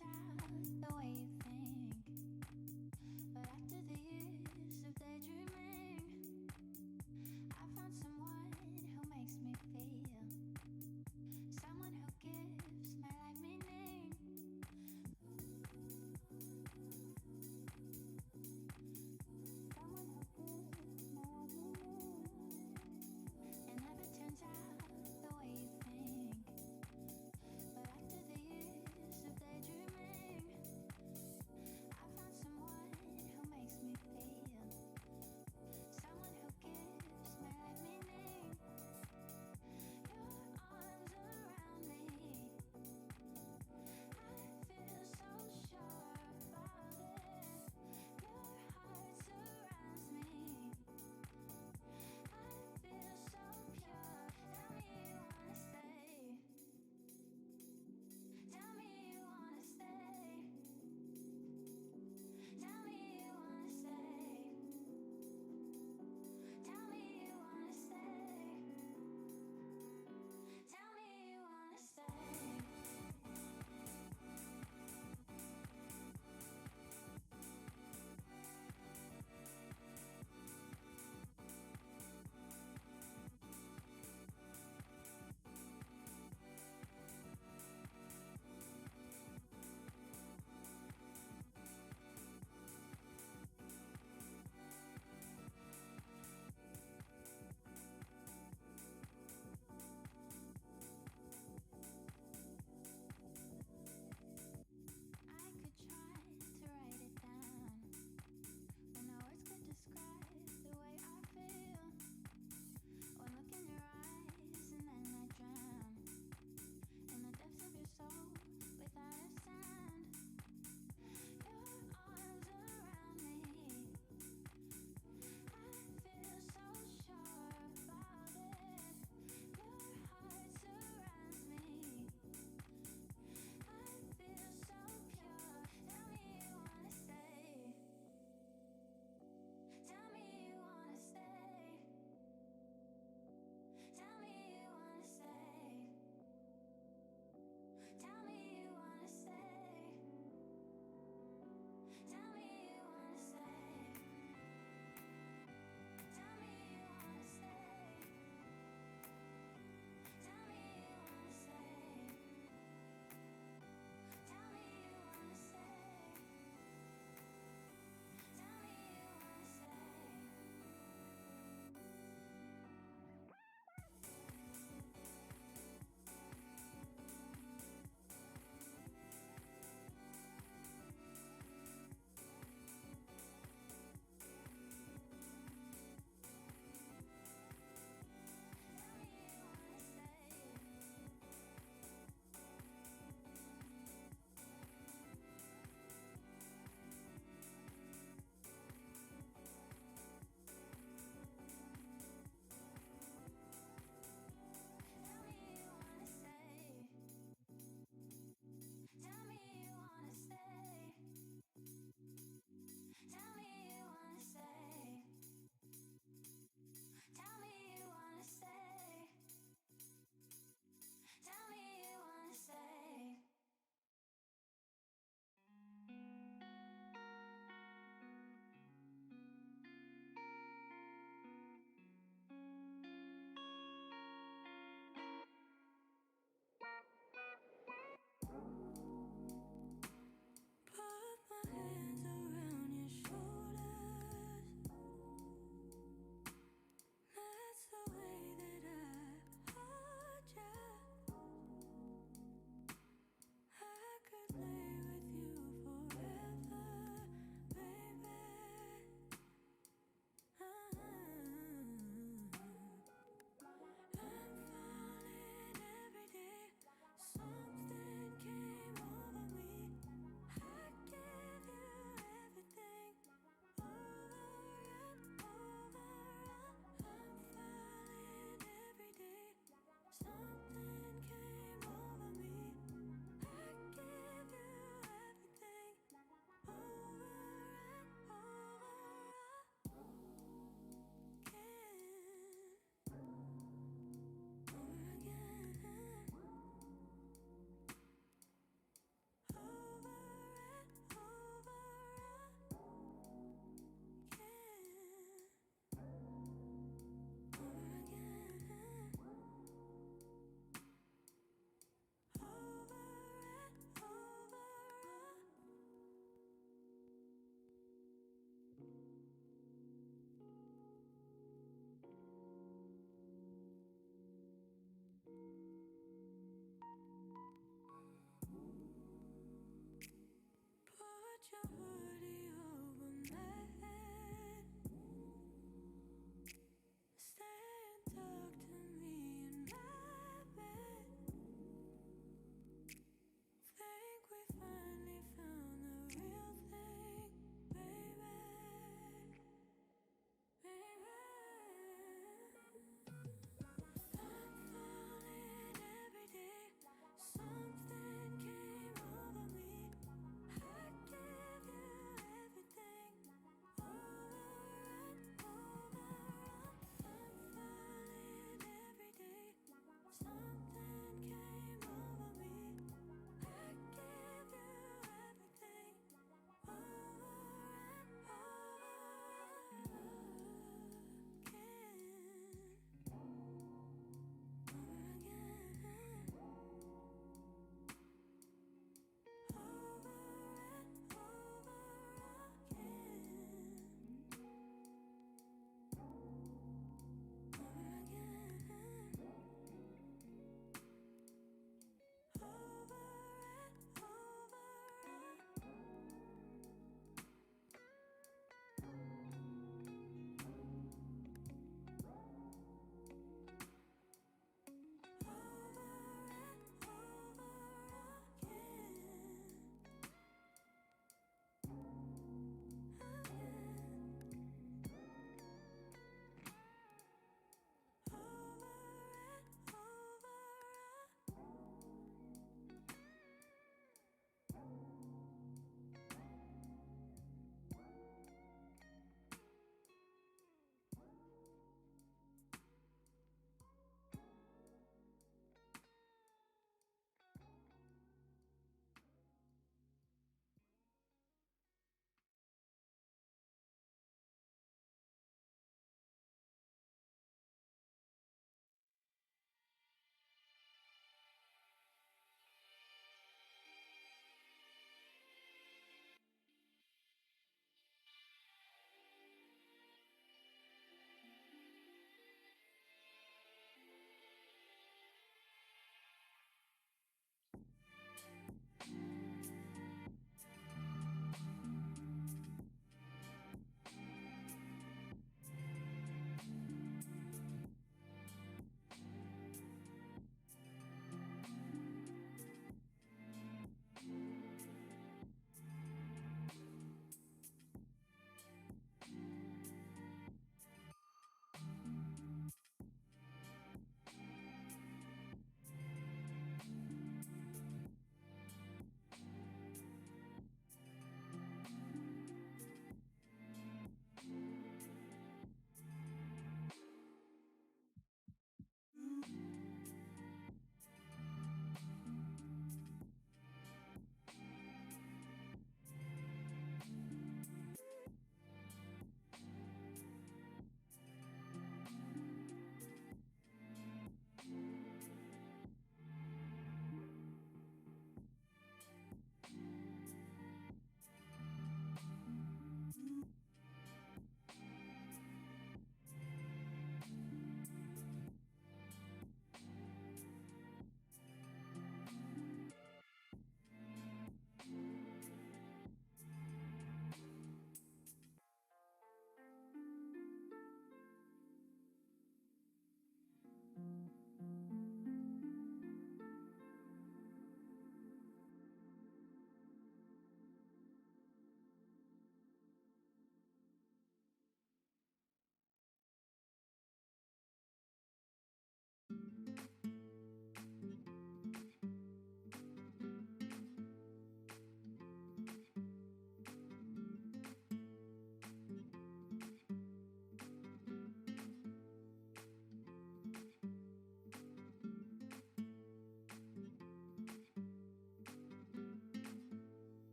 turns out the way you think. But after the years of daydreaming, I found someone who makes me feel. Someone who gives my life meaning. Someone who gives my life meaning. And never turns out the way you think. But after the years of daydreaming,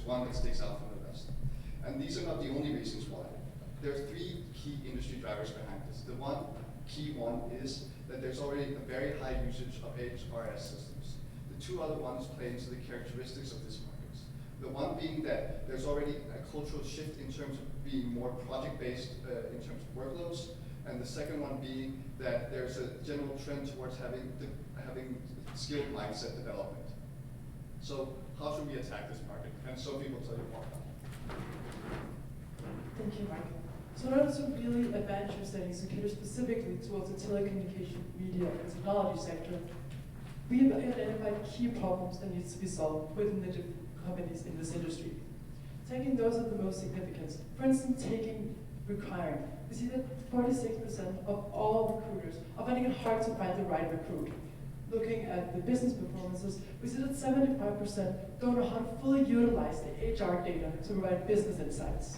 one that sticks out from the rest. And these are not the only reasons why. There are three key industry drivers behind this. The one key one is that there's already a very high usage of HRS systems. The two other ones play into the characteristics of this market. The one being that there's already a cultural shift in terms of being more project-based in terms of workloads, and the second one being that there's a general trend towards having skilled mindset development. So how should we attack this market? And Sophie will tell you more about it. Thank you, Mike. So in order to really advance your studies and cater specifically towards the telecommunication, media, and technology sector, we have identified key problems that needs to be solved within the different companies in this industry. Taking those of the most significance, for instance, taking requiring, we see that 46% of all recruiters are finding it hard to find the right recruit. Looking at the business performances, we see that 75% don't know how to fully utilize the HR data to provide business insights.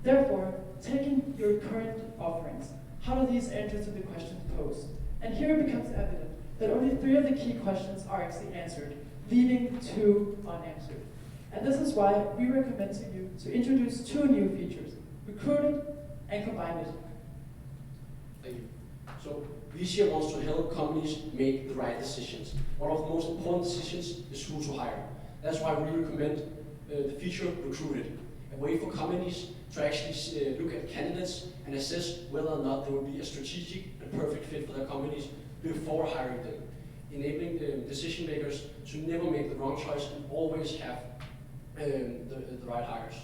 Therefore, taking your current offerings, how do these enter into the questions posed? And here it becomes evident that only 3 of the key questions are actually answered, leaving 2 unanswered. And this is why we recommend to you to introduce 2 new features, recruit it and combine it. Thank you. So VCA wants to help companies make the right decisions. One of the most important decisions is who to hire. That's why we recommend the feature Recruit It, a way for companies to actually look at candidates and assess whether or not they will be a strategic and perfect fit for their companies before hiring them, enabling the decision makers to never make the wrong choice and always have the right hires.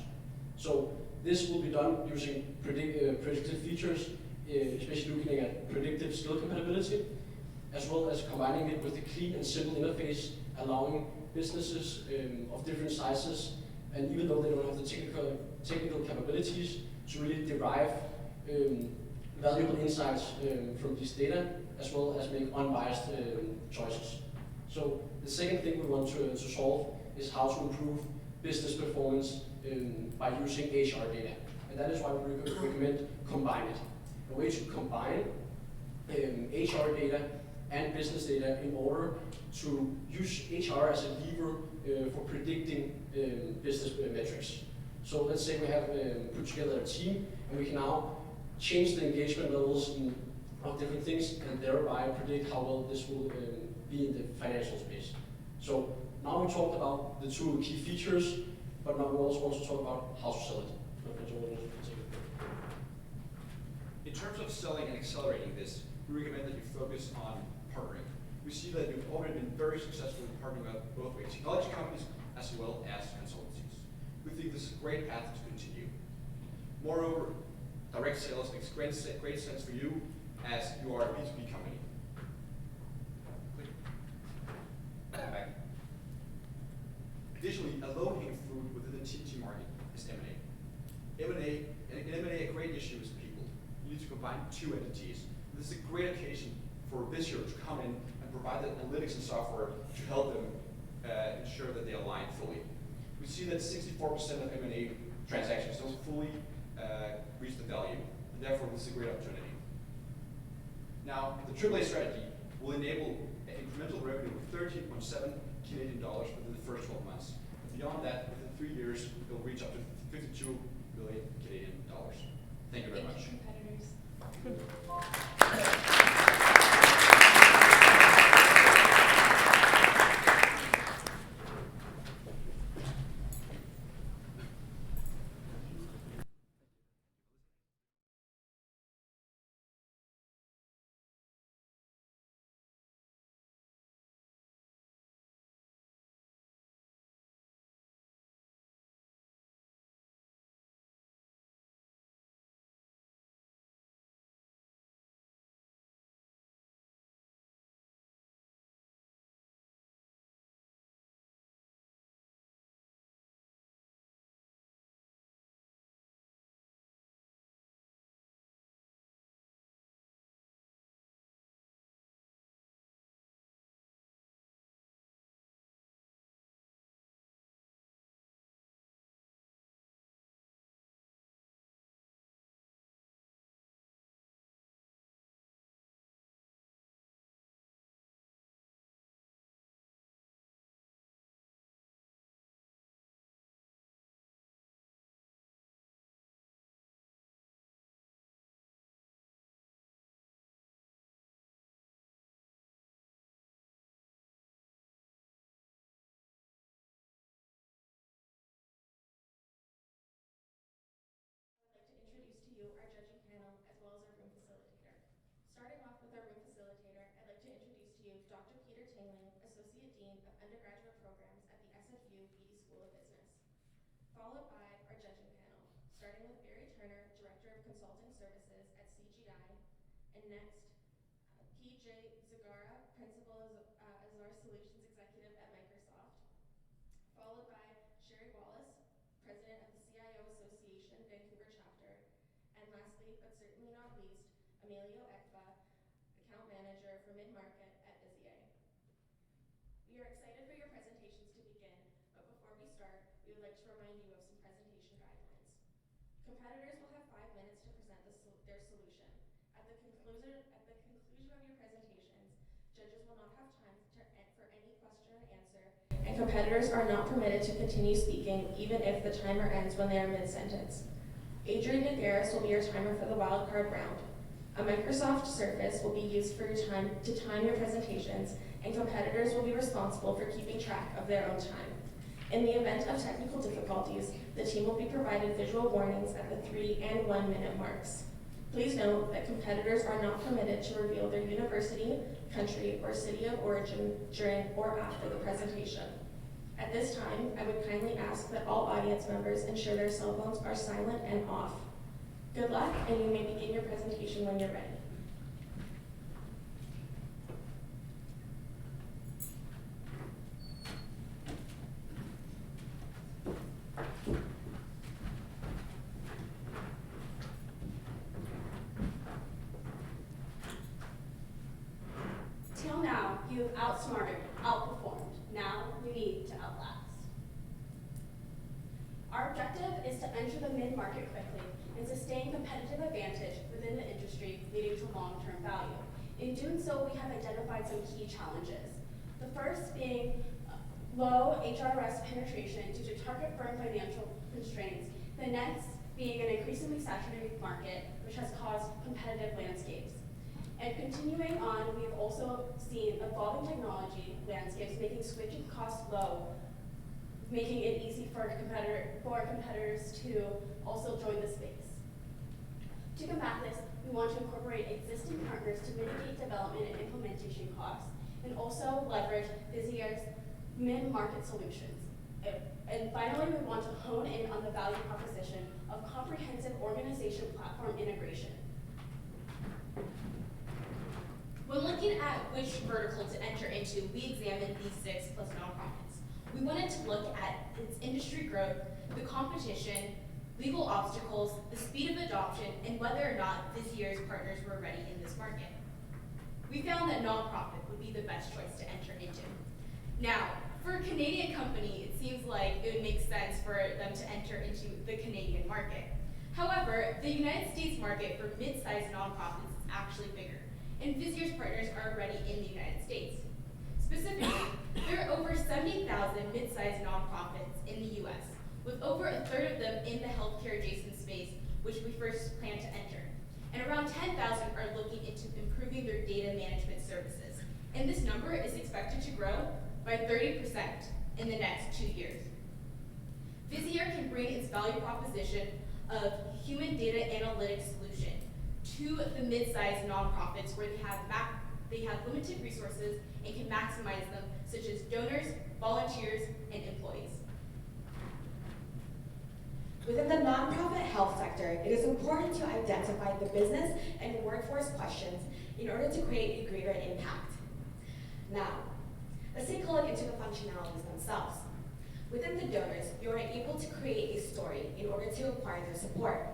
So this will be done using predictive features, especially looking at predictive skill compatibility, as well as combining it with a clean and simple interface, allowing businesses of different sizes, and even though they don't have the technical capabilities, to really derive valuable insights from this data, as well as make unbiased choices. So the second thing we want to solve is how to improve business performance by using HR data. And that is why we recommend Combine It. A way to combine HR data and business data in order to use HR as a lever for predicting business metrics. So let's say we have put together a team, and we can now change the engagement levels of different things, and thereby predict how well this will be in the financial space. So now we talked about the 2 key features, but now we also want to talk about how to sell it. In terms of selling and accelerating this, we recommend that you focus on partnering. We see that you've already been very successful in partnering with both with technology companies as well as consultancies. We think this is a great path to continue. Moreover, direct sales makes great sense for you as you are a B2B company. Back. Additionally, a low-hanging fruit within the TT market is M&A. In M&A, a great issue is people. You need to combine 2 entities. This is a great occasion for Visio to come in and provide the analytics and software to help them ensure that they align fully. We see that 64% of M&A transactions don't fully reach the value, and therefore this is a great opportunity. Now, the AAA strategy will enable an incremental revenue of 13.7 Canadian dollars within the first 12 months. And beyond that, within 3 years, it will reach up to 52 billion Canadian dollars. Thank you very much. Competitors. you our judging panel as well as our room facilitator. Starting off with our room facilitator, I'd like to introduce to you Dr. Peter Tingling, Associate Dean of Undergraduate Programs at the SFU Beatty School of Business. Followed by our judging panel, starting with Barry Turner, Director of Consulting Services at CGI, and next, PJ Zagara, Principal Azure Solutions Executive at Microsoft, followed by Sherry Wallace, President of the CIO Association Vancouver Chapter, and lastly, but certainly not least, Emilio Ekba, Account Manager for Mid-Market at Vizier. We are excited for your presentations to begin, but before we start, we would like to remind you of some presentation guidelines. Competitors will have 5 minutes to present their solution. At the conclusion of your presentations, judges will not have time for any question and answer, and competitors are not permitted to continue speaking even if the timer ends when they are mid-sentence. Adrian Gagaris will be your timer for the wildcard round. A Microsoft Surface will be used for your time to time your presentations, and competitors will be responsible for keeping track of their own time. In the event of technical difficulties, the team will be provided visual warnings at the 3 and 1 minute marks. Please note that competitors are not permitted to reveal their university, country, or city of origin during or after the presentation. At this time, I would kindly ask that all audience members ensure their cell phones are silent and off. Good luck, and you may begin your presentation when you're ready. Till now, you have outsmarted, outperformed. Now you need to outlast. Our objective is to enter the mid-market quickly and sustain competitive advantage within the industry, leading to long-term value. In doing so, we have identified some key challenges. The first being low HRS penetration due to target firm financial constraints. The next being an increasingly saturated market, which has caused competitive landscapes. And continuing on, we have also seen evolving technology landscapes making switching costs low, making it easy for competitors to also join the space. To combat this, we want to incorporate existing partners to mitigate development and implementation costs, and also leverage Vizier's mid-market solutions. And finally, we want to hone in on the value proposition of comprehensive organization platform integration. When looking at which vertical to enter into, we examined these 6 plus nonprofits. We wanted to look at its industry growth, the competition, legal obstacles, the speed of adoption, and whether or not Vizier's partners were ready in this market. We found that nonprofit would be the best choice to enter into. Now, for a Canadian company, it seems like it would make sense for them to enter into the Canadian market. However, the United States market for mid-sized nonprofits is actually bigger, and Vizier's partners are already in the United States. Specifically, there are over 70,000 mid-sized nonprofits in the US, with over a third of them in the healthcare adjacent space, which we first plan to enter. And around 10,000 are looking into improving their data management services. And this number is expected to grow by 30% in the next 2 years. Vizier can bring its value proposition of human data analytics solution to the mid-sized nonprofits where they have limited resources and can maximize them, such as donors, volunteers, and employees. Within the nonprofit health sector, it is important to identify the business and workforce questions in order to create a greater impact. Now, let's take a look into the functionalities themselves. Within the donors, you are able to create a story in order to acquire their support.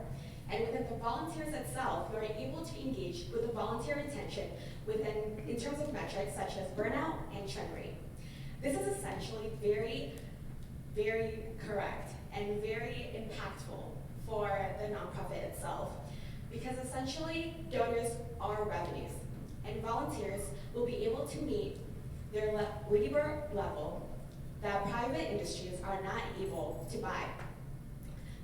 And within the volunteers itself, you are able to engage with the volunteer retention in terms of metrics such as burnout and churn rate. This is essentially very, very correct and very impactful for the nonprofit itself, because essentially donors are revenues, and volunteers will be able to meet their labor level that private industries are not able to buy.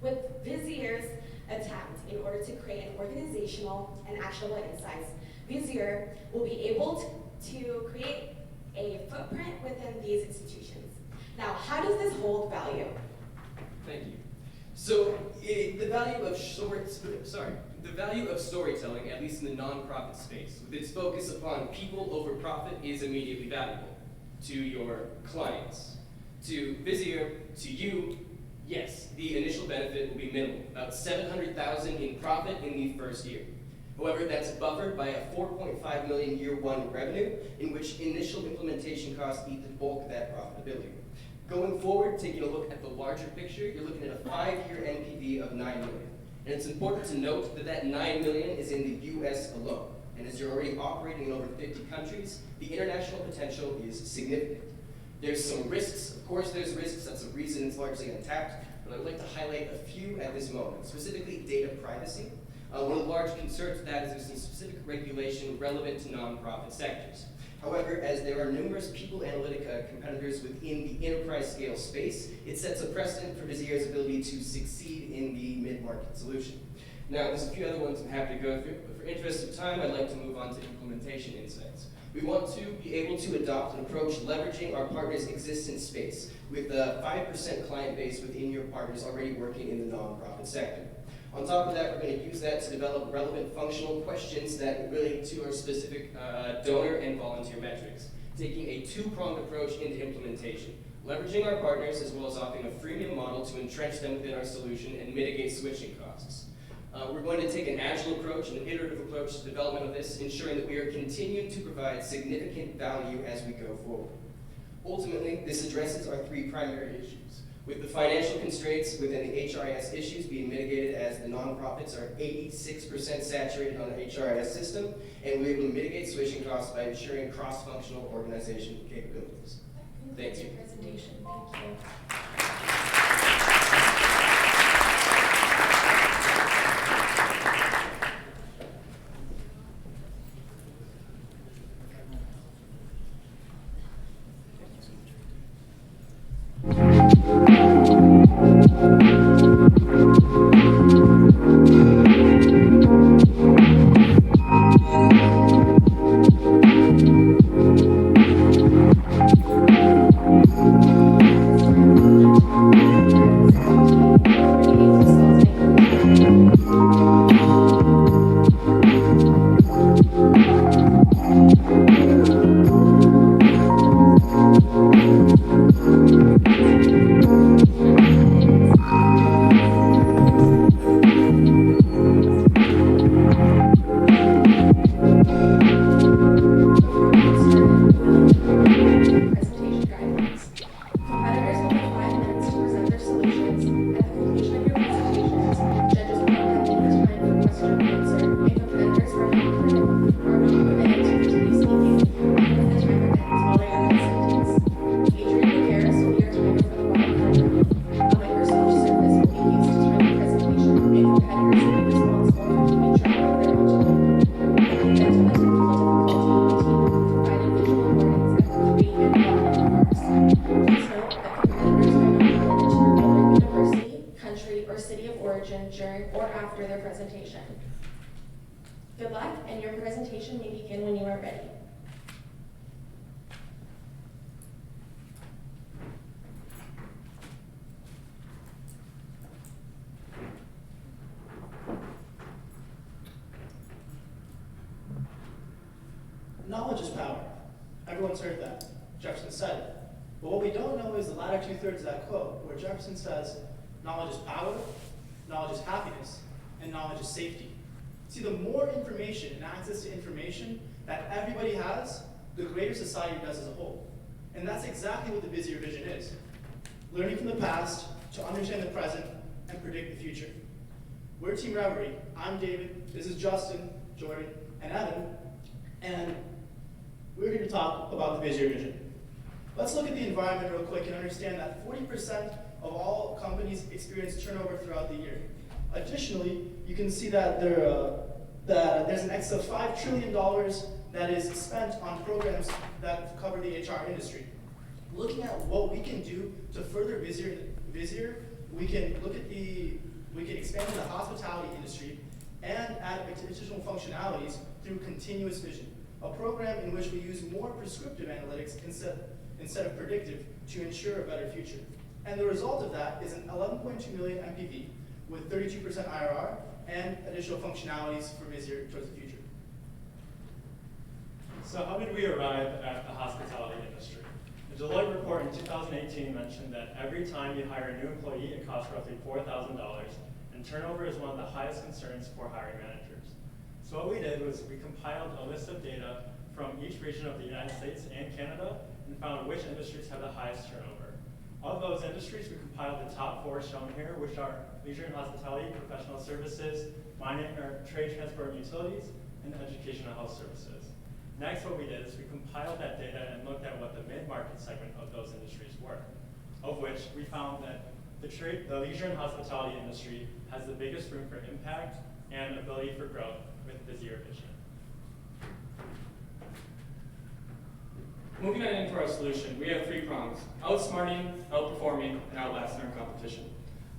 With Vizier's attempt in order to create an organizational and actionable insights, Vizier will be able to create a footprint within these institutions. Now, how does this hold value? Thank you. So the value of short, sorry, the value of storytelling, at least in the nonprofit space, with its focus upon people over profit, is immediately valuable to your clients. To Vizier, to you, yes, the initial benefit will be minimal, about $700,000 in profit in the first year. However, that's buffered by a $4.5 million year one revenue, in which initial implementation costs eat the bulk of that profitability. Going forward, taking a look at the larger picture, you're looking at a 5-year NPV of $9 million. And it's important to note that that $9 million is in the US alone. And as you're already operating in over 50 countries, the international potential is significant. There's some risks, of course there's risks, that's the reason it's largely untapped, but I would like to highlight a few at this moment, specifically data privacy. One of the large concerns with that is there's some specific regulation relevant to nonprofit sectors. However, as there are numerous people analytic competitors within the enterprise scale space, it sets a precedent for Vizier's ability to succeed in the mid-market solution. Now, there's a few other ones I'm happy to go through, but for interest of time, I'd like to move on to implementation insights. We want to be able to adopt an approach leveraging our partners' existing space with a 5% client base within your partners already working in the nonprofit sector. On top of that, we're going to use that to develop relevant functional questions that relate to our specific donor and volunteer metrics, taking a two-pronged approach into implementation, leveraging our partners as well as offering a freemium model to entrench them within our solution and mitigate switching costs. We're going to take an agile approach, an iterative approach to the development of this, ensuring that we are continuing to provide significant value as we go forward. Ultimately, this addresses our three primary issues, with the financial constraints within the HRIS issues being mitigated as the nonprofits are 86% saturated on the HRIS system, and we're able to mitigate switching costs by ensuring cross-functional organization capabilities. Thank you. Presentation. Thank you. Good luck, and your presentation may begin when you are ready. Knowledge is power. Everyone's heard that. Jefferson said it. But what we don't know is the latter two-thirds of that quote, where Jefferson says, knowledge is power, knowledge is happiness, and knowledge is safety. See, the more information and access to information that everybody has, the greater society does as a whole. And that's exactly what the Vizier vision is. Learning from the past to understand the present and predict the future. We're Team Reverie. I'm David, this is Justin, Jordan, and Evan, and we're here to talk about the Vizier vision. Let's look at the environment real quick and understand that 40% of all companies experience turnover throughout the year. Additionally, you can see that there's an excess of $5 trillion that is spent on programs that cover the HR industry. Looking at what we can do to further Vizier, we can expand the hospitality industry and add additional functionalities through continuous vision, a program in which we use more prescriptive analytics instead of predictive to ensure a better future. And the result of that is an 11.2 million MPV with 32% IRR and additional functionalities for Vizier towards the future. So how did we arrive at the hospitality industry? The Deloitte report in 2018 mentioned that every time you hire a new employee, it costs roughly $4,000, and turnover is one of the highest concerns for hiring managers. So what we did was we compiled a list of data from each region of the United States and Canada and found which industries have the highest turnover. Of those industries, we compiled the top 4 shown here, which are leisure and hospitality, professional services, mining or trade, transport and utilities, and education and health services. Next, what we did is we compiled that data and looked at what the mid-market segment of those industries were, of which we found that the leisure and hospitality industry has the biggest room for impact and ability for growth with Vizier Vision. Moving on into our solution, we have 3 prongs: outsmarting, outperforming, and outlasting our competition.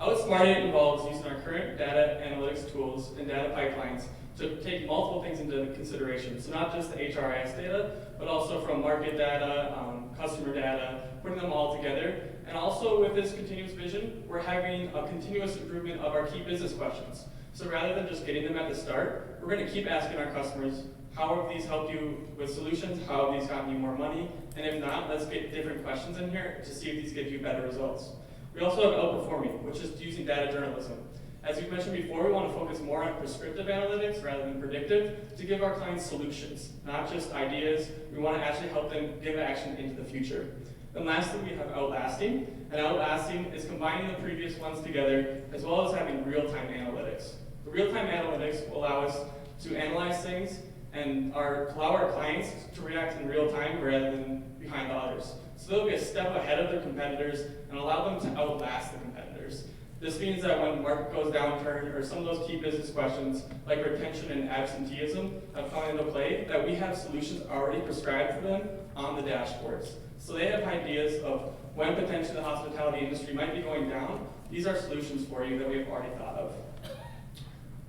Outsmarting involves using our current data analytics tools and data pipelines to take multiple things into consideration. So not just the HRIS data, but also from market data, customer data, putting them all together. And also with this continuous vision, we're having a continuous improvement of our key business questions. So rather than just getting them at the start, we're going to keep asking our customers, how have these helped you with solutions? How have these gotten you more money? And if not, let's get different questions in here to see if these give you better results. We also have outperforming, which is using data journalism. As we've mentioned before, we want to focus more on prescriptive analytics rather than predictive to give our clients solutions, not just ideas. We want to actually help them give action into the future. And lastly, we have outlasting. And outlasting is combining the previous ones together as well as having real-time analytics. The real-time analytics will allow us to analyze things and allow our clients to react in real time rather than behind the others. So they'll be a step ahead of their competitors and allow them to outlast the competitors. This means that when the market goes downturn or some of those key business questions like retention and absenteeism have come into play, that we have solutions already prescribed for them on the dashboards. So they have ideas of when potentially the hospitality industry might be going down. These are solutions for you that we have already thought of.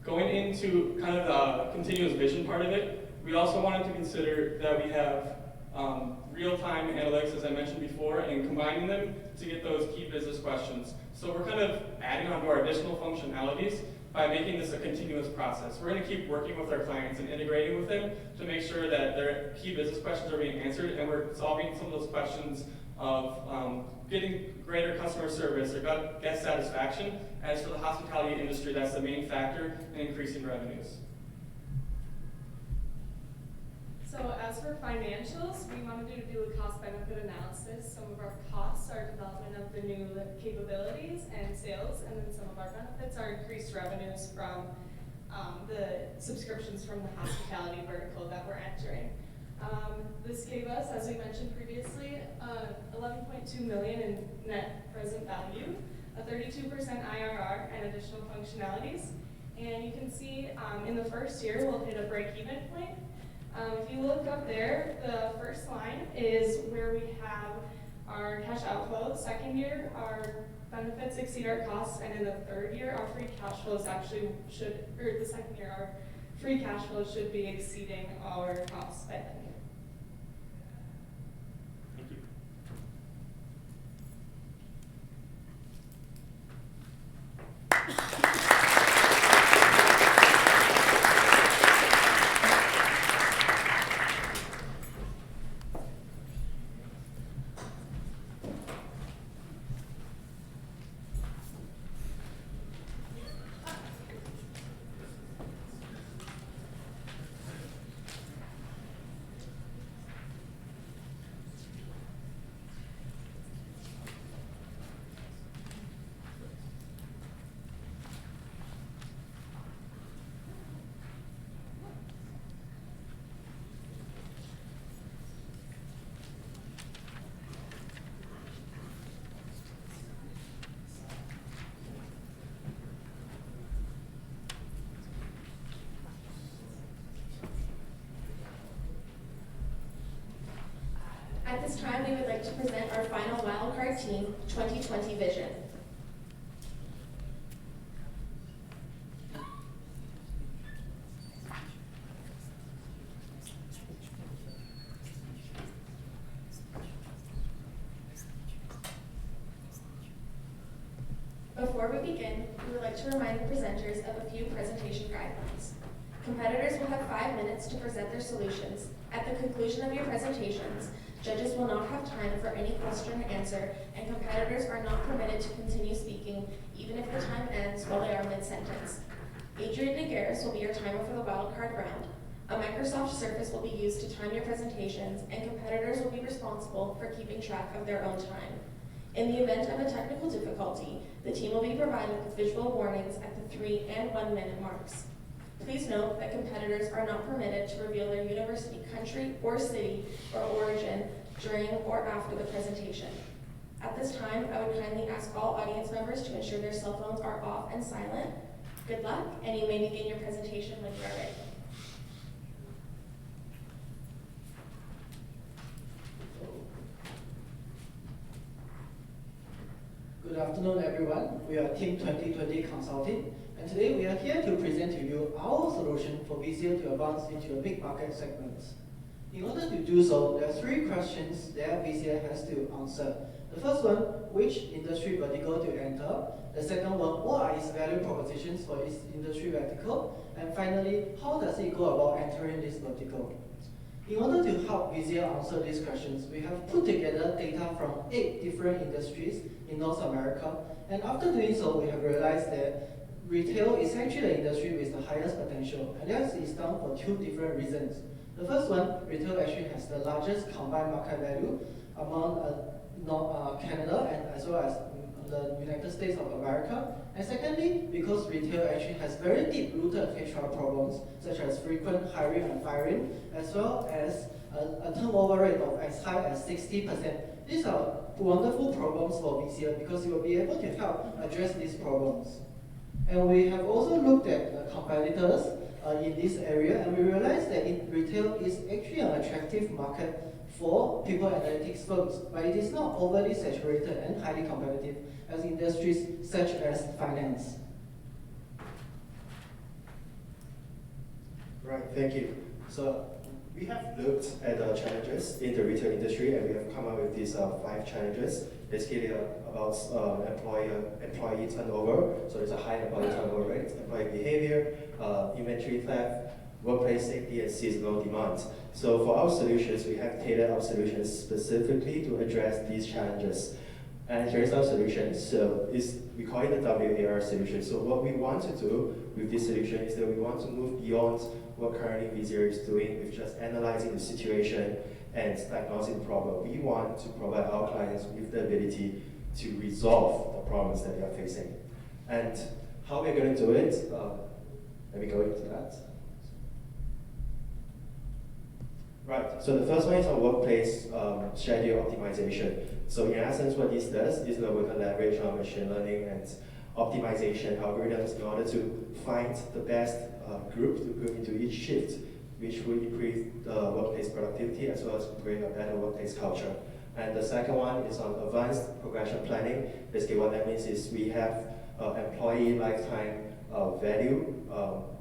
Going into kind of the continuous vision part of it, we also wanted to consider that we have real-time analytics, as I mentioned before, and combining them to get those key business questions. So we're kind of adding on to our additional functionalities by making this a continuous process. We're going to keep working with our clients and integrating with them to make sure that their key business questions are being answered, and we're solving some of those questions of getting greater customer service or guest satisfaction. As for the hospitality industry, that's the main factor in increasing revenues. So as for financials, we wanted to do a cost-benefit analysis. Some of our costs are development of the new capabilities and sales, and then some of our benefits are increased revenues from the subscriptions from the hospitality vertical that we're entering. This gave us, as we mentioned previously, $11.2 million in net present value, a 32% IRR, and additional functionalities. And you can see in the first year, we'll hit a break-even point. If you look up there, the first line is where we have our cash outflow. Second year, our benefits exceed our costs, and in the third year, our free cash flows the second year, our free cash flow should be exceeding our costs by then. Thank you. At this time, we would like to present our final Wildcard Team 2020 vision. Before we begin, we would like to remind the presenters of a few presentation guidelines. Competitors will have 5 minutes to present their solutions. At the conclusion of your presentations, judges will not have time for any question or answer, and competitors are not permitted to continue speaking, even if the time ends while they are mid-sentence. Adrian DeGaris will be your timer for the wildcard round. A Microsoft Surface will be used to time your presentations, and competitors will be responsible for keeping track of their own time. In the event of a technical difficulty, the team will be provided with visual warnings at the 3 and 1 minute marks. Please note that competitors are not permitted to reveal their university country or city or origin during or after the presentation. At this time, I would kindly ask all audience members to ensure their cell phones are off and silent. Good luck, and you may begin your presentation when you are ready. Good afternoon, everyone. We are Team 2020 Consulting, and today we are here to present to you our solution for VCL to advance into a big market segments. In order to do so, there are 3 questions that VCL has to answer. The first one, which industry vertical to enter? The second one, what are its value propositions for its industry vertical? And finally, how does it go about entering this vertical? In order to help VCL answer these questions, we have put together data from 8 different industries in North America, and after doing so, we have realized that retail is actually the industry with the highest potential, and that is done for 2 different reasons. The first one, retail actually has the largest combined market value among Canada and as well as the United States of America. And secondly, because retail actually has very deep-rooted HR problems, such as frequent hiring and firing, as well as a turnover rate of as high as 60%. These are wonderful problems for VCL because you will be able to help address these problems. And we have also looked at the competitors in this area, and we realized that retail is actually an attractive market for people analytics firms, but it is not overly saturated and highly competitive as industries such as finance. Right, thank you. So we have looked at the challenges in the retail industry, and we have come up with these 5 challenges. Basically, about employee turnover. So there's a high employee turnover rate, employee behavior, inventory theft, workplace safety, and seasonal demand. So for our solutions, we have tailored our solutions specifically to address these challenges. And here's our solution. So we call it the WAR solution. So what we want to do with this solution is that we want to move beyond what currently VCL is doing with just analyzing the situation and diagnosing the problem. We want to provide our clients with the ability to resolve the problems that they are facing. And how we're going to do it, let me go into that. Right, so the first one is our workplace schedule optimization. So in essence, what this does is that we can leverage our machine learning and optimization algorithms in order to find the best group to put into each shift, which will increase the workplace productivity as well as create a better workplace culture. And the second one is on advanced progression planning. Basically what that means is we have employee lifetime value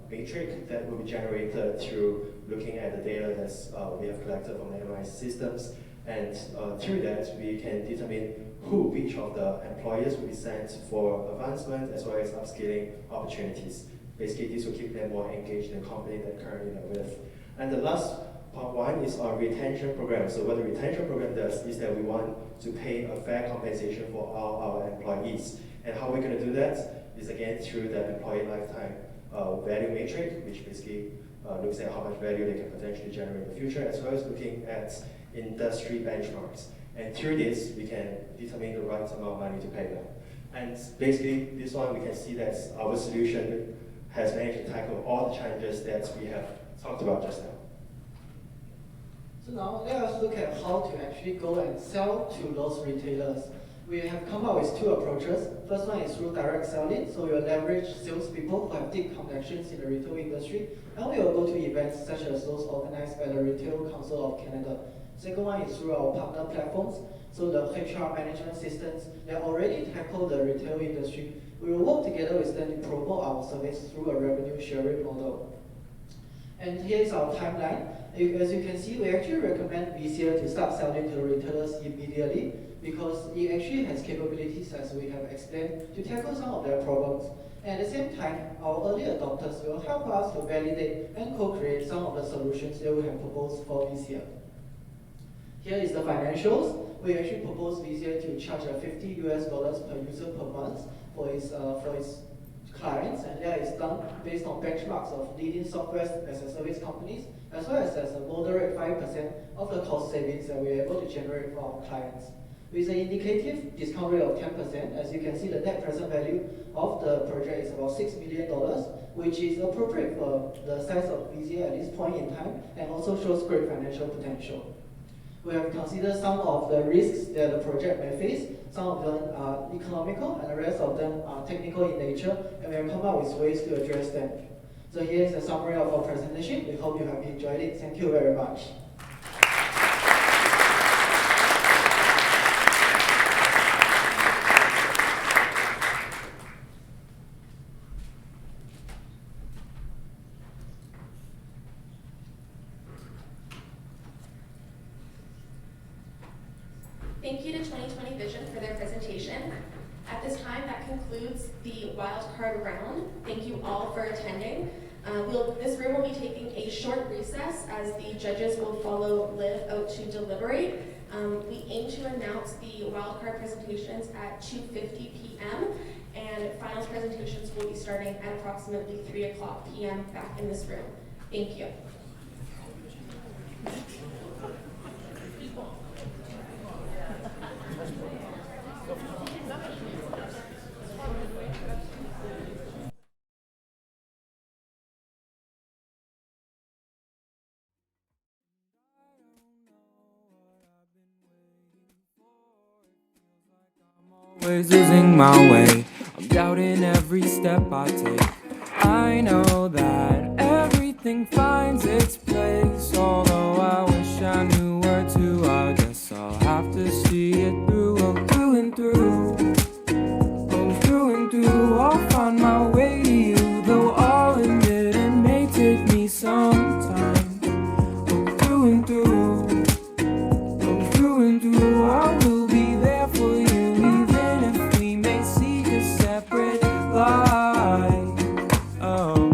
matrix that will be generated through looking at the data that we have collected from the MI systems. And through that, we can determine which of the employers will be sent for advancement as well as upskilling opportunities. Basically, this will keep them more engaged in the company that currently they're with. And the last part 1 is our retention program. So what the retention program does is that we want to pay a fair compensation for all our employees. And how we're going to do that is again through the employee lifetime value matrix, which basically looks at how much value they can potentially generate in the future, as well as looking at industry benchmarks. And through this, we can determine the right amount of money to pay them. And basically, this one, we can see that our solution has managed to tackle all the challenges that we have talked about just now. So now let us look at how to actually go and sell to those retailers. We have come up with 2 approaches. First one is through direct selling. So we will leverage salespeople who have deep connections in the retail industry, and we will go to events such as those organized by the Retail Council of Canada. Second one is through our partner platforms. So the HR management systems that already tackle the retail industry, we will work together with them to promote our service through a revenue sharing model. And here's our timeline. As you can see, we actually recommend VCL to start selling to the retailers immediately. because it actually has capabilities, as we have explained, to tackle some of their problems. And at the same time, our early adopters will help us to validate and co-create some of the solutions that we have proposed for this year. Here is the financials. We actually propose Visia to charge $50 per user per month for its clients, and that is done based on benchmarks of leading software as a service companies, as well as a moderate 5% of the cost savings that we're able to generate for our clients. With an indicative discount rate of 10%, as you can see, the net present value of the project is about $6 million, which is appropriate for the size of Visia at this point in time, and also shows great financial potential. We have considered some of the risks that the project may face. Some of them are economical, and the rest of them are technical in nature, and we have come up with ways to address them. So here's a summary of our presentation. We hope you have enjoyed it. Thank you very much. Thank you to 2020 Vision for their presentation. At this time, that concludes the Wildcard round. Thank you all for attending. This room will be taking a short recess as the judges will follow Liv out to deliberate. We aim to announce the Wildcard presentations at 2:50 p.m. and finals presentations will be starting at approximately 3 o'clock p.m. back in this room. Thank you. Always losing my way, I'm doubting every step I take. I know that everything finds its place, although I wish I knew where to. I guess I'll have to see it through, oh, through and through. Oh, through and through, I'll find my way to you, though I'll admit it may take me some time. Oh, through and through, oh, through and through, I will be there for you. Oh.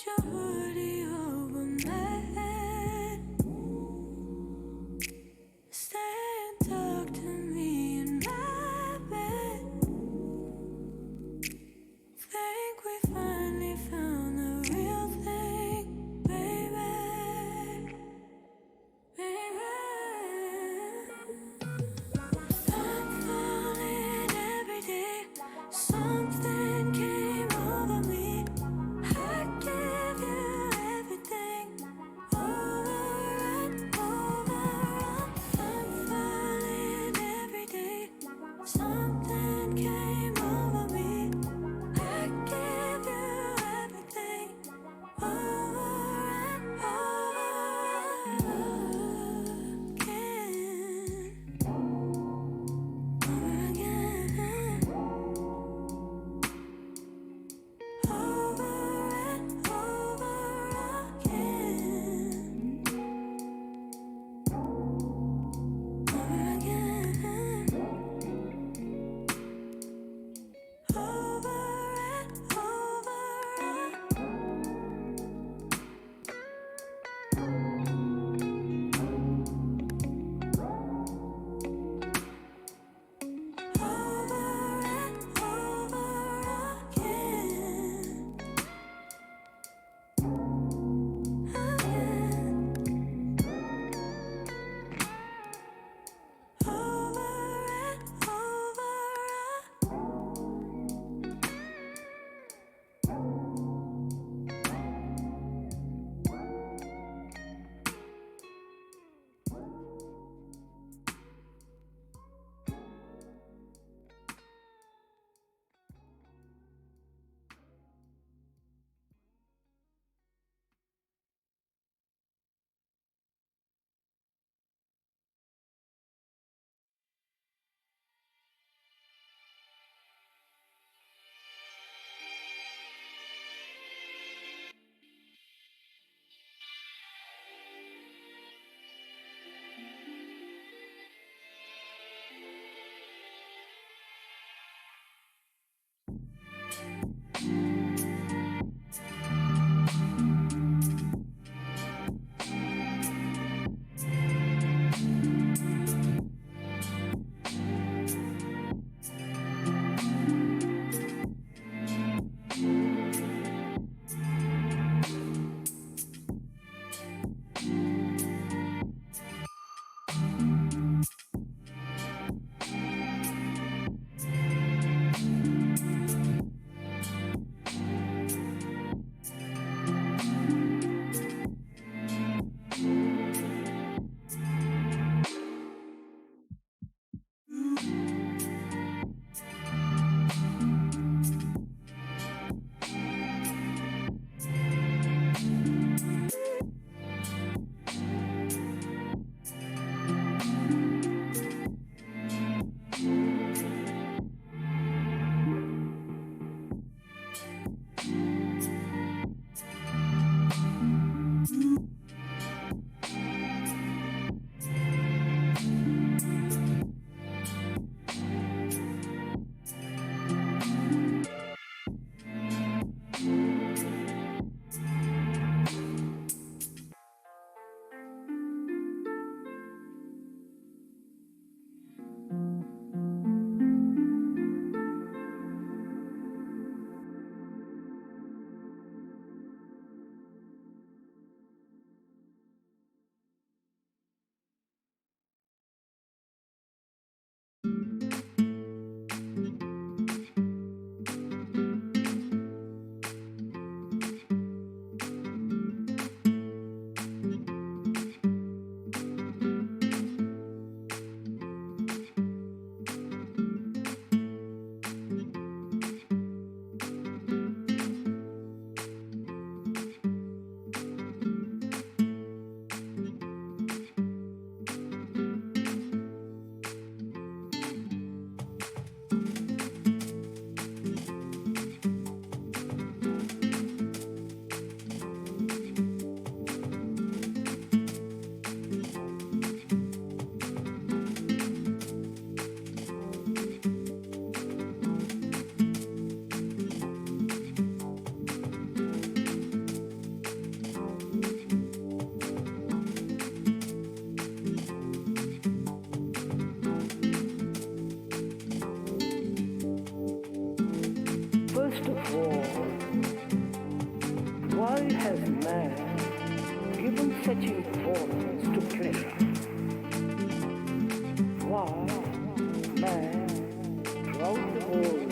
your hoodie over my head. Stay and talk to me in my bed. Think we finally found the real thing, baby. I'm falling every day. Something came over me. I give you everything, over and over. I'm falling every day. Something came over me. I give you everything, over and over again. Over again. Over and over again. Over again. Over and man given such importance to pleasure? Why man throughout the world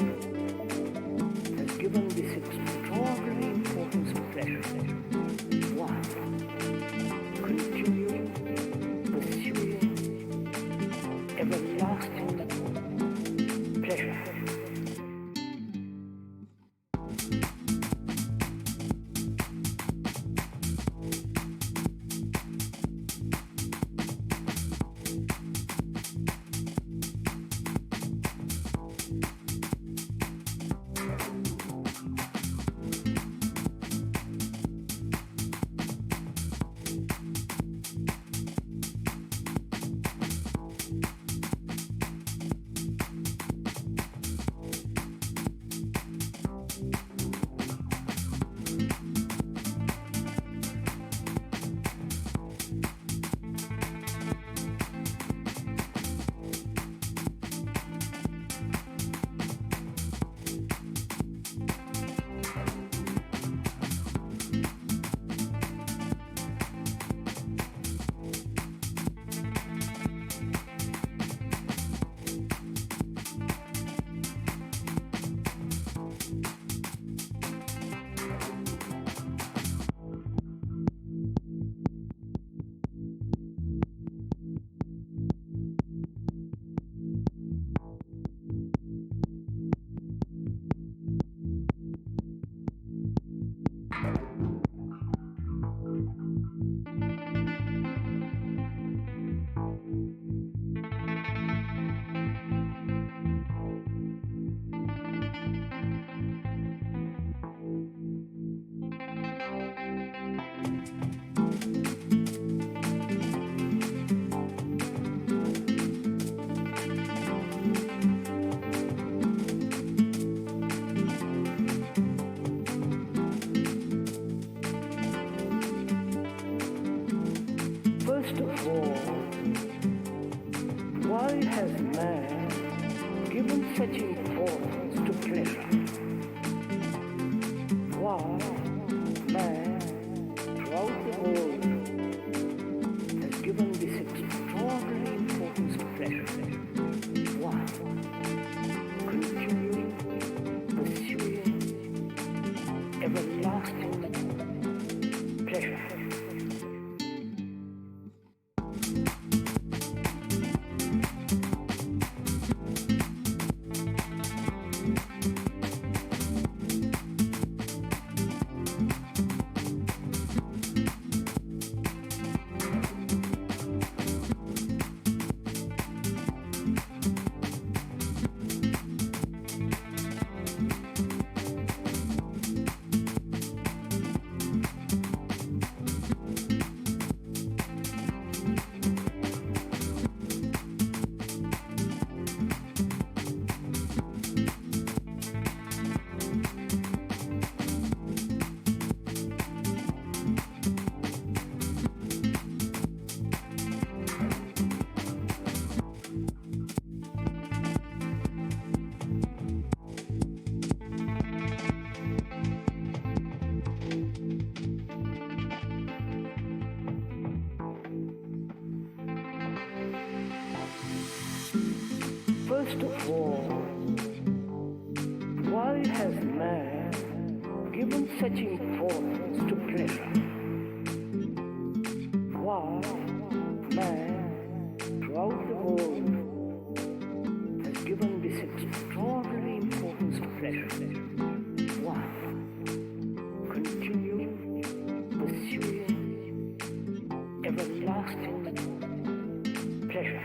has given this extraordinary importance to pleasure? Why continue pursuing everlasting pleasure? First of all, why has man given such importance to pleasure? Why man throughout the world has given this extraordinary importance to pleasure? Why continue pursuing everlasting pleasure? First of all, why has man given such importance to pleasure? Why man throughout the world has given this extraordinary importance to pleasure? Why continue pursuing everlasting pleasure?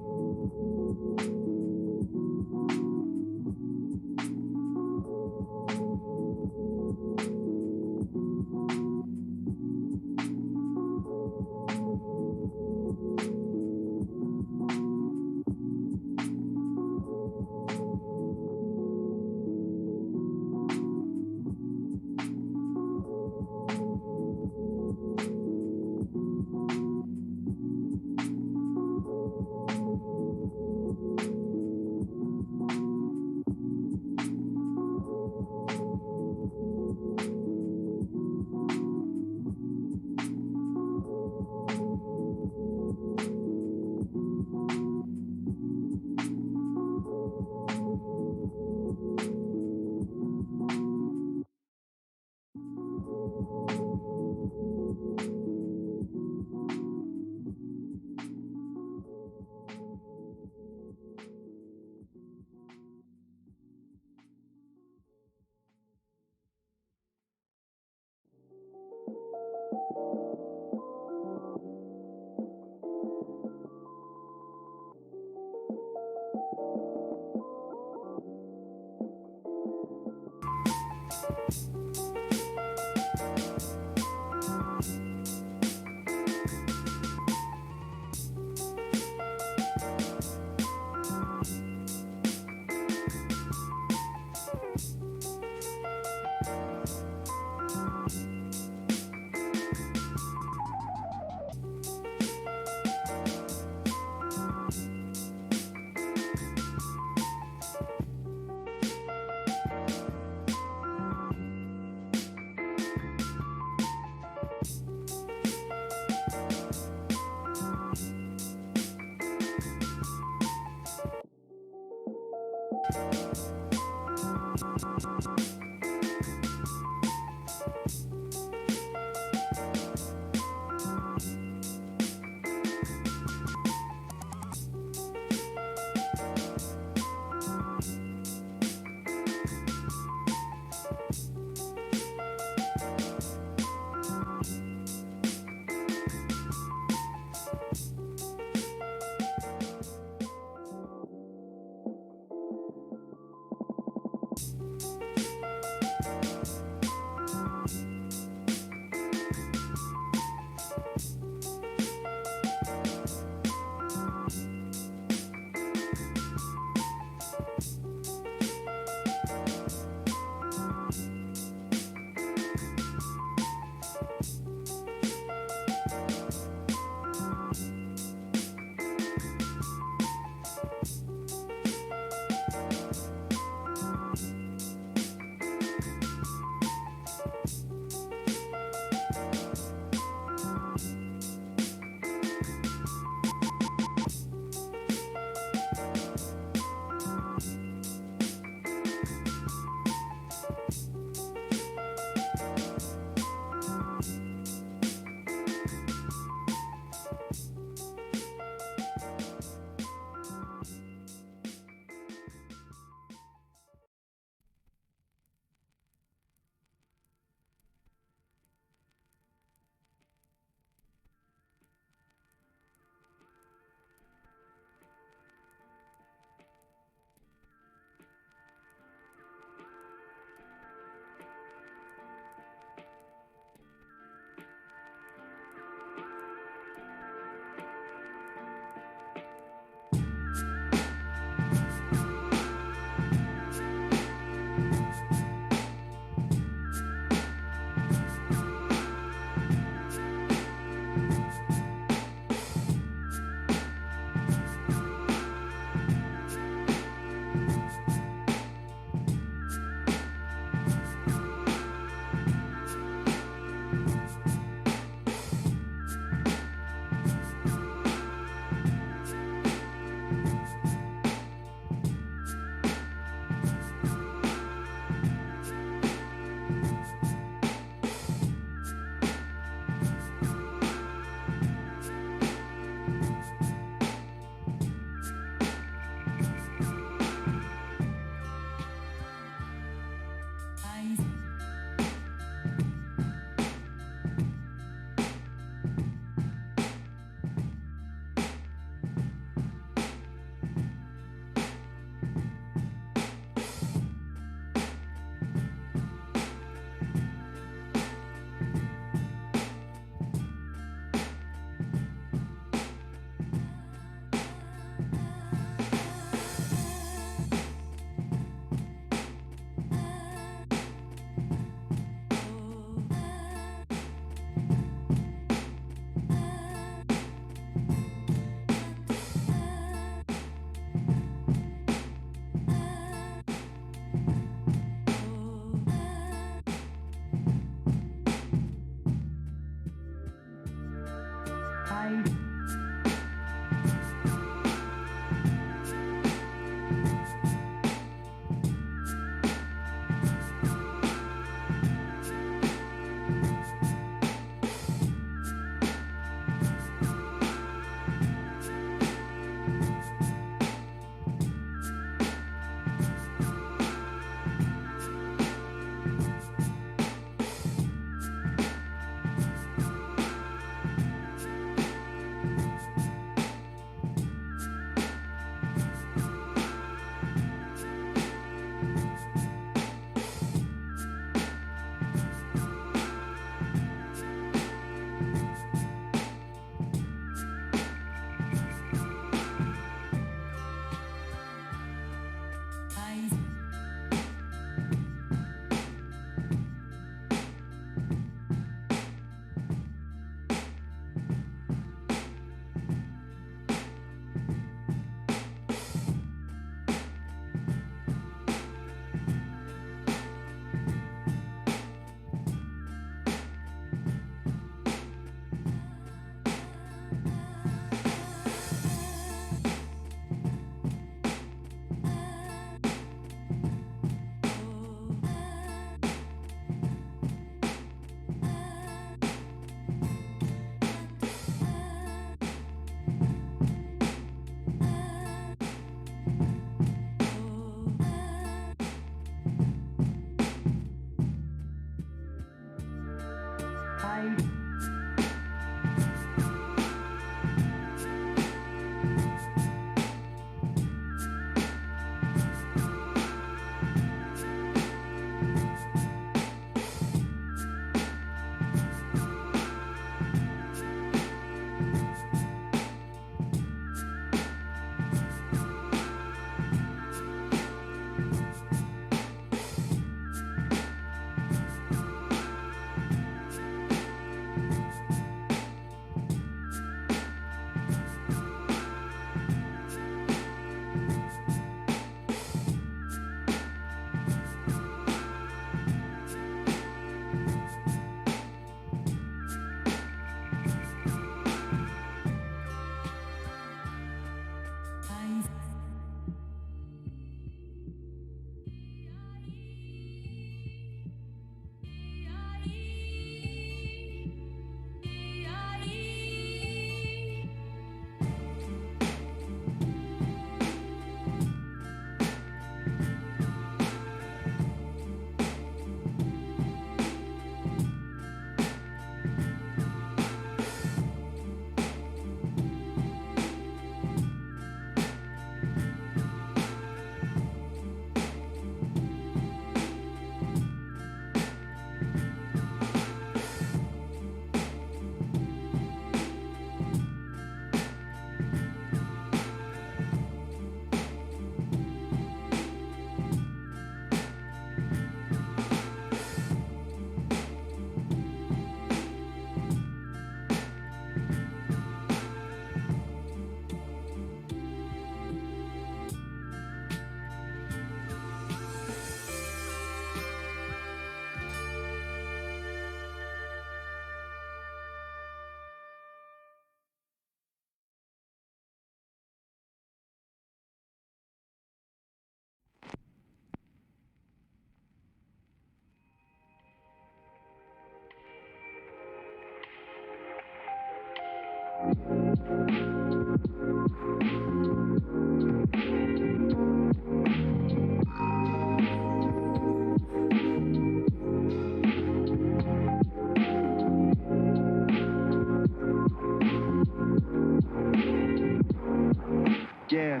Yeah.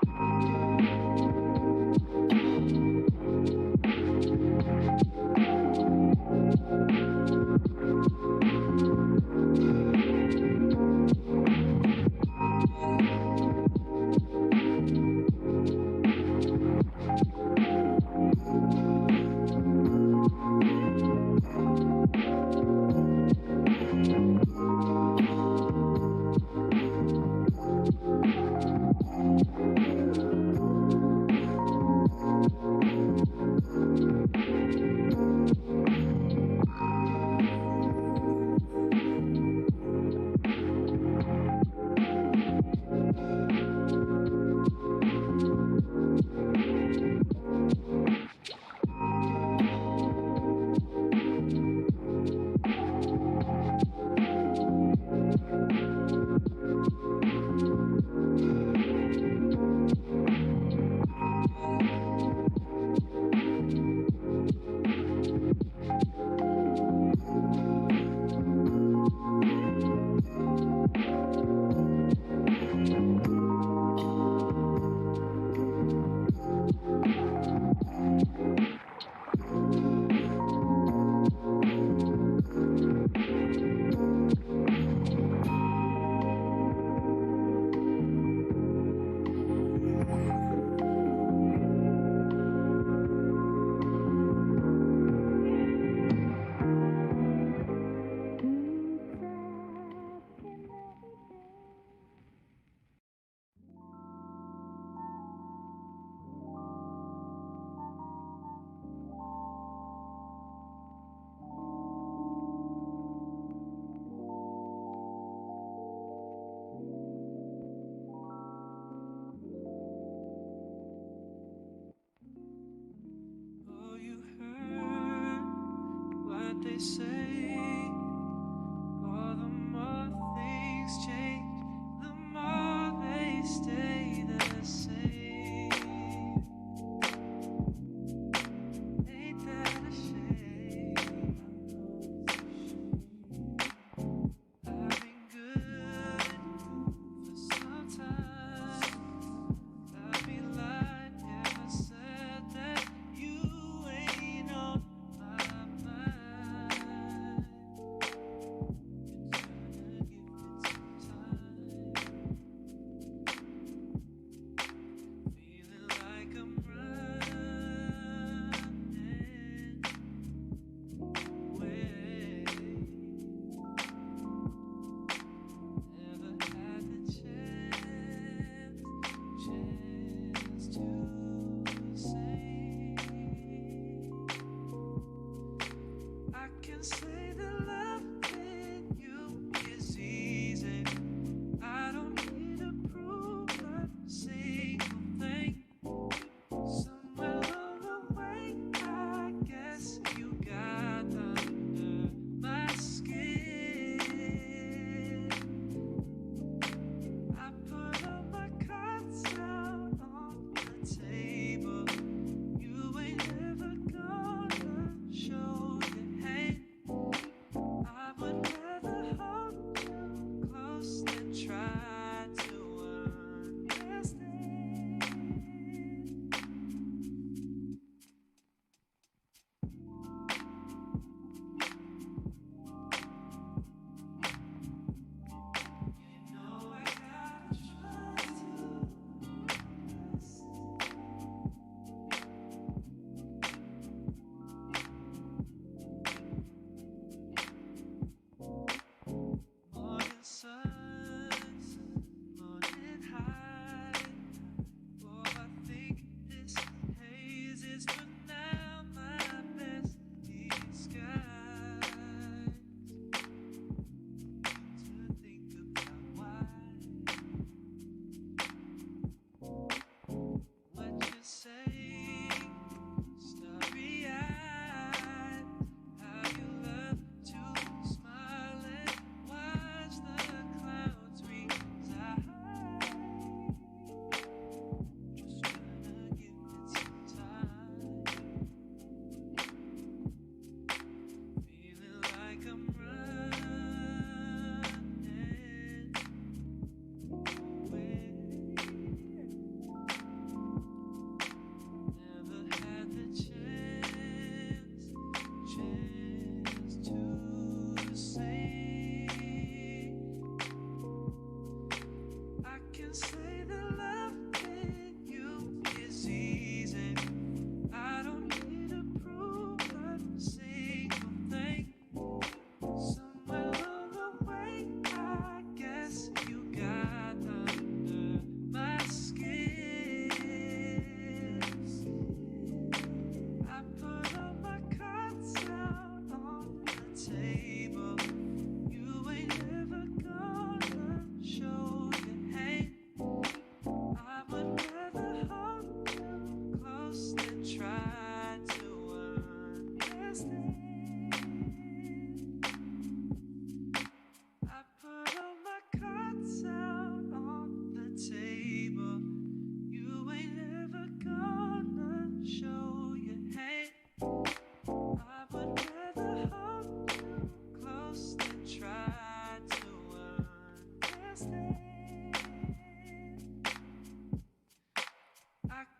Oh, you heard what they say. Oh, the more things change, the more they stay the same. Ain't that a shame? I've been good for some time. I'll be lying if I said that you ain't on my mind. You're trying to give it some time. Feeling like I'm running away. Never had the chance to say I can say that loving you is easy. I don't need to prove a single thing. Somewhere along the way, I guess you got under my skin. I put all my cards out on the table. You ain't ever gonna show your hand. I would rather hold you close than try to understand. You know I gotta trust you. Morning suns, morning high. Oh, I think this haze is for now my best disguise. To think about why. What you say, starry-eyed. How you love to smile and watch the clouds reside.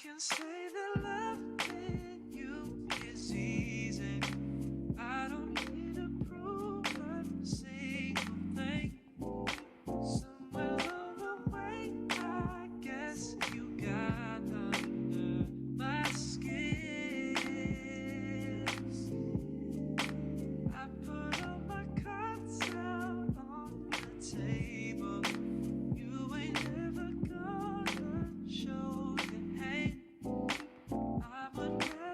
can say that loving you is easy. I don't need to prove a single thing. Somewhere along the way, I guess you got under my skin. I put all my cards out on the table. You ain't never gonna show your hand. I would never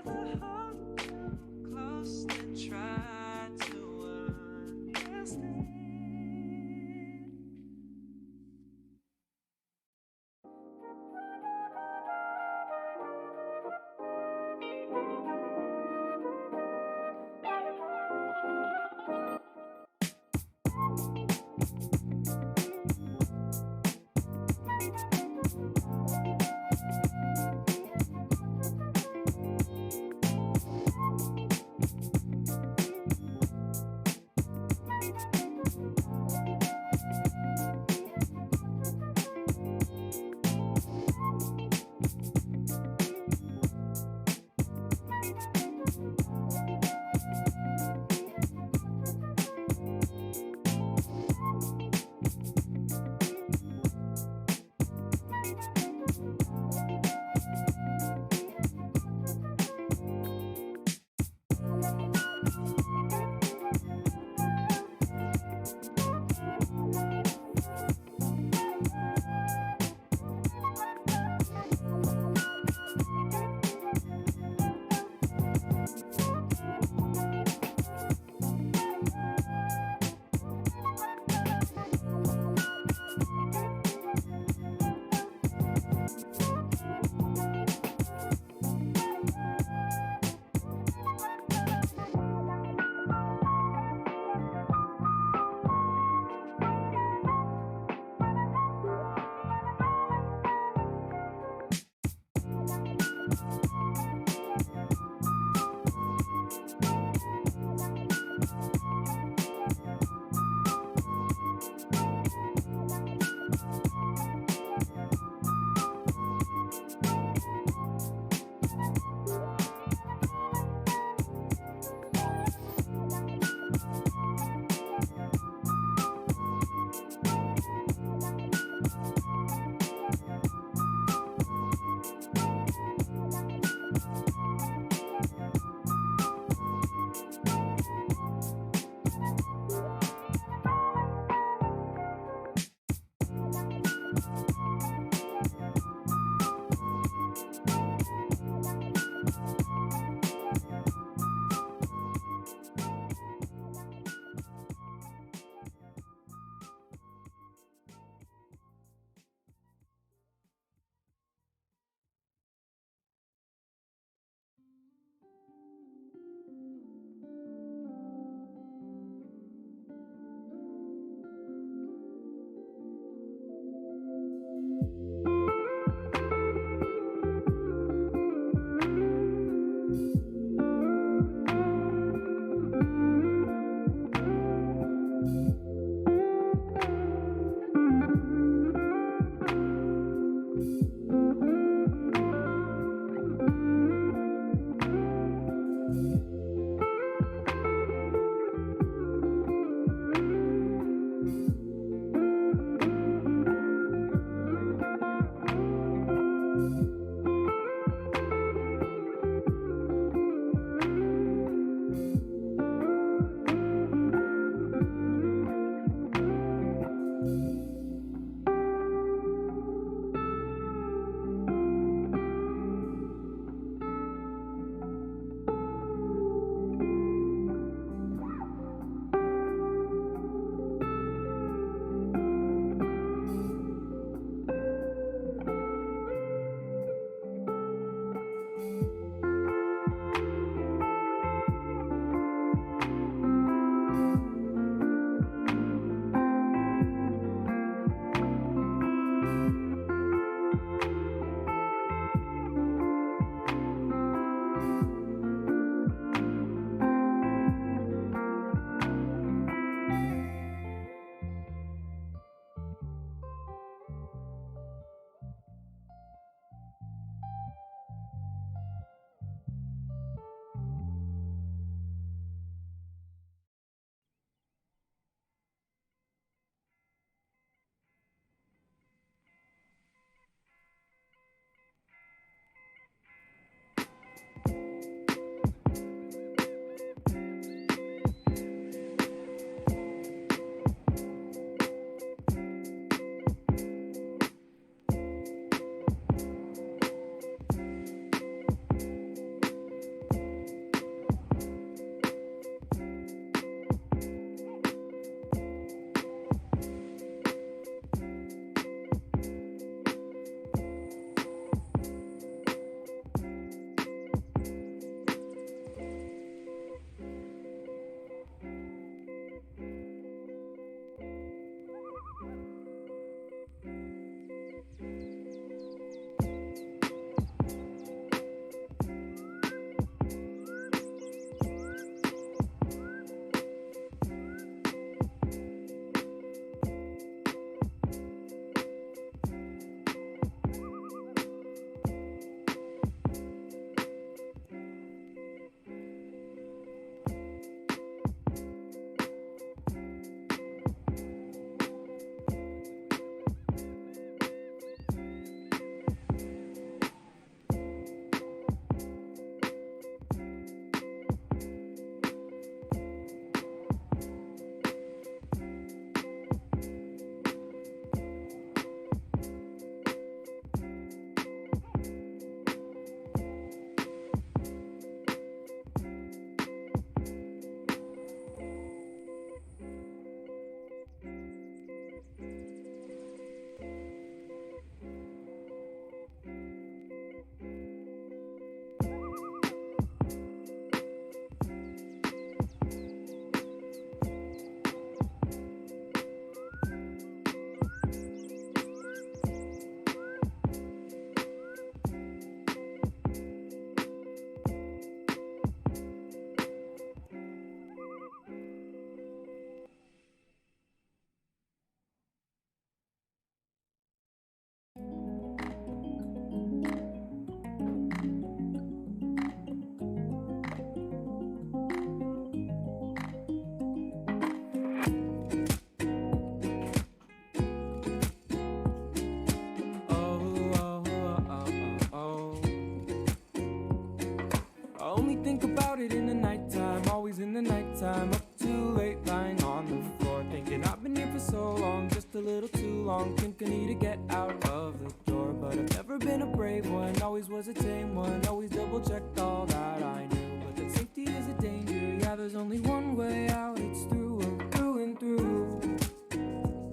only think about it in the nighttime, always in the nighttime. Up too late, lying on the floor, thinking I've been here for so long, just a little too long. Think I need to get out of the door, but I've never been a brave one, always was a tame one. Always double checked all that I knew, but that safety is a danger. Yeah, there's only one way out, it's through, through and through.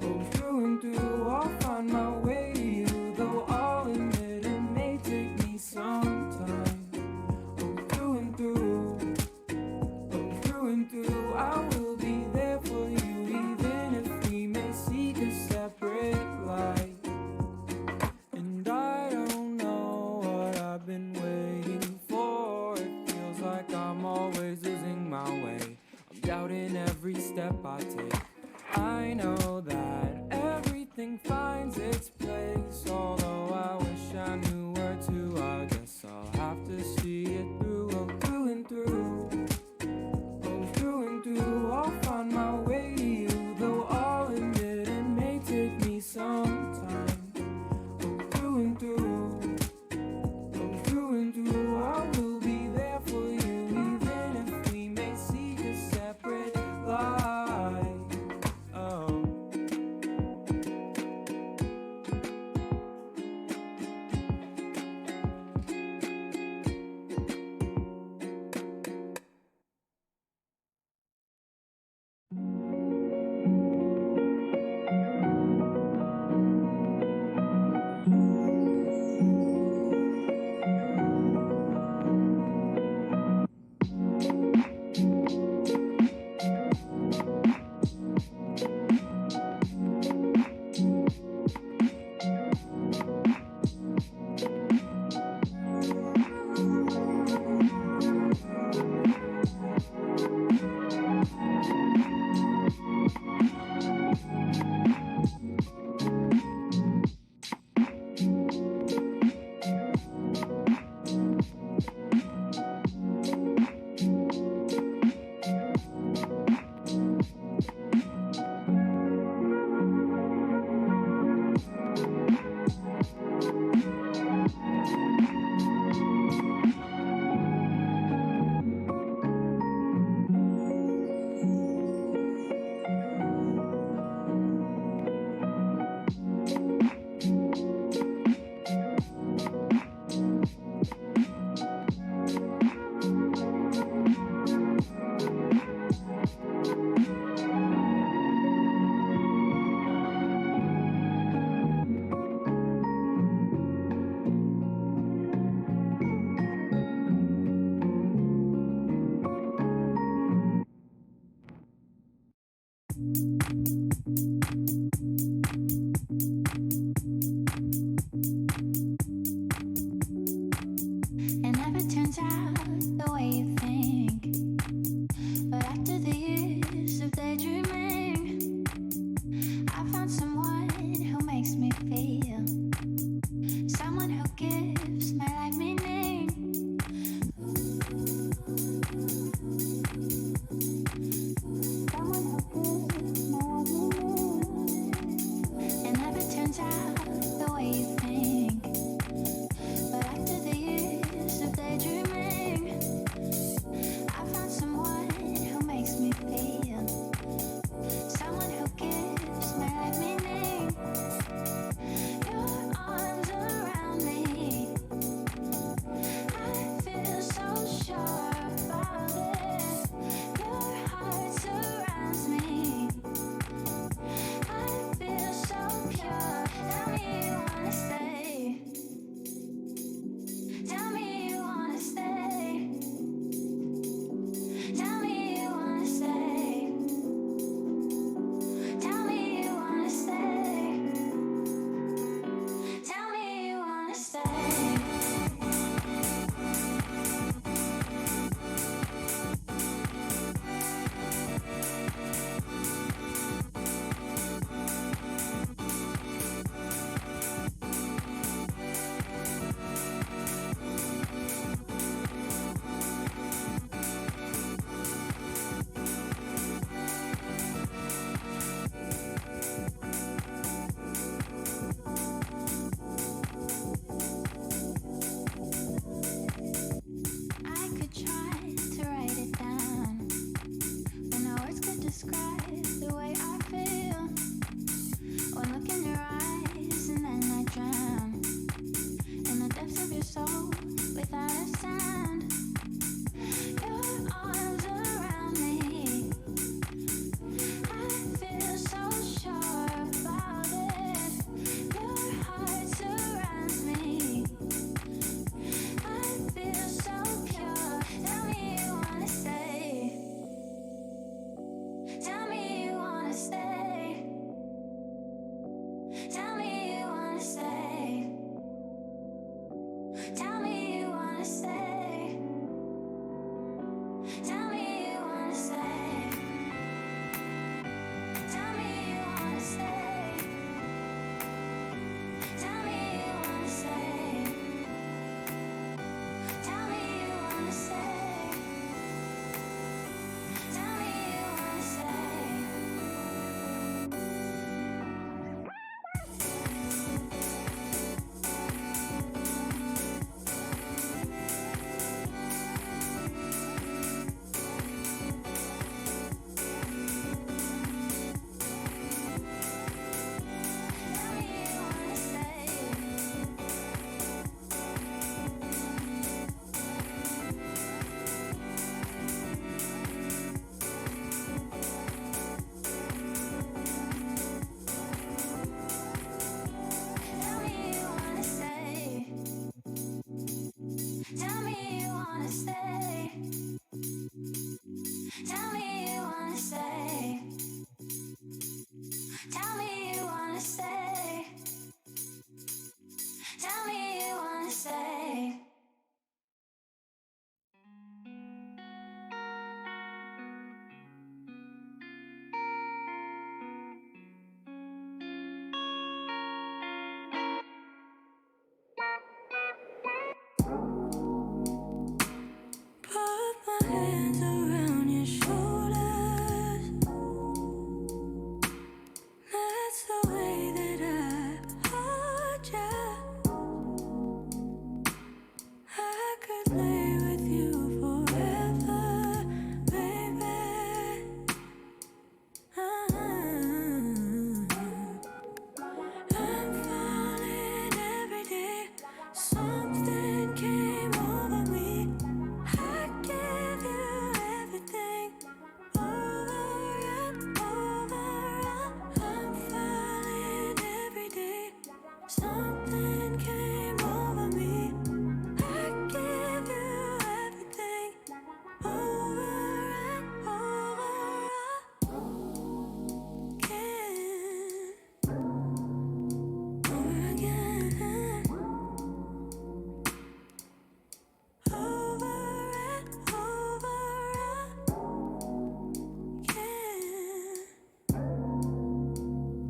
Oh, through and through, I'll find my way to you, though I'll admit it may take me some time. Oh, through and through, oh, through and through, I will be there for you, even if we may seek a separate life. And I don't know what I've been waiting for. It feels like I'm always losing my way. I'm doubting every step I take. I know that everything finds its place, although I wish I knew where to. I guess I'll have to see it through, oh, through and through. Oh, through and through, I'll find my way to you, though I'll admit it may take me some time. Oh, through and through. Oh, through and through, I will be there for you, even if we may seek a separate life. without a sound. Your arms around me. I feel so sure about it. Your heart surrounds me. I feel so pure. Tell me you wanna stay. Tell me you wanna stay. Tell me you wanna stay. Tell me you wanna stay. Tell me you wanna stay. Tell me you wanna stay. Tell me you wanna stay. Tell me you wanna stay. Tell me you wanna stay. Tell me you wanna stay. Tell me you wanna stay. Tell me you wanna stay. Tell me you wanna stay. Tell me you wanna stay. Put my hands around your shoulders. That's the way that I hold you. I could lay with you forever, baby. I'm falling every day. Something came over me. I give you everything, over and over. I'm falling every day. Something came over me. I give you everything, over and over again, over and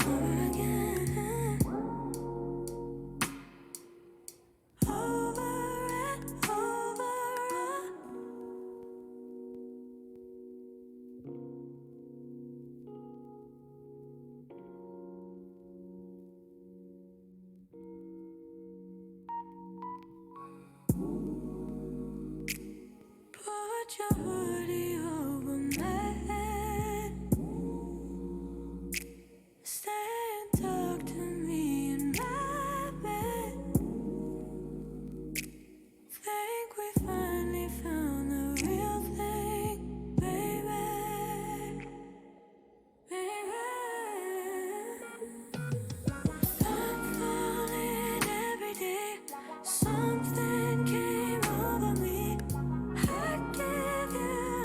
over again, over and over. Put your hoodie over my head. Stay and talk to me in my bed. Think we finally found the real thing, baby. I'm falling every day. Something came over me. I give you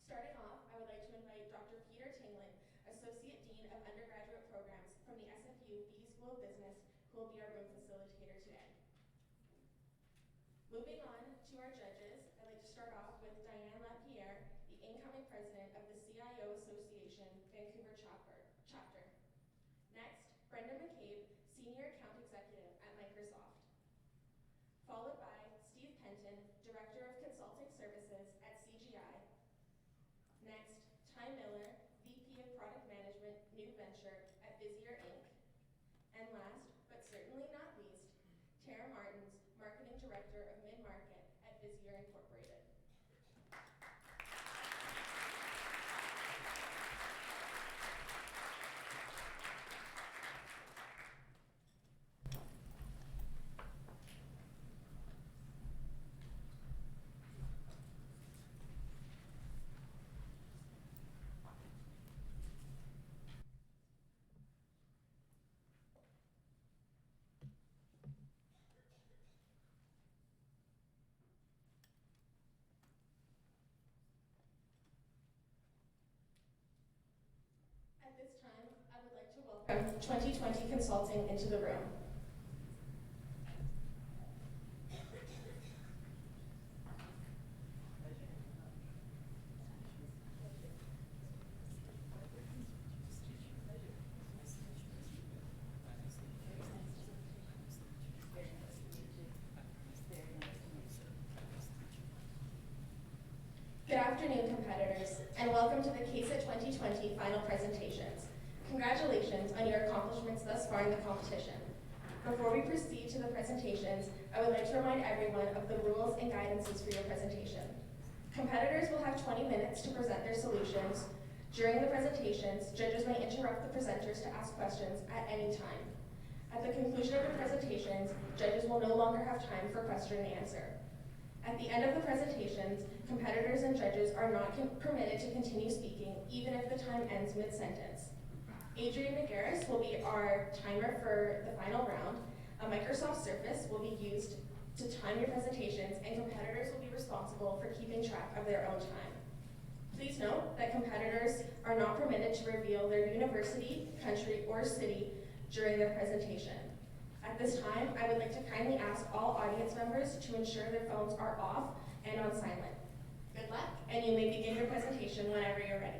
Starting off, I would like to invite Dr. Peter Tinglin, Associate Dean of Undergraduate Programs from the SFU Beatty School of Business, who will be our room facilitator today. Moving on to our judges, I'd like to start off with Diane Lapierre, the incoming president of the CIO Association, Vancouver chapter. Next, Brenda McCabe, Senior Account Executive at Microsoft. Followed by Steve Penton, Director of Consulting Services at CGI. Next, Ty Miller, VP of Product Management, New Venture at Visier Inc. And last, but certainly not least, Tara Martins, Marketing Director of Mid-Market at Visier Incorporated. At this time, I would like to welcome 2020 Consulting into the room. Good afternoon, competitors, and welcome to the CaseIT 2020 final presentations. Congratulations on your accomplishments thus far in the competition. Before we proceed to the presentations, I would like to remind everyone of the rules and guidances for your presentation. Competitors will have 20 minutes to present their solutions. During the presentations, judges may interrupt the presenters to ask questions at any time. At the conclusion of the presentations, judges will no longer have time for question and answer. At the end of the presentations, competitors and judges are not permitted to continue speaking, even if the time ends mid-sentence. Adrian McGarris will be our timer for the final round. A Microsoft Surface will be used to time your presentations, and competitors will be responsible for keeping track of their own time. Please note to reveal their university, country, or city during their presentation. At this time, I would like to kindly ask all audience members to ensure their phones are off and on silent. Good luck, and you may begin your presentation whenever you're ready.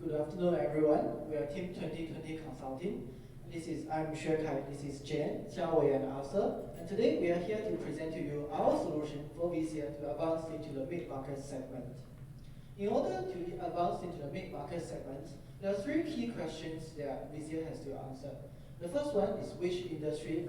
Good afternoon, everyone. We are Team 2020 Consulting. I'm Xuekai, this is Jen, Xiaowei, and Arthur. And today we are here to present to you our solution for VCA to advance into the mid-market segment. In order to advance into the mid-market segment, there are three key questions that VCA has to answer. The first one is which industry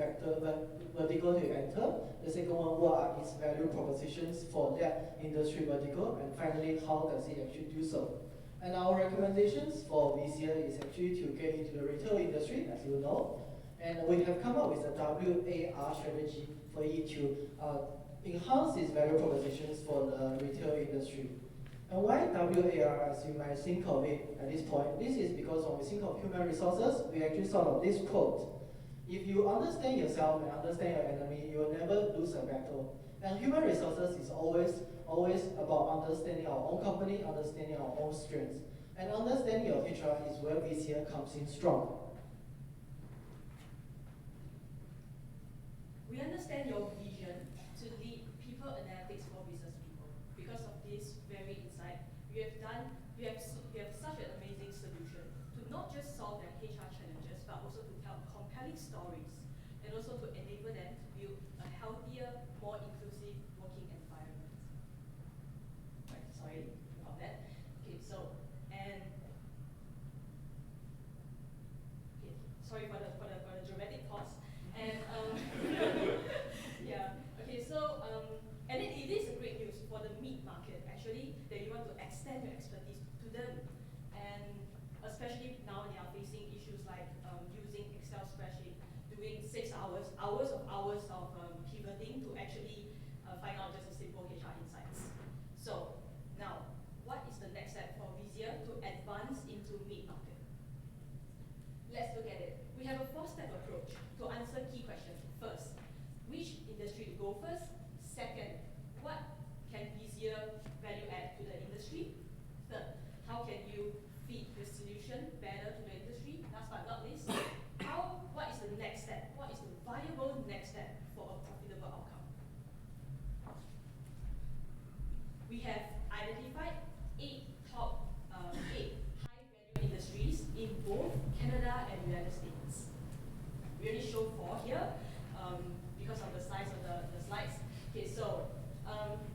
vertical to enter. The second one, what are its value propositions for that industry vertical. And finally, how does it actually do so? And our recommendations for VCA is actually to get into the retail industry, as you know. And we have come up with a WAR strategy for it to enhance its value propositions for the retail industry. And why WAR, as you might think of it at this point? This is because when we think of human resources, we actually thought of this quote. If you understand yourself and understand your enemy, you will never lose a battle. And human resources is always about understanding our own company, understanding our own strengths. And understanding of HR is where VCA comes in strong. We understand your vision to lead people analytics for business people. Because of this very insight, you have such an amazing solution to not just solve their HR challenges, but also to tell compelling stories, and also to enable them to build a healthier, more inclusive working environment. Right, sorry about that. Okay, so sorry for the dramatic pause. And yeah, okay, so and it is a great news for the mid-market actually that you want to extend your expertise to them, and especially now they are facing issues like using Excel spreadsheet, doing 6 hours of pivoting to actually find out just a simple HR insights. So now, what is the next step for VCA to advance into mid-market? Let's look at it. We have a 4-step approach to answer key questions. First, which industry to go first? Second, what can VCA value add to the industry? Third, how can you feed the solution better to the industry? Last but not least, what is the next step? What is the viable next step for a profitable outcome? We have identified 8 high-value industries in both Canada and United States. We only show 4 here because of the size of the slides. Okay, so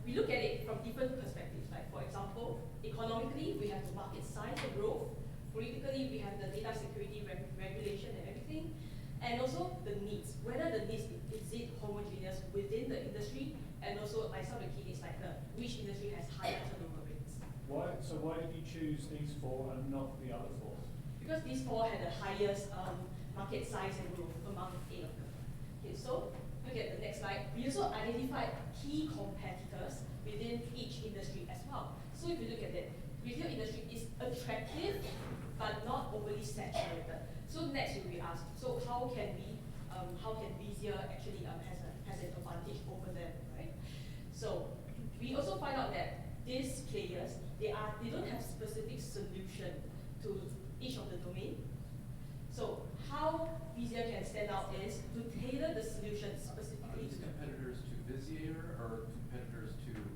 we look at it from different perspectives. Like for example, economically, we have the market size and growth. Politically, we have the data security regulation and everything. And also the needs, whether the needs is it homogeneous within the industry, and also like some of the key needs like which industry has higher turnover rates. So why did you choose these 4 and not the other 4? Because these 4 had the highest market size and growth among 8 of them. Okay, so look at the next slide. We also identified key competitors within each industry as well. So if you look at it, retail industry is attractive but not overly saturated. So next will be asked, so how can VCA actually has an advantage over them, right? So we also find out that these players, they don't have specific solution to each of the domain. So how VCA can stand out is to tailor the solution specifically to competitors to VCA or competitors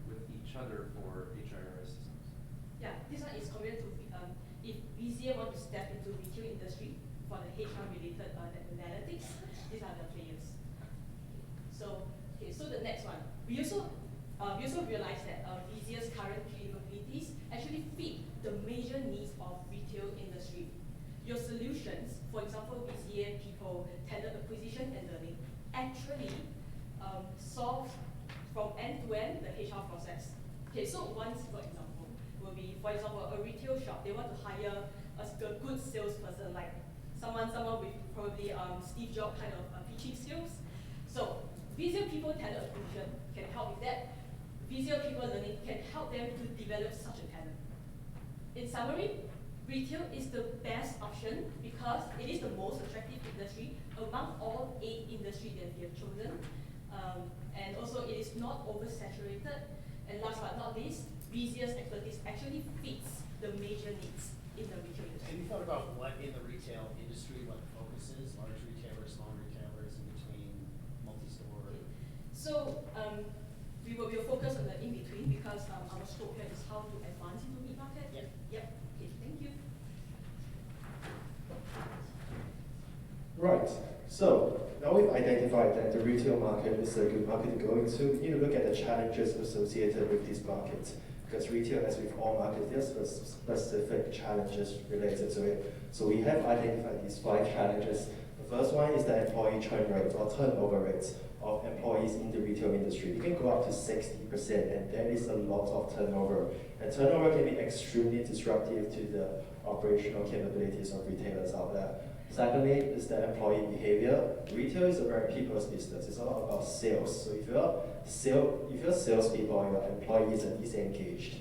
with each other for HRIS systems? Yeah, this one is compared to if VCA want to step into retail industry for the HR-related analytics, these are the players. So the next one, we also realized that VCA's current capabilities actually fit the major needs of retail industry. Your solutions, for example, VCA people, talent acquisition and learning, actually solve from end to end the HR process. Okay, so one for example will be, for example, a retail shop. They want to hire a good salesperson, like someone with probably Steve Jobs kind of pitching skills. So VCA people talent acquisition can help with that. VCA people learning can help them to develop such a talent. In summary, retail is the best option because it is the most attractive industry among all 8 industries that we have chosen. And also it is not oversaturated. And last but not least, Vizia's expertise actually fits the major needs in the retail industry. Have you thought about what in the retail industry, what the focus is, large retailers, small retailers, in between, multi-store? So we will focus on the in-between because our scope here is how to advance into mid-market. Yep. Yep. Okay, thank you. Right. So now we've identified that the retail market is a good market to go into. We need to look at the challenges associated with this market. Because retail, as with all markets, there's specific challenges related to it. So we have identified these 5 challenges. The first one is the employee churn rate or turnover rate of employees in the retail industry. It can go up to 60%, and that is a lot of turnover. And turnover can be extremely disruptive to the operational capabilities of retailers out there. Secondly, is the employee behavior. Retail is a very people's business. It's all about sales. So if you're salespeople or your employees are disengaged,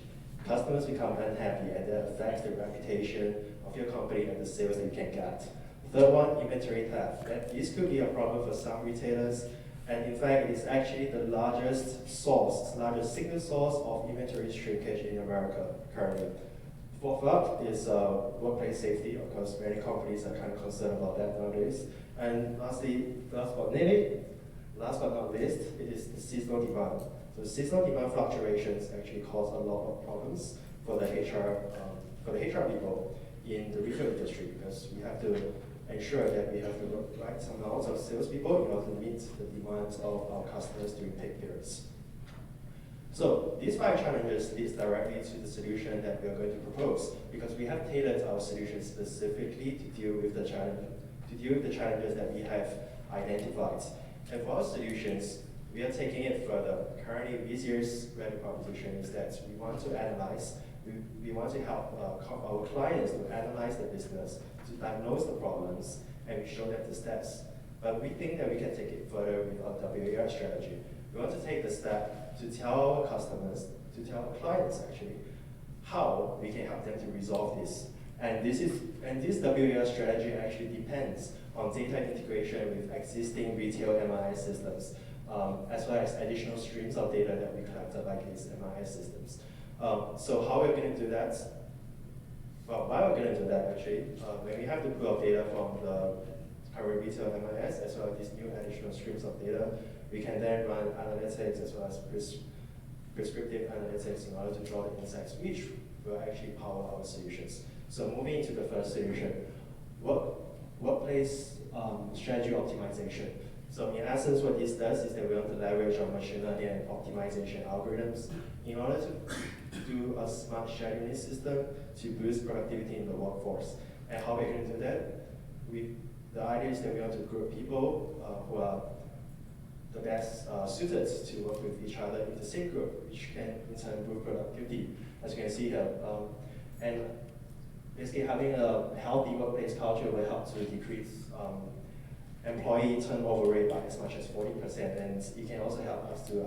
customers become unhappy, and that affects the reputation of your company and the sales that you can get. Third one, inventory theft. This could be a problem for some retailers, and in fact, it is actually the largest single source of inventory shrinkage in America currently. Fourth up is workplace safety. Of course, many companies are kind of concerned about that nowadays. And lastly, last but not least, it is the seasonal demand. So seasonal demand fluctuations actually cause a lot of problems for the HR people in the retail industry, because we have to ensure that we have the right amount of salespeople in order to meet the demands of our customers during peak periods. So these 5 challenges leads directly to the solution that we are going to propose, because we have tailored our solution specifically to deal with the challenges that we have identified. And for our solutions, we are taking it further. Currently, Vizia's value proposition is that we want to analyze, we want to help our clients to analyze the business, to diagnose the problems, and we show them the steps. But we think that we can take it further with our WAR strategy. We want to take the step to tell our customers, to tell our clients actually, how we can help them to resolve this. And this WAR strategy actually depends on data integration with existing retail MIS systems, as well as additional streams of data that we collected by these MIS systems. So how we're going to do that? Well, why we're going to do that actually, when we have the pool of data from the current retail MIS, as well as these new additional streams of data, we can then run analytics as well as prescriptive analytics in order to draw the insights, which will actually power our solutions. So moving into the first solution, workplace strategy optimization. So in essence, what this does is that we want to leverage our machine learning and optimization algorithms in order to do a smart scheduling system to boost productivity in the workforce. And how we're going to do that? The idea is that we want to group people who are the best suited to work with each other in the same group, which can in turn improve productivity, as you can see here. And basically having a healthy workplace culture will help to decrease employee turnover rate by as much as 40%, and it can also help us to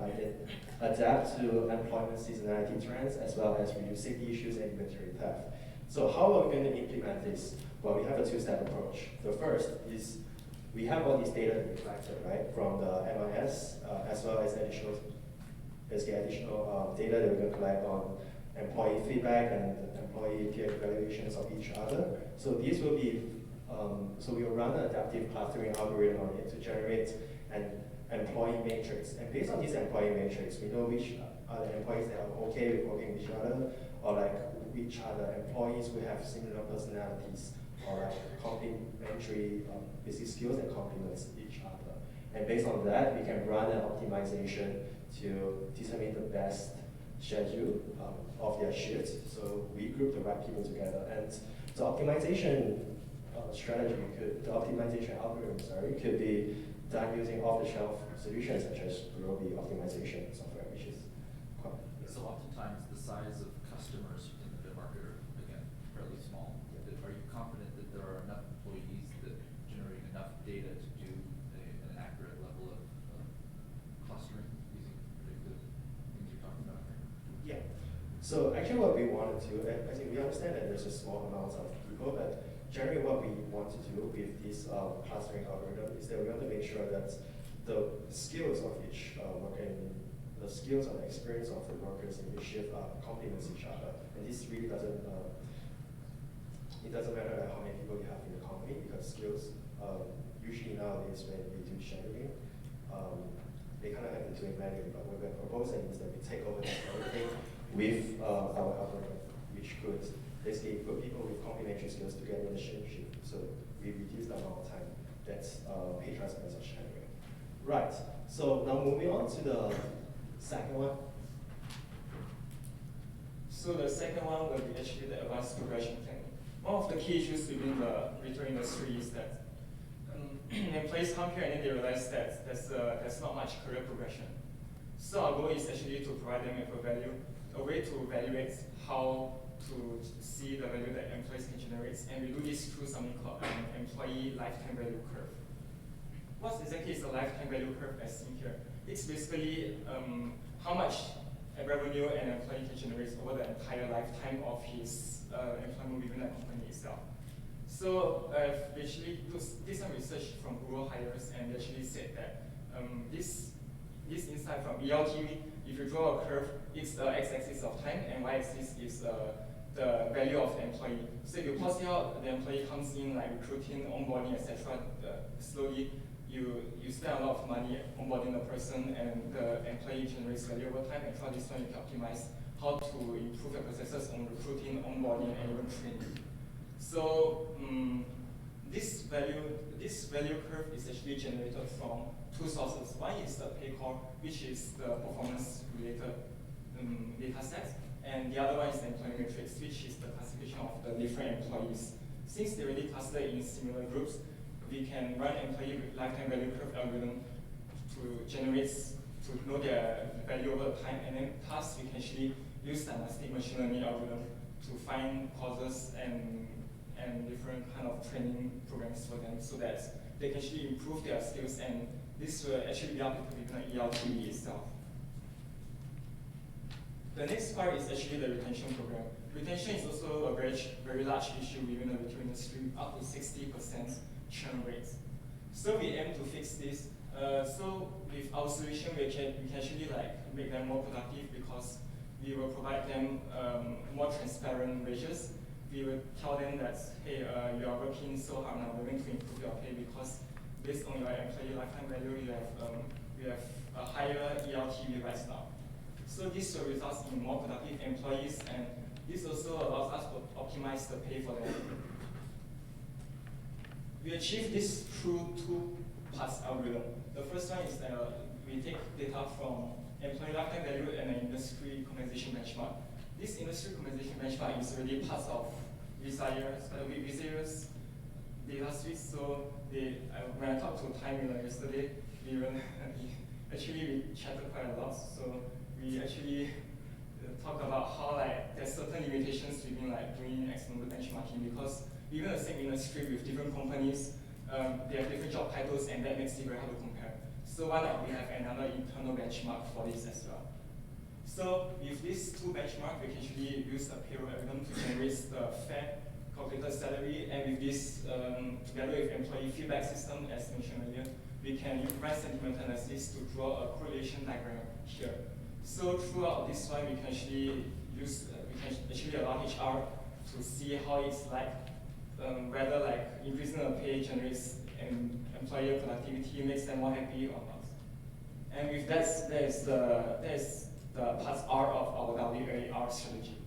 adapt to employment seasonality trends, as well as reduce safety issues and inventory theft. So how are we going to implement this? Well, we have a 2-step approach. The first is we have all these data that we collected, right, from the MIS, as well as additional data that we're going to collect on employee feedback and employee peer evaluations of each other. So these will be, so we will run an adaptive clustering algorithm on it to generate an employee matrix. And based on this employee matrix, we know which are the employees that are okay with working with each other, or like which are the employees who have similar personalities, or like complementary basic skills that complement each other. And based on that, we can run an optimization to determine the best schedule of their shifts. So we group the right people together. And the optimization the optimization algorithm, could be done using off-the-shelf solutions such as Ruby optimization software, which is quite. So oftentimes the size of customers in the mid-market are, again, fairly small. Are you confident that there are enough employees that generate enough data to do an accurate level of clustering using predictive things you're talking about here? Yeah. So actually what we want to do, I think we understand that there's a small amount of people, but generally what we want to do with this clustering algorithm is that we want to make sure that the skills of each worker and the skills and experience of the workers in each shift complements each other. And this really doesn't, it doesn't matter like how many people you have in the company, because skills, usually nowadays when we do shadowing, they kind of have to do it manually. But what we're proposing is that we take over that everything with our algorithm, which could basically put people with complementary skills together in the same shift. So we reduce the amount of time that HR spends on shadowing. Right, so now moving on to the second one. So the second one will be actually the advanced progression planning. One of the key issues within the retail industry is that employees come here and then they realize that there's not much career progression. So our goal is actually to provide them with a way to evaluate how to see the value that employees can generate, and we do this through something called employee lifetime value curve. What exactly is the lifetime value curve as seen here? It's basically how much revenue an employee can generate over the entire lifetime of his employment within the company itself. So we actually did some research from Google Hires, and they actually said that this insight from ELTV, if you draw a curve, it's the x-axis of time, and y-axis is the value of the employee. So if you plot out the employee comes in, like recruiting, onboarding, etc. Slowly, you spend a lot of money onboarding the person, and the employee generates value over time. And throughout this one, you can optimize how to improve the processes on recruiting, onboarding, and even training. So this value curve is actually generated from two sources. One is the paycor, which is the performance-related data set, and the other one is the employee matrix, which is the classification of the different employees. Since they're really clustered in similar groups, we can run employee lifetime value curve algorithm to know their value over time, and then thus we can actually use diagnostic machine learning algorithm to find causes and different kind of training programs for them, so that they can actually improve their skills, and this will actually be applicable within the ELTV itself. The next part is actually the retention program. Retention is also a very large issue within the retail industry, up to 60% churn rates. So we aim to fix this. So with our solution, we can actually make them more productive, because we will provide them more transparent wages. We will tell them that, hey, you are working so hard now, we're going to improve your pay, because based on your employee lifetime value, you have a higher ELTV right now. So this will result in more productive employees, and this also allows us to optimize the pay for them. We achieve this through two parts algorithm. The first one is that we take data from employee lifetime value and an industry compensation benchmark. This industry compensation benchmark is already part of Visier's data suite. So when I talked to Time Miller yesterday, we chatted quite a lot. So we actually talk about how there's certain limitations within doing external benchmarking, because even the same industry with different companies, they have different job titles, and that makes it very hard to compare. So why not we have another internal benchmark for this as well? So with these two benchmarks, we can actually use a payroll algorithm to generate the fair calculated salary, and with this, together with employee feedback system, as mentioned earlier, we can run sentiment analysis to draw a correlation diagram here. So throughout this one, we can actually allow HR to see how it's whether increasing the pay generates employer productivity, makes them more happy or not. And with that, there's the part R of our WAR strategy.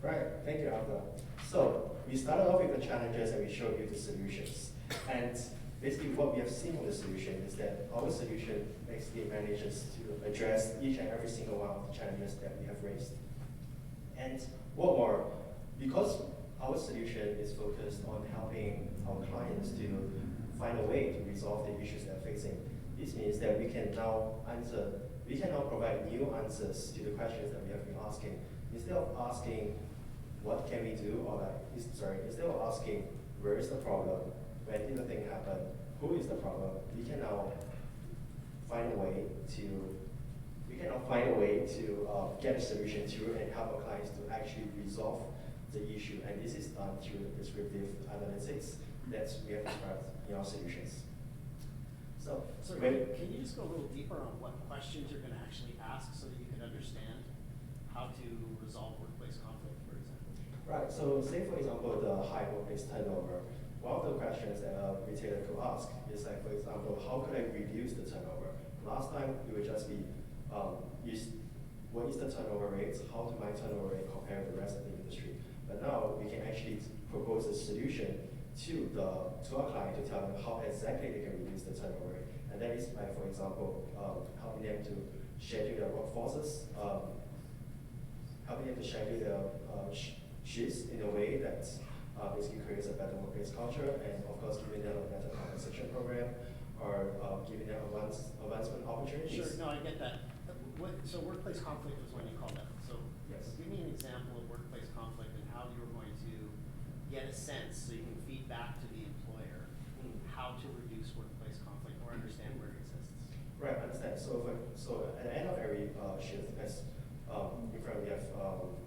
Right, thank you, Arthur. So we started off with the challenges and we showed you the solutions. And basically what we have seen with the solution is that our solution basically manages to address each and every single one of the challenges that we have raised. And what more, because our solution is focused on helping our clients to find a way to resolve the issues they're facing, this means that we can now provide new answers to the questions that we have been asking. Instead of asking, what can we do, or instead of asking, where is the problem, when did the thing happen, who is the problem, we can now find a way to get a solution to and help our clients to actually resolve the issue, and this is done through the descriptive analytics that we have described in our solutions. So, Can you just go a little deeper on what questions you're going to actually ask so that you can understand how to resolve workplace conflict, for example? Right, so say for example the high workplace turnover. One of the questions that a retailer could ask is like, for example, how could I reduce the turnover? Last time it would just be, what is the turnover rate? How do my turnover rate compare with the rest of the industry? But now we can actually propose a solution to our client to tell them how exactly they can reduce the turnover rate. And that is by, for example, helping them to schedule their workforces, helping them to schedule their shifts in a way that basically creates a better workplace culture, and of course giving them a better compensation program, or giving them advancement opportunities. Sure, no, I get that. So workplace conflict is what you call that. So yes. Give me an example of workplace conflict and how you're going to get a sense so you can feed back to the employer how to reduce workplace conflict or understand where it exists. Right, I understand. So at the end of every shift, as in front we have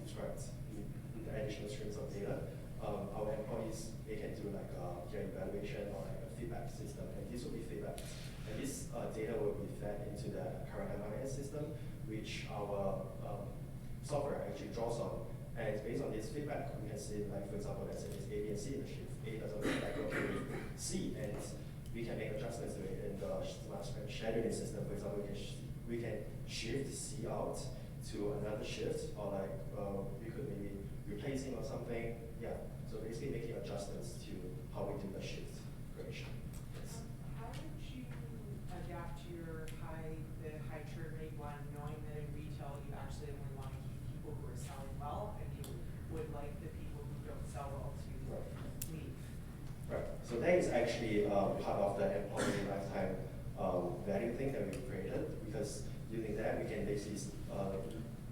described the additional streams of data, our employees, they can do like their evaluation or like a feedback system, and this will be feedback. And this data will be fed into the current MIS system, which our software actually draws on. And based on this feedback, we can see, like, for example, let's say it's A, B, and C in the shift. A doesn't look like okay with C, and we can make adjustments to it in the smart scheduling system. For example, we can shift C out to another shift, or like we could maybe replace him or something. Yeah. So basically making adjustments to how we do the shift creation. Yes. How would you adapt your the high churn rate one, knowing that in retail you actually only want to keep people who are selling well, and you would like the people who don't sell well to leave? Right. So that is actually part of the employee lifetime value thing that we created, because using that we can basically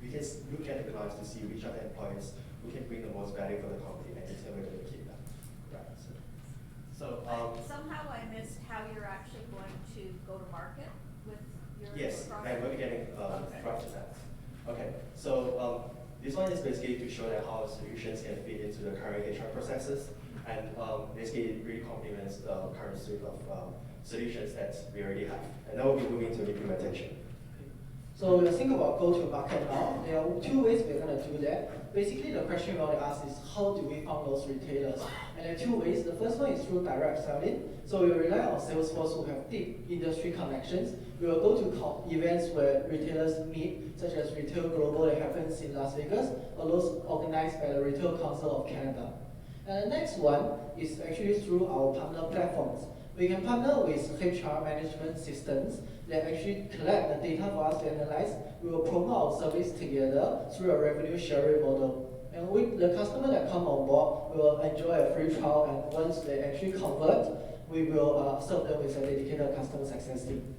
we can look at the clients to see which are the employees who can bring the most value for the company and determine whether to keep them. Right. Somehow I missed how you're actually going to go to market with your yes, product. and we're getting right to that. Okay, so this one is basically to show that how solutions can fit into the current HR processes, and basically it really complements the current suite of solutions that we already have. And now we'll be moving to implementation. So we'll think about go-to-market now. There are two ways we're going to do that. Basically, the question we want to ask is how do we find those retailers? And there are two ways. The first one is through direct selling. So we will rely on sales force who have deep industry connections. We will go to events where retailers meet, such as Retail Global that happens in Las Vegas, or those organized by the Retail Council of Canada. And the next one is actually through our partner platforms. We can partner with HR management systems that actually collect the data for us to analyze. We will promote our service together through a revenue sharing model. And with the customer that come on board will enjoy a free trial, and once they actually convert, we will serve them with a dedicated customer success team.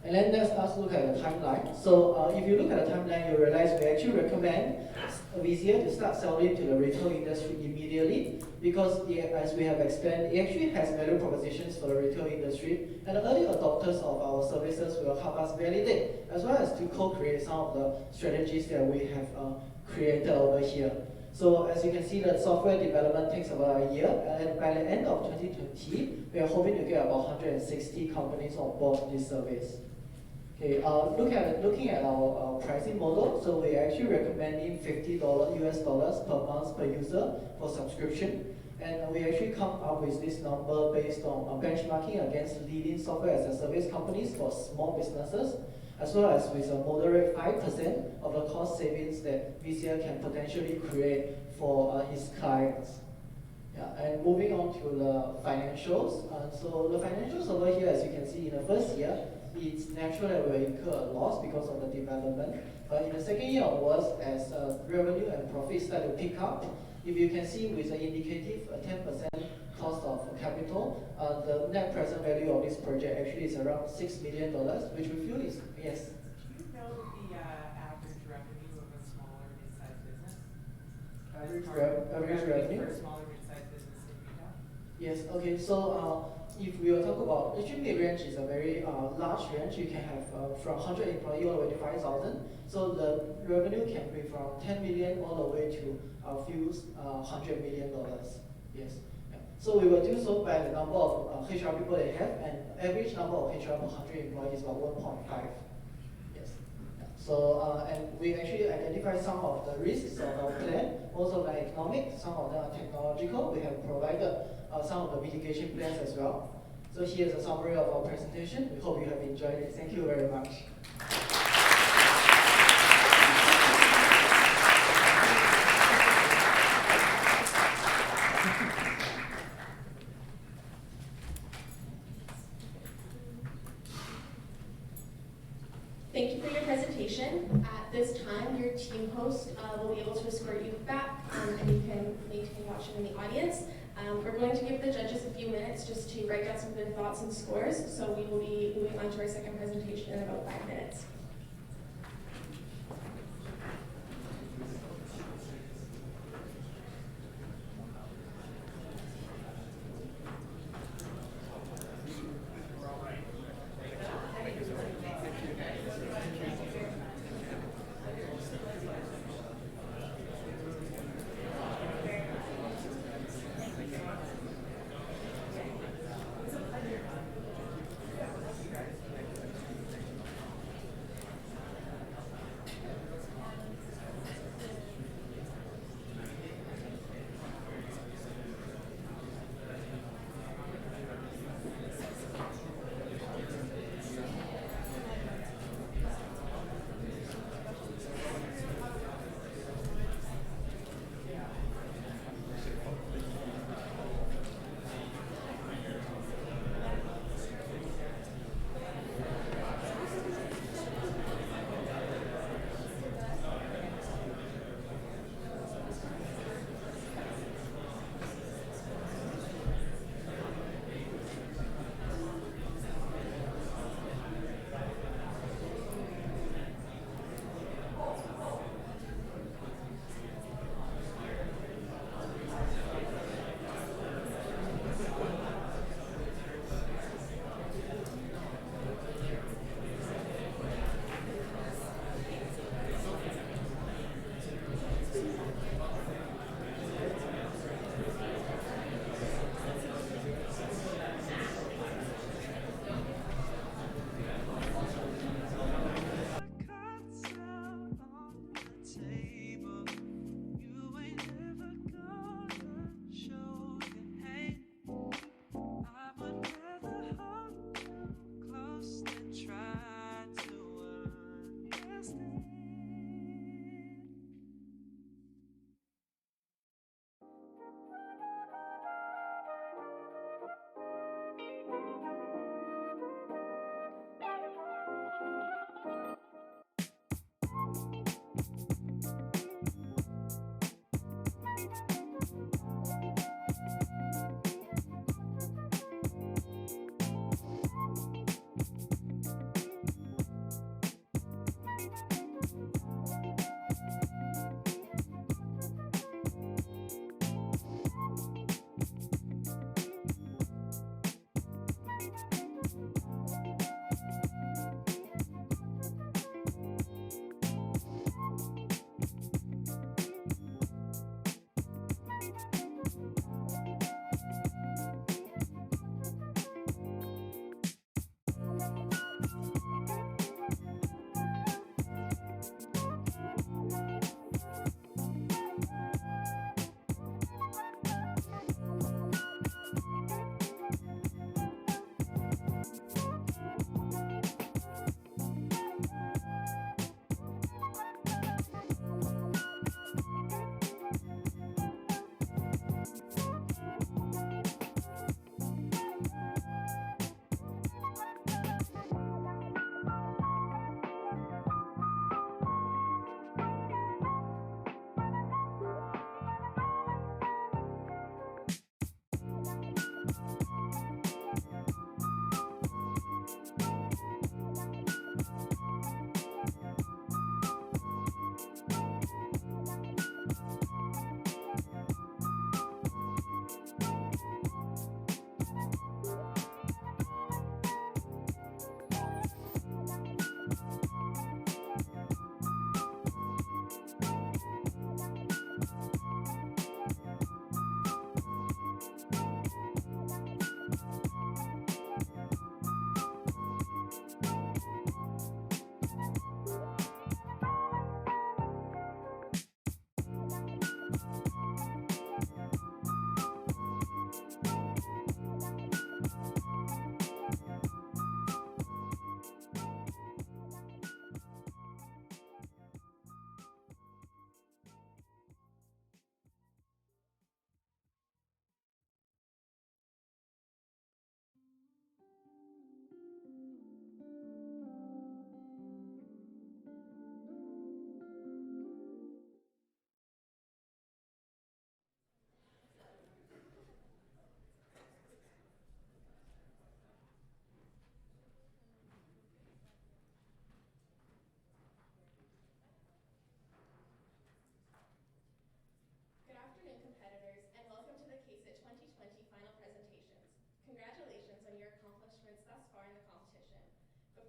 And then let's look at the timeline. So if you look at the timeline, you realize we actually recommend Visia to start selling to the retail industry immediately, because as we have explained, it actually has value propositions for the retail industry, and the early adopters of our services will help us validate, as well as to co-create some of the strategies that we have created over here. So as you can see, the software development takes about a year, and by the end of 2020, we are hoping to get about 160 companies on board this service. Okay, looking at our pricing model, so we're actually recommending $50 US dollars per month per user for subscription, and we actually come up with this number based on benchmarking against leading software as a service companies for small businesses, as well as with a moderate 5% of the cost savings that VCL can potentially create for his clients. Yeah, and moving on to the financials. So the financials over here, as you can see, in the first year, it's natural that we will incur a loss because of the development. But in the second year onwards, as revenue and profits start to pick up, if you can see with an indicative 10% cost of capital, the net present value of this project actually is around $6 million, which we feel is, yes? Do you know the average revenue of a small or mid-sized business? Average revenue? For a small or mid-sized business in retail? Yes, okay, so if we will talk about, actually the range is a very large range. You can have from 100 employees all the way to 5,000. So the revenue can be from 10 million all the way to a few $100 million. Yes. Yeah. So we will do so by the number of HR people they have, and average number of HR per 100 employees is about 1.5. Yes. Yeah. So and we actually identify some of the risks of our plan. Most of them are economic, some of them are technological. We have provided some of the mitigation plans as well. So here's a summary of our presentation. We hope you have enjoyed it. Thank you very much. Thank you for your presentation. At this time, your team host will be able to escort you back, and you can maintain watching in the audience. We're going to give the judges a few minutes just to write down some of their thoughts and scores, so we will be moving on to our second presentation in about 5 minutes.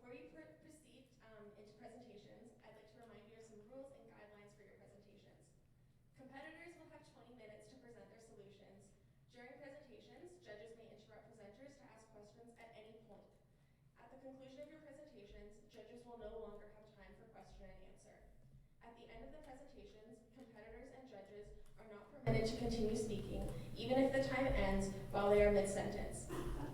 Before you proceed into presentations, I'd like to remind you of some rules and guidelines for your presentations. Competitors will have 20 minutes to present their solutions. During presentations, judges may interrupt presenters to ask questions at any point. At the conclusion of your presentations, judges will no longer have time for question and answer. At the end of the presentations, competitors and judges are not permitted to continue speaking, even if the time ends while they are mid-sentence.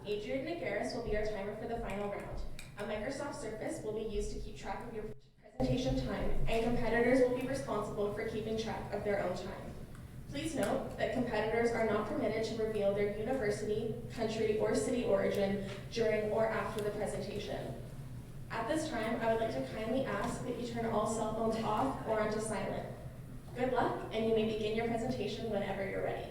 Adrian Nagaris will be our timer for the final round. A Microsoft Surface will be used to keep track of your presentation time, and competitors will be responsible for keeping track of their own time. Please note that competitors are not permitted to reveal their university, country, or city origin during or after the presentation. At this time, I would like to kindly ask that you turn all cell phones off or onto silent. Good luck, and you may begin your presentation whenever you're ready.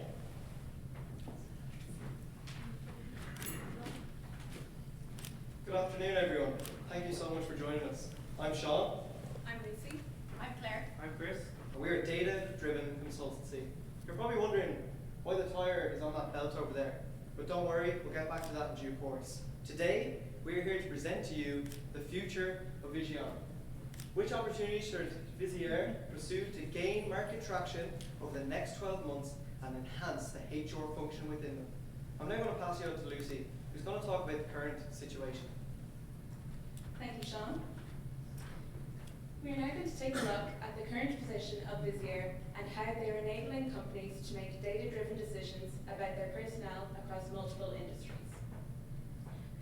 Good afternoon, everyone. Thank you so much for joining us. I'm Sean. I'm Lucy. I'm Claire. I'm Chris. And we're a data-driven consultancy. You're probably wondering why the tire is on that belt over there. But don't worry, we'll get back to that in due course. Today, we're here to present to you the future of Vision. Which opportunities should Visier pursue to gain market traction over the next 12 months and enhance the HR function within them? I'm now going to pass you over to Lucy, who's going to talk about the current situation. Thank you, Sean. We are now going to take a look at the current position of Visier and how they are enabling companies to make data-driven decisions about their personnel across multiple industries.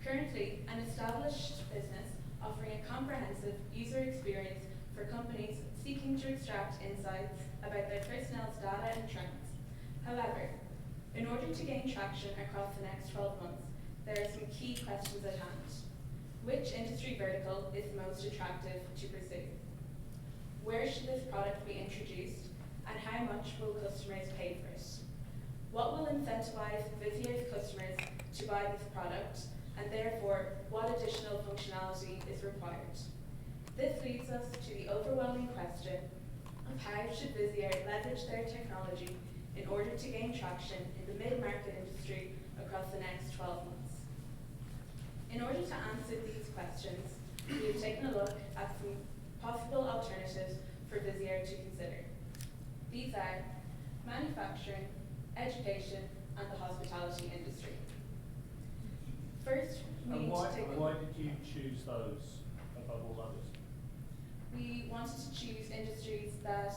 Currently, an established business offering a comprehensive user experience for companies seeking to extract insights about their personnel's data and trends. However, in order to gain traction across the next 12 months, there are some key questions at hand. Which industry vertical is the most attractive to pursue? Where should this product be introduced, and how much will customers pay for it? What will incentivize Visier's customers to buy this product, and therefore, what additional functionality is required? This leads us to the overwhelming question of how should Visier leverage their technology in order to gain traction in the mid-market industry across the next 12 months. In order to answer these questions, we have taken a look at some possible alternatives for Visier to consider. These are manufacturing, education, and the hospitality industry. First, we need to take a look. Why did you choose those above all others? We wanted to choose industries that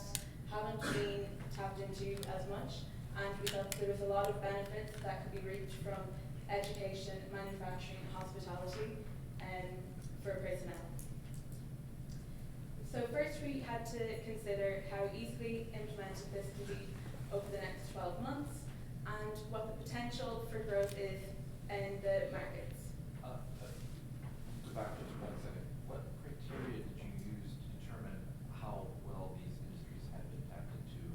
haven't been tapped into as much, and we thought there was a lot of benefits that could be reaped from education, manufacturing, and hospitality for personnel. So first we had to consider how easily implemented this can be over the next 12 months and what the potential for growth is in the markets. Go back just 1 second. What criteria did you use to determine how well these industries had been tapped into,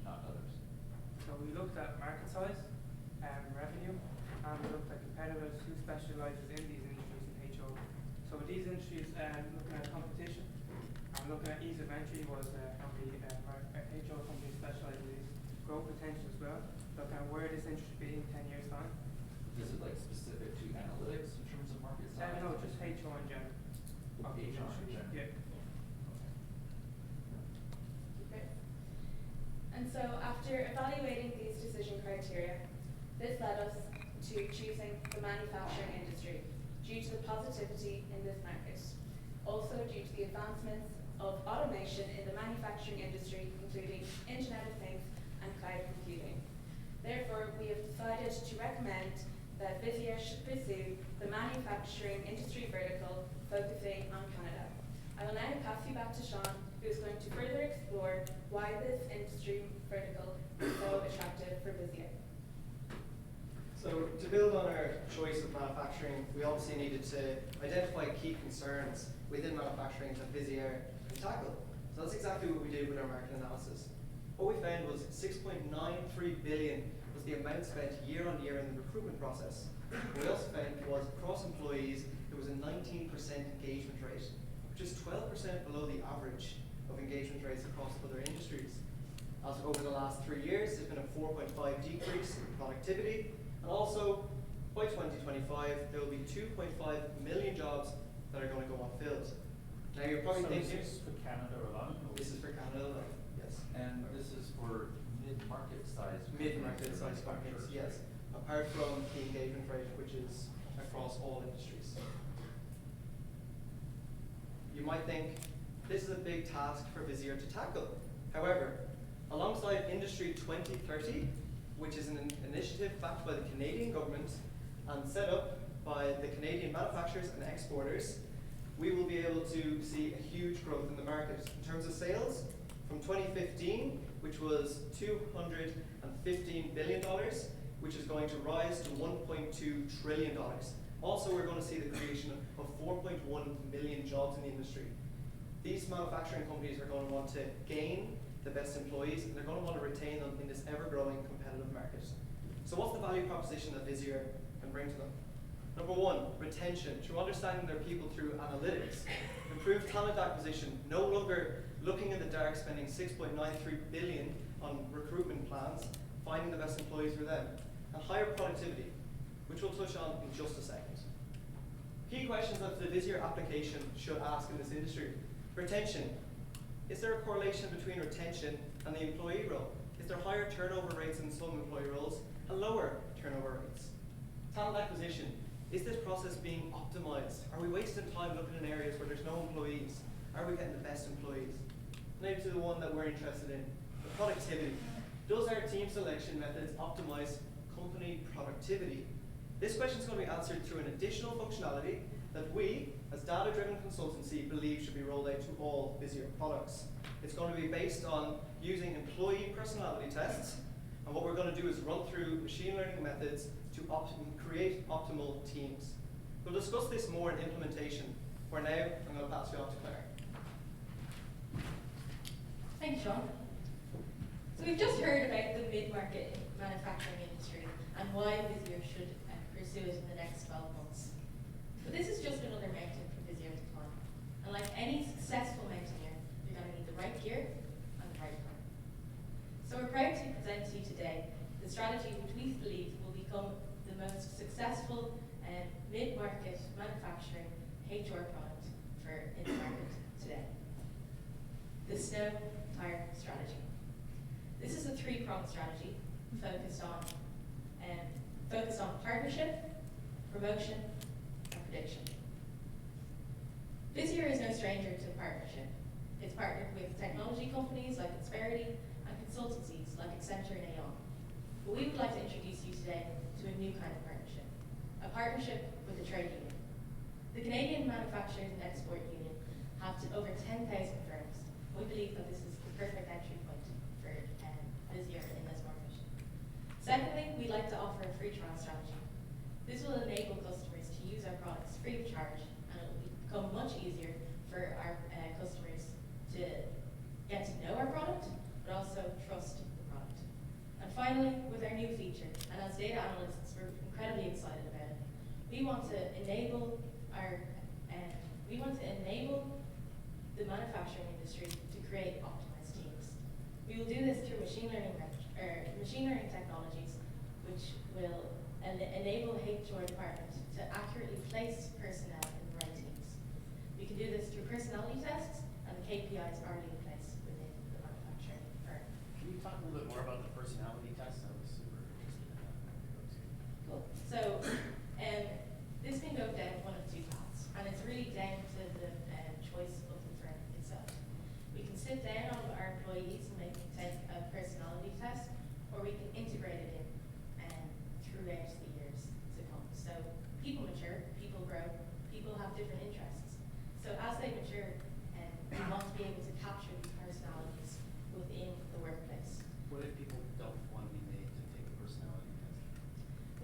not others? So we looked at market size, revenue, and we looked at competitors who specializes in these industries in HR. So with these industries, looking at competition, and looking at ease of entry was how the HR company specializes in these, growth potential as well, looking at where this industry will be in 10 years' time. Is it like specific to analytics in terms of market size? No, just HR in general. HR in general? Yeah. Okay. And so after evaluating these decision criteria, this led us to choosing the manufacturing industry due to the positivity in this market. Also due to the advancements of automation in the manufacturing industry, including Internet of Things and cloud computing. Therefore, we have decided to recommend that Visier should pursue the manufacturing industry vertical, focusing on Canada. I will now pass you back to Sean, who is going to further explore why this industry vertical is so attractive for Visier. So to build on our choice of manufacturing, we obviously needed to identify key concerns within manufacturing that Visier can tackle. So that's exactly what we did with our market analysis. What we found was 6.93 billion was the amount spent year on year in the recruitment process. What we also found was across employees, there was a 19% engagement rate, which is 12% below the average of engagement rates across other industries. As over the last 3 years, there's been a 4.5 decrease in productivity, and also by 2025, there will be 2.5 million jobs that are going to go unfilled. Now you're probably So thinking, is this for Canada alone? Or this is for Canada alone, yes. And this is for mid-market size. Mid-market size companies, yes. Apart from the engagement rate, which is across all industries. You might think this is a big task for Visier to tackle. However, alongside Industry 2030, which is an initiative backed by the Canadian government and set up by the Canadian manufacturers and exporters, we will be able to see a huge growth in the market. In terms of sales, from 2015, which was $215 billion, which is going to rise to $1.2 trillion. Also, we're going to see the creation of 4.1 million jobs in the industry. These manufacturing companies are going to want to gain the best employees, and they're going to want to retain them in this ever-growing competitive market. So what's the value proposition that Visier can bring to them? Number one, retention, through understanding their people through analytics. Improved talent acquisition, no longer looking in the dark, spending $6.93 billion on recruitment plans, finding the best employees for them. And higher productivity, which we'll touch on in just a second. Key questions that the Visier application should ask in this industry. Retention. Is there a correlation between retention and the employee role? Is there higher turnover rates in some employee roles and lower turnover rates? Talent acquisition. Is this process being optimized? Are we wasting time looking in areas where there's no employees? Are we getting the best employees? Maybe to the one that we're interested in, the productivity. Does our team selection methods optimize company productivity? This question is going to be answered through an additional functionality that we, as data-driven consultancy, believe should be rolled out to all Visier products. It's going to be based on using employee personality tests, and what we're going to do is run through machine learning methods to create optimal teams. We'll discuss this more in implementation. For now, I'm going to pass you off to Claire. Thanks, Sean. So we've just heard about the mid-market manufacturing industry and why Visier should pursue it in the next 12 months. But this is just another mountain for Visier to climb. And like any successful mountaineer, you're going to need the right gear and the right plan. So we're proud to present to you today the strategy which we believe will become the most successful mid-market manufacturing HR product in the market today. The snow tire strategy. This is a three-pronged strategy focused on partnership, promotion, and prediction. Visier is no stranger to partnership. It's partnered with technology companies like Insperity and consultancies like Accenture and Aon. But we would like to introduce you today to a new kind of partnership, a partnership with a trade union. The Canadian Manufacturers and Export Union have over 10,000 firms. We believe that this is the perfect entry point for Visier in this market. Secondly, we'd like to offer a free trial strategy. This will enable customers to use our products free of charge, and it will become much easier for our customers to get to know our product, but also trust the product. And finally, with our new feature, and as data analysts, we're incredibly excited about it. We want to enable the manufacturing industry to create optimized teams. We will do this through machine learning technologies, which will enable HR departments to accurately place personnel in the right teams. We can do this through personality tests, and the KPIs are already in place within the manufacturing firm. Can you talk a little bit more about the personality test? I was super interested in that. Cool. So this can go down one of two paths, and it's really down to the choice of the firm itself. We can sit down on our employees and take a personality test, or we can integrate it in throughout the years to come. So people mature, people grow, people have different interests. So as they mature, we want to be able to capture these personalities within the workplace. What if people don't want to be made to take a personality test?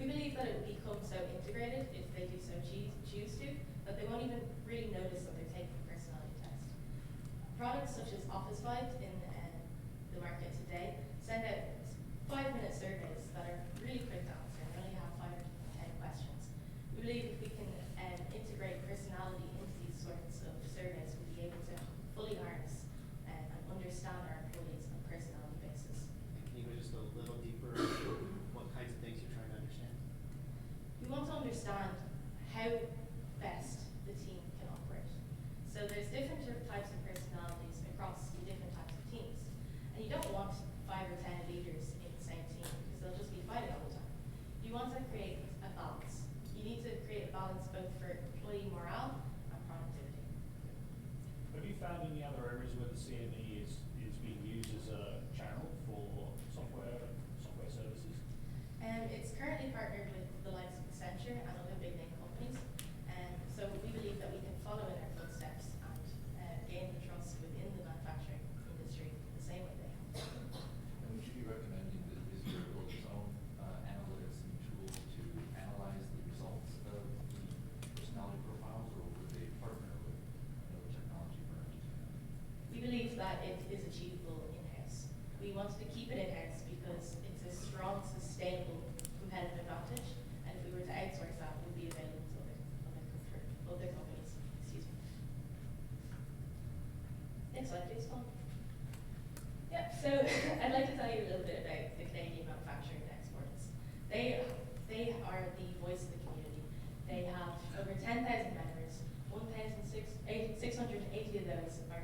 We believe that it will become so integrated, if they do so choose to, that they won't even really notice that they're taking a personality test. Products such as Office Vibes in the market today send out 5-minute surveys that are really quick to answer and only have 5 or 10 questions. We believe if we can integrate personality into these sorts of surveys, we'll be able to fully harness and understand our employees on a personality basis. And can you go just a little deeper what kinds of things you're trying to understand? We want to understand how best the team can operate. So there's different types of personalities across the different types of teams. And you don't want 5 or 10 leaders in the same team because they'll just be fighting all the time. You want to create a balance. You need to create a balance both for employee morale and productivity. Have you found any other areas where the CME is being used as a channel for software services? It's currently partnered with the likes of Accenture and other big name companies. So we believe that we can follow in their footsteps and gain the trust within the manufacturing industry the same way they have. And would you be recommending that Visio build its own analytics and tools to analyze the results of the personality profiles, or would they partner with another technology firm to do that? We believe that it is achievable in-house. We wanted to keep it in-house because it's a strong, sustainable competitive advantage. And if we were to outsource that, it would be available to other companies. Excuse me. Next slide, please, Tom. Yep, so I'd like to tell you a little bit about the Canadian manufacturing exporters. They are the voice of the community. They have over 10,000 members. 680 of those are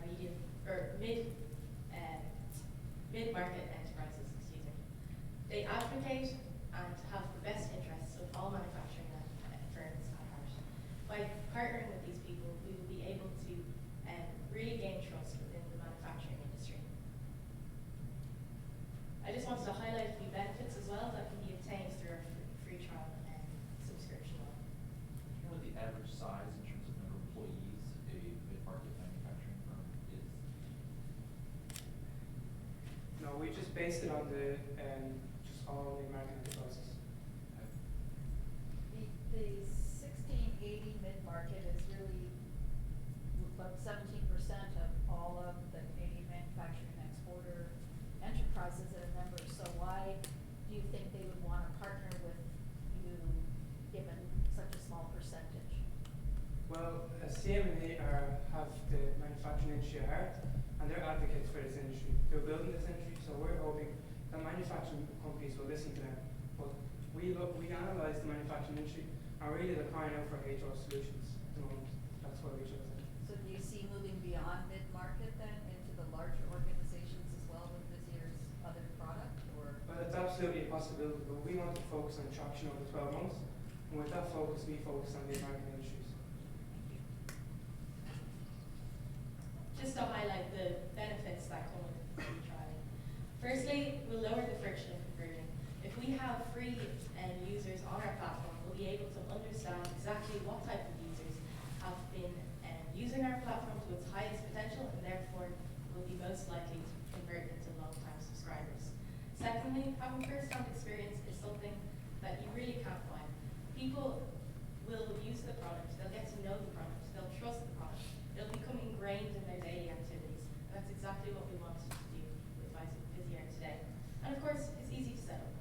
mid-market enterprises. Excuse me. They advocate and have the best interests of all manufacturing firms at heart. By partnering with these people, we will be able to really gain trust within the manufacturing industry. I just wanted to highlight a few benefits as well that can be obtained through our free trial and subscription model. Do you know what the average size in terms of number of employees a mid-market manufacturing firm is? No, we just based it on the just all the American enterprises. The 1680 mid-market is really about 17% of all of the Canadian manufacturing exporter enterprises that are members. So why do you think they would want to partner with you given such a small percentage? Well, CME have the manufacturing industry at heart, and they're advocates for this industry. They're building this industry, so we're hoping that manufacturing companies will listen to them. But we analyze the manufacturing industry, and really they're crying out for HR solutions at the moment. That's why we chose it. So do you see moving beyond mid-market then into the larger organizations as well with Visier's other product, or? Well, it's absolutely a possibility, but we want to focus on traction over 12 months, and with that focus, we focus on the American industries. Just to highlight the benefits that come with free trial. Firstly, we'll lower the friction of conversion. If we have free users on our platform, we'll be able to understand exactly what type of users have been using our platform to its highest potential, and therefore will be most likely to convert into long-time subscribers. Secondly, having first-hand experience is something that you really can't buy. People will use the product, they'll get to know the product, they'll trust the product, it'll become ingrained in their daily activities. And that's exactly what we want to do with Visier today. And of course, it's easy to set up.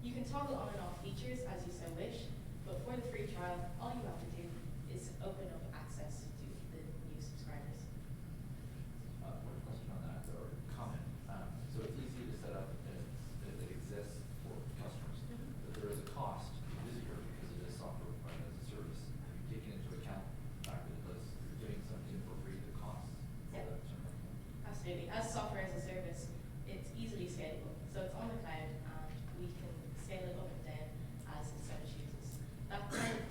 You can toggle on and off features as you so wish, but for the free trial, all you have to do is open up access to the new subscribers. One question on that, or comment. So it's easy to set up and it exists for customers, but there is a cost to Visier because it is software provided as a service. Have you taken into account the fact that you're doing something for free that costs? Yeah. Absolutely. As software as a service, it's easily scalable. So it's on the cloud and we can scale it up and down as it so chooses. That kind of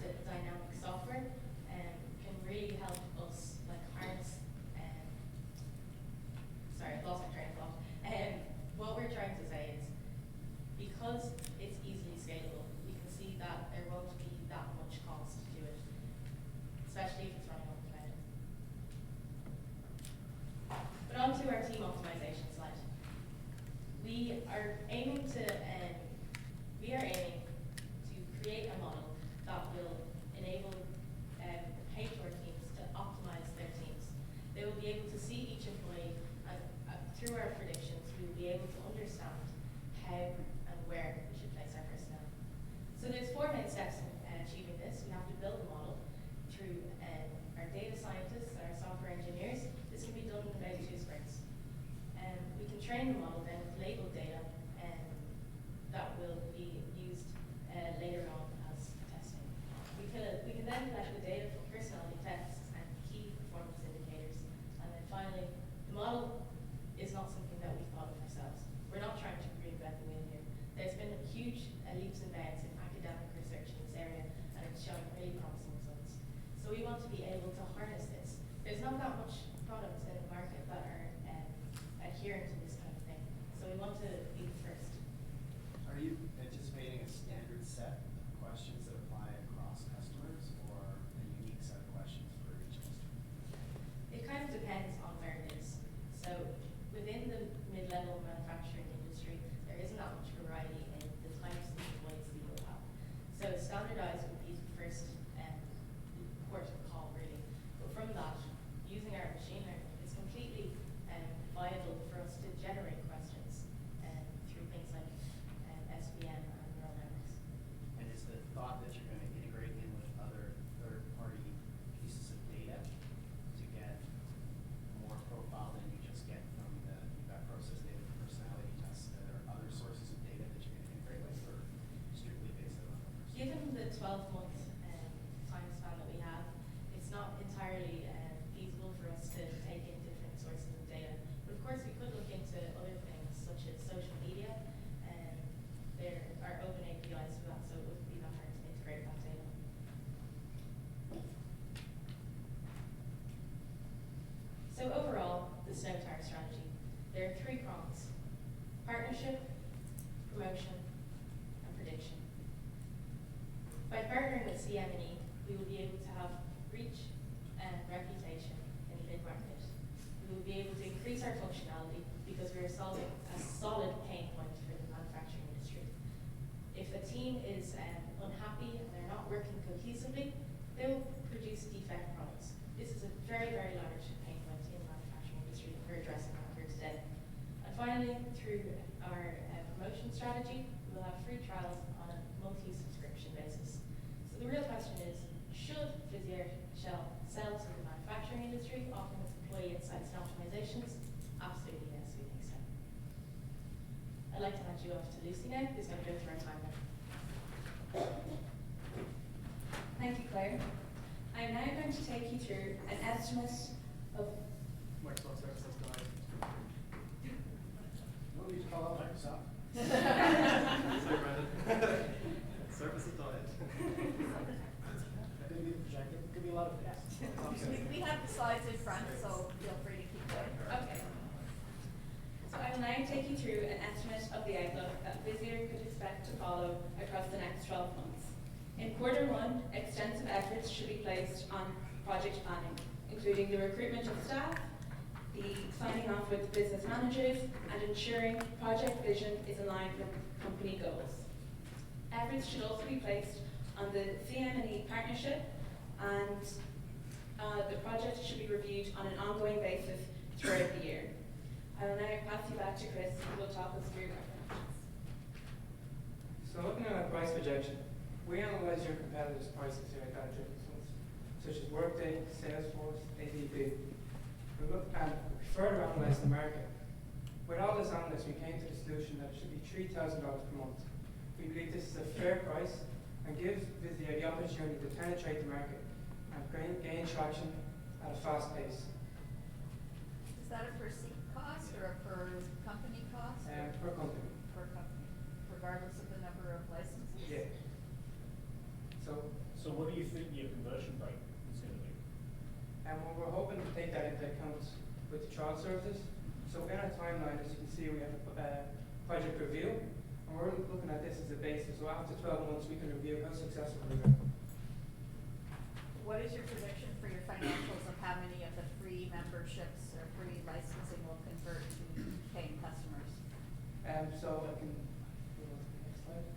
12-month time span that we have, it's not entirely feasible for us to take in different sources of data. But of course, we could look into other things such as social media. There are open APIs for that, so it wouldn't be that hard to integrate that data. So overall, the Snow Tower strategy, there are 3 prongs: partnership, promotion, and prediction. By partnering with CM&E, we will be able to have reach and reputation in the mid-market. We will be able to increase our functionality because we are solving a solid pain point for the manufacturing industry. If a team is unhappy and they're not working cohesively, they will produce defect products. This is a very, very large pain point in the manufacturing industry, and we're addressing that here today. And finally, through our promotion strategy, we'll have free trials on a multi-subscription basis. So the real question is, should Visier sell to the manufacturing industry, offering its employee insights and optimizations? Absolutely, yes, we think so. I'd like to hand you off to Lucy now, who's going to go through our timeline. Thank you, Claire. I am now going to take you through an estimate of... Microsoft Services Guide. No need to call out Microsoft. Services Guide. Could be projected. Could be a lot of tests. We have the slides in front, so feel free to keep going. Okay. So I will now take you through an estimate of the outlook that Visier could expect to follow across the next 12 months. In Q1, extensive efforts should be placed on project planning, including the recruitment of staff, the signing off with business managers, and ensuring project vision is aligned with company goals. Efforts should also be placed on the CM&E partnership, and the project should be reviewed on an ongoing basis throughout the year. I will now pass you back to Chris, who will talk us through our financials. So looking at our price projection, we analyze your competitors' prices here at Data Driven Tools, such as Workday, Salesforce, ADP. We look and further analyze the market. With all this analysis, we came to the solution that it should be $3,000 per month. We believe this is a fair price and gives Visier the opportunity to penetrate the market and gain traction at a fast pace. Is that a per seat cost or a per company cost? Per company. Per company, regardless of the number of licenses? Yeah. So what do you think your conversion rate is going to be? And we're hoping to take that into account with the trial services. So in our timeline, as you can see, we have a project review, and we're looking at this as a basis. So after 12 months, we can review how successful we are. What is your prediction for your financials of how many of the free memberships or free licensing will convert to paying customers? So I can go on to the next slide.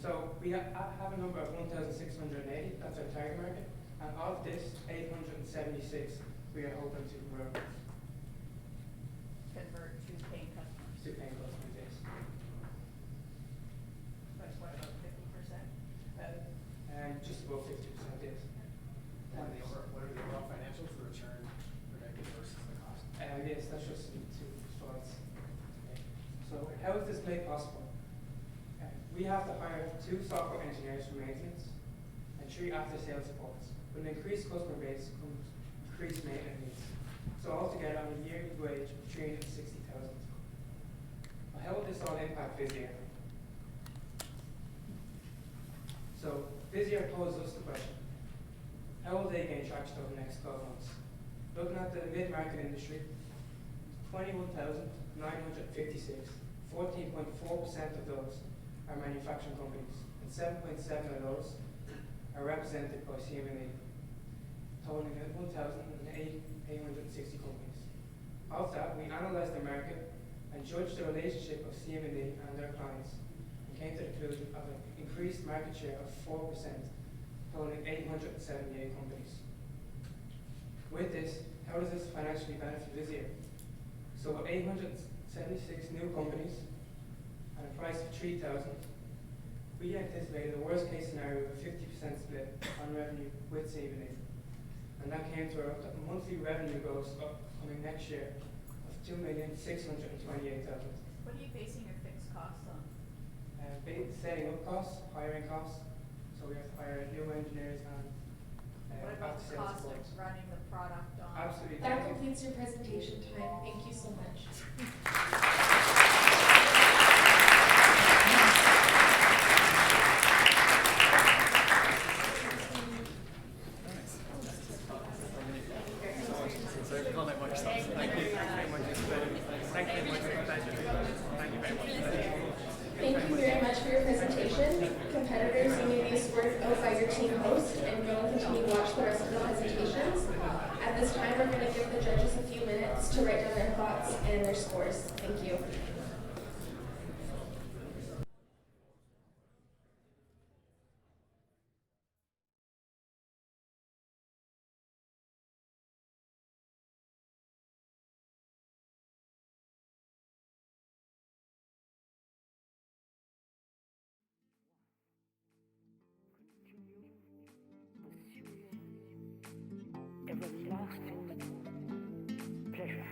So we have a number of 1,680, that's our target market, and of this, 876 we are hoping to convert. Convert to paying customers? To paying customers, yes. That's what, about 50%? Just above 50%, yes. What are the overall financials, the return predicted versus the cost? Yes, that's just in 2 slides. So how is this made possible? We have to hire 2 software engineers for maintenance and 3 after-sales supports. With an increased customer base comes increased maintenance needs. So altogether, on a yearly wage of $360,000. How will this all impact Visier? So Visier poses us the question: how will they gain traction over the next 12 months? Looking at the mid-market industry, 21,956, 14.4% of those are manufacturing companies, and 7.7 of those are represented by CM&E, totaling 1,860 companies. Of that, we analysed the market and judged the relationship of CM&E and their clients, and came to the conclusion of an increased market share of 4%, totaling 878 companies. With this, how does this financially benefit Visier? So with 876 new companies at a price of $3,000, we anticipated a worst case scenario of a 50% split on revenue with CM&E. And that came to our monthly revenue goals upcoming next year of $2,628,000. What are you basing your fixed costs on? setting up costs, hiring costs. So we have to hire new engineers and What about the after-sales cost support. of running the product on? Absolutely. That completes your presentation time. Thank you so much. Thank you very much for your presentation. Competitors, you may be escorted out by your team host and go and continue to watch the rest of the presentations. At this time, we're going to give the judges a few minutes to write down their thoughts and their scores. Thank you. Everlasting pleasure.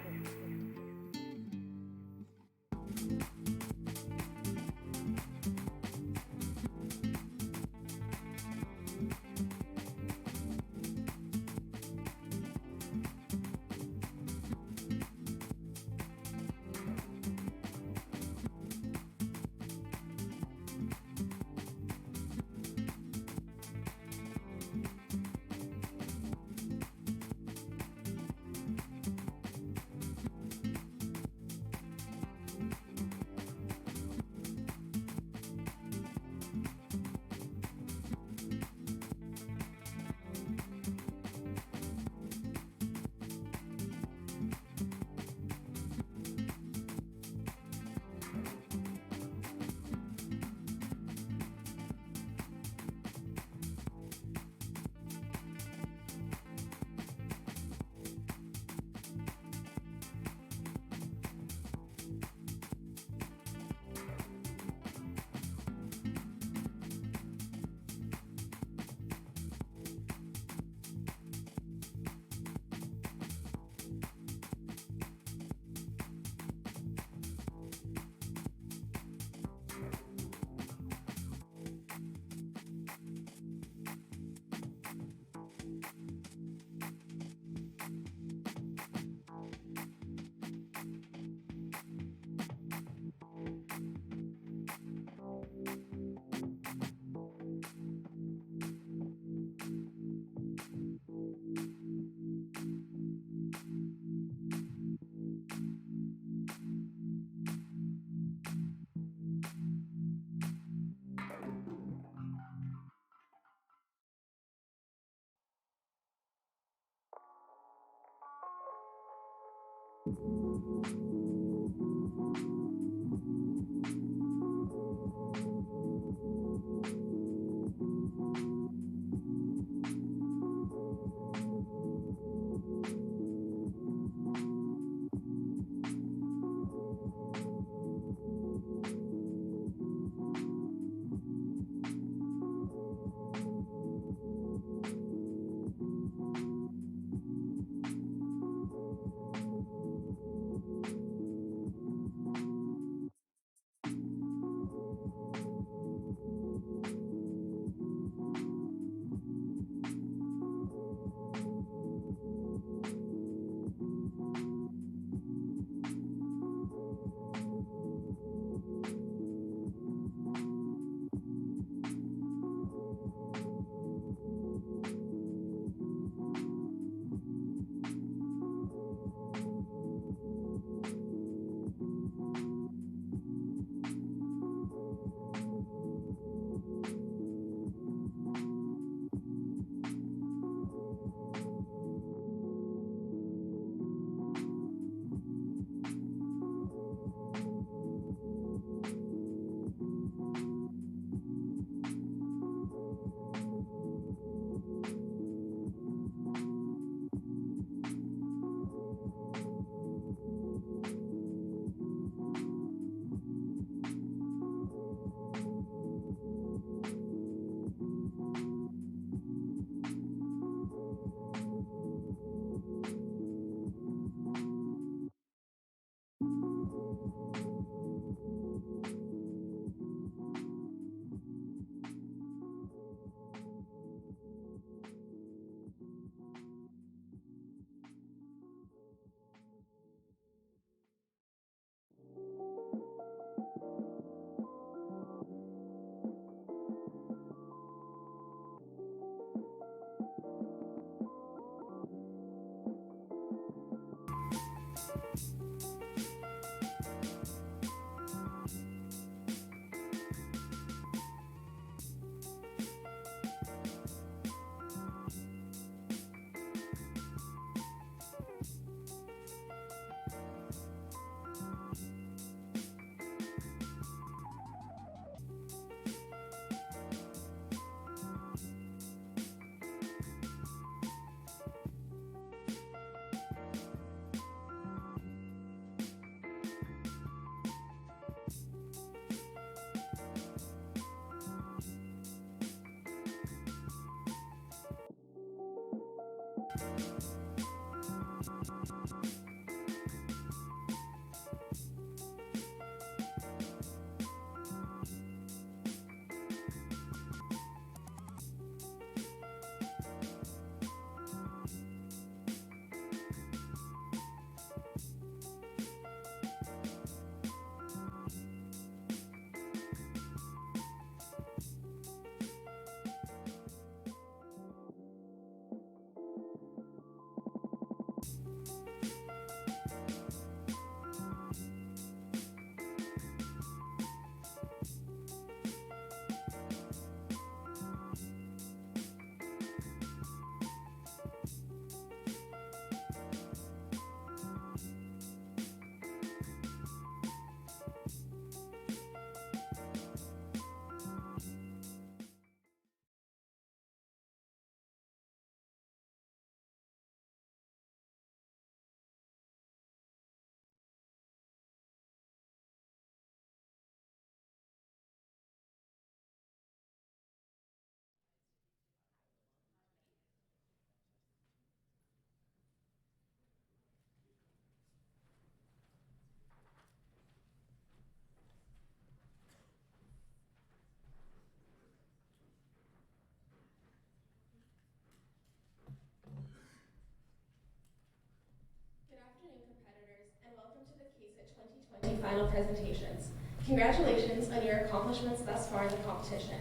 final presentations. Congratulations on your accomplishments thus far in the competition.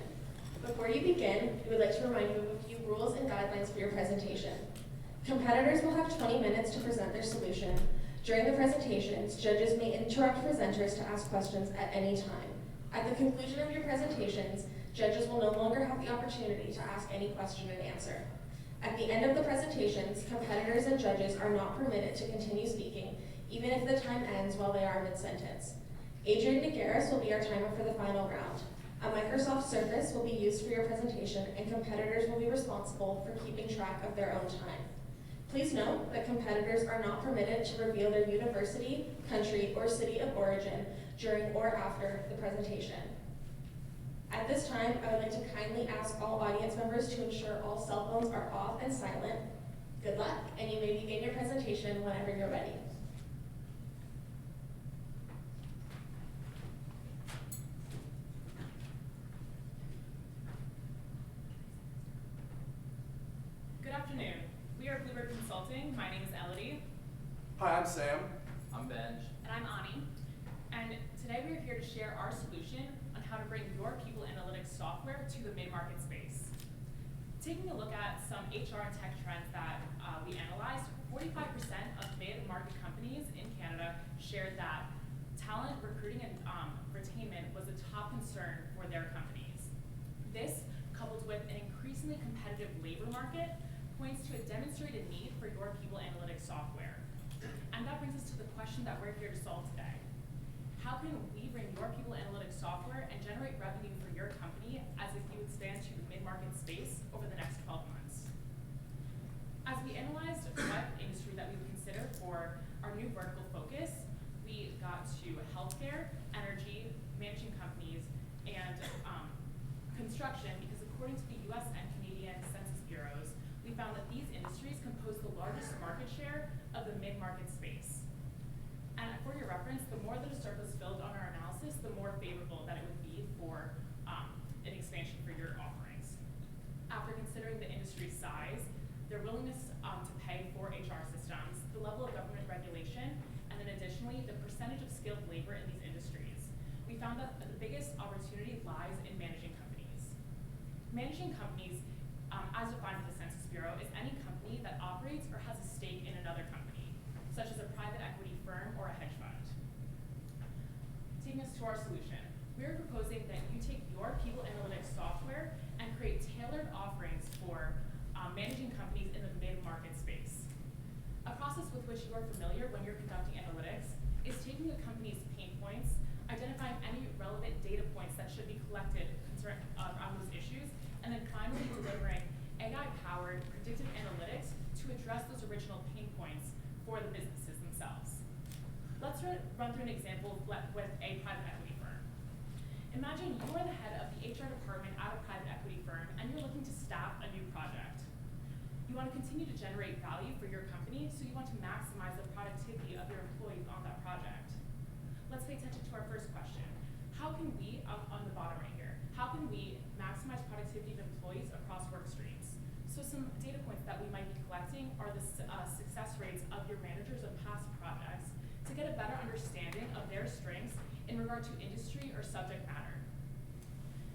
Before you begin, we would like to remind you of a few rules and guidelines for your presentation. Competitors will have 20 minutes to present their solution. During the presentations, judges may interrupt presenters to ask questions at any time. At the conclusion of your presentations, judges will no longer have the opportunity to ask any question and answer. At the end of the presentations, competitors and judges are not permitted to continue speaking, even if the time ends while they are mid-sentence. Adrian Nigueras will be our timer for the final round. A Microsoft Surface will be used for your presentation, and competitors will be responsible for keeping track of their own time. Please note that competitors are not permitted to reveal their university, country, or city of origin during or after the presentation. At this time, I would like to kindly ask all audience members to ensure all cell phones are off and silent. Good luck, and you may begin your presentation whenever you're ready. Good afternoon. We are Bluebird Consulting. My name is Elodie. Hi, I'm Sam. I'm Benj. And I'm Ani. And today we are here to share our solution on how to bring your people analytics software to the mid-market space. Taking a look at some HR and tech trends that we analyzed, 45% of mid-market companies in Canada shared that talent, recruiting, and retainment was a top concern for their companies. This, coupled with an increasingly competitive labor market, points to a demonstrated need for your people analytics software. And that brings us to the question that we're here to solve today. How can we bring your people analytics software and generate revenue for your company as if you expand to the mid-market space over the next 12 months? As we analyzed what industry that we would consider for our new vertical focus, we got to healthcare, energy, managing companies, and construction, because according to the US and Canadian Census Bureaus, we found that these industries compose the largest market share of the mid-market space. And for your reference, the more that a surface filled on our analysis, the more favorable that it would be for an expansion for your offerings. After considering the industry size, their willingness to pay for HR systems, the level of government regulation, and then additionally, the percentage of skilled labor in these industries, we found that the biggest opportunity lies in managing companies. Managing companies, as defined by the Census Bureau, is any company that operates or has a stake in another company, such as a private equity firm or a hedge fund. Taking us to our solution, we are proposing that you take your people analytics software and create tailored offerings for managing companies in the mid-market space. A process with which you are familiar when you're conducting analytics is taking a company's pain points, identifying any relevant data points that should be collected on those issues, and then finally delivering AI-powered predictive analytics to address those original pain points for the businesses themselves. Let's run through an example with a private equity firm. Imagine you are the head of the HR department at a private equity firm and you're looking to staff a new project. You want to continue to generate value for your company, so you want to maximize the productivity of your employees on that project. Let's pay attention to our first question. How can we, on the bottom right here, how can we maximize productivity of employees across work streams? So some data points that we might be collecting are the success rates of your managers of past projects to get a better understanding of their strengths in regard to industry or subject matter.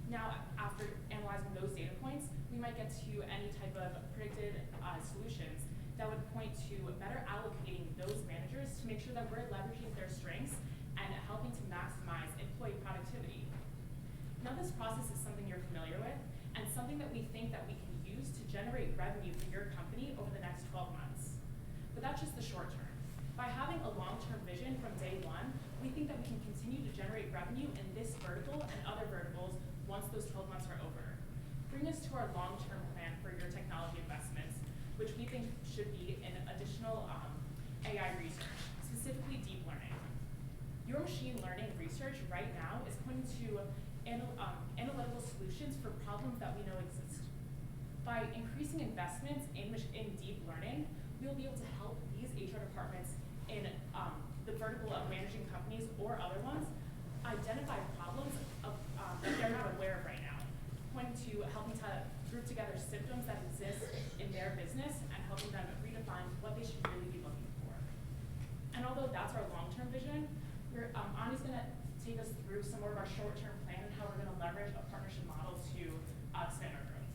Now, after analyzing those data points, we might get to any type of predicted solutions that would point to better allocating those managers to make sure that we're leveraging their strengths and helping to maximize employee productivity. Now, this process is something you're familiar with and something that we think that we can use to generate revenue for your company over the next 12 months. But that's just the short term. By having a long-term vision from day one, we think that we can continue to generate revenue in this vertical and other verticals once those 12 months are over. Bring us to our long-term plan for your technology investments, which we think should be in additional AI research, specifically deep learning. Your machine learning research right now is pointing to analytical solutions for problems that we know exist. By increasing investments in deep learning, we'll be able to help these HR departments in the vertical of managing companies or other ones identify problems that they're not aware of right now, pointing to helping to group together symptoms that exist in their business and helping them redefine what they should really be looking for. And although that's our long-term vision, Ani's going to take us through some more of our short-term plan and how we're going to leverage a partnership model to expand our growth.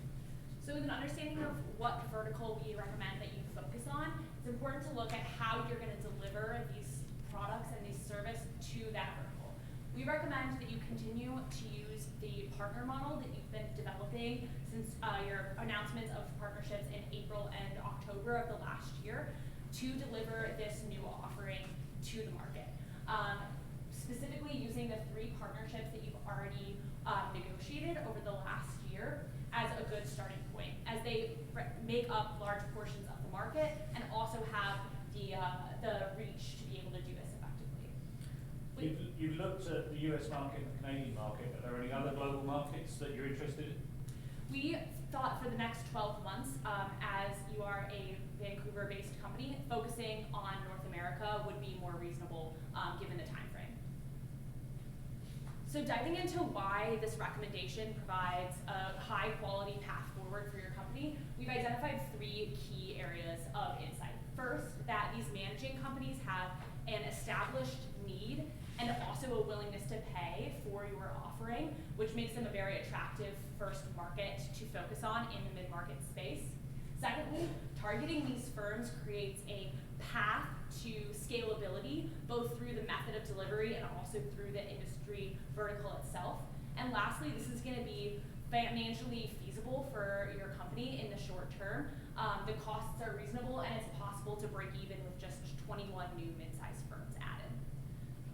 So with an understanding of what vertical we recommend that you focus on, it's important to look at how you're going to deliver these products and these service to that vertical. We recommend that you continue to use the partner model that you've been developing since your announcements of partnerships in April and October of the last year to deliver this new offering to the market. Specifically using the 3 partnerships that you've already negotiated over the last year as a good starting point, as they make up large portions of the market and also have the reach to be able to do this effectively. You've looked at the US market and the Canadian market. Are there any other global markets that you're interested in? We thought for the next 12 months, as you are a Vancouver-based company, focusing on North America would be more reasonable given the time frame. So diving into why this recommendation provides a high-quality path forward for your company, we've identified 3 key areas of insight. First, that these managing companies have an established need and also a willingness to pay for your offering, which makes them a very attractive first market to focus on in the mid-market space. Secondly, targeting these firms creates a path to scalability, both through the method of delivery and also through the industry vertical itself. And lastly, this is going to be financially feasible for your company in the short term. The costs are reasonable, and it's possible to break even with just 21 new mid-sized firms added.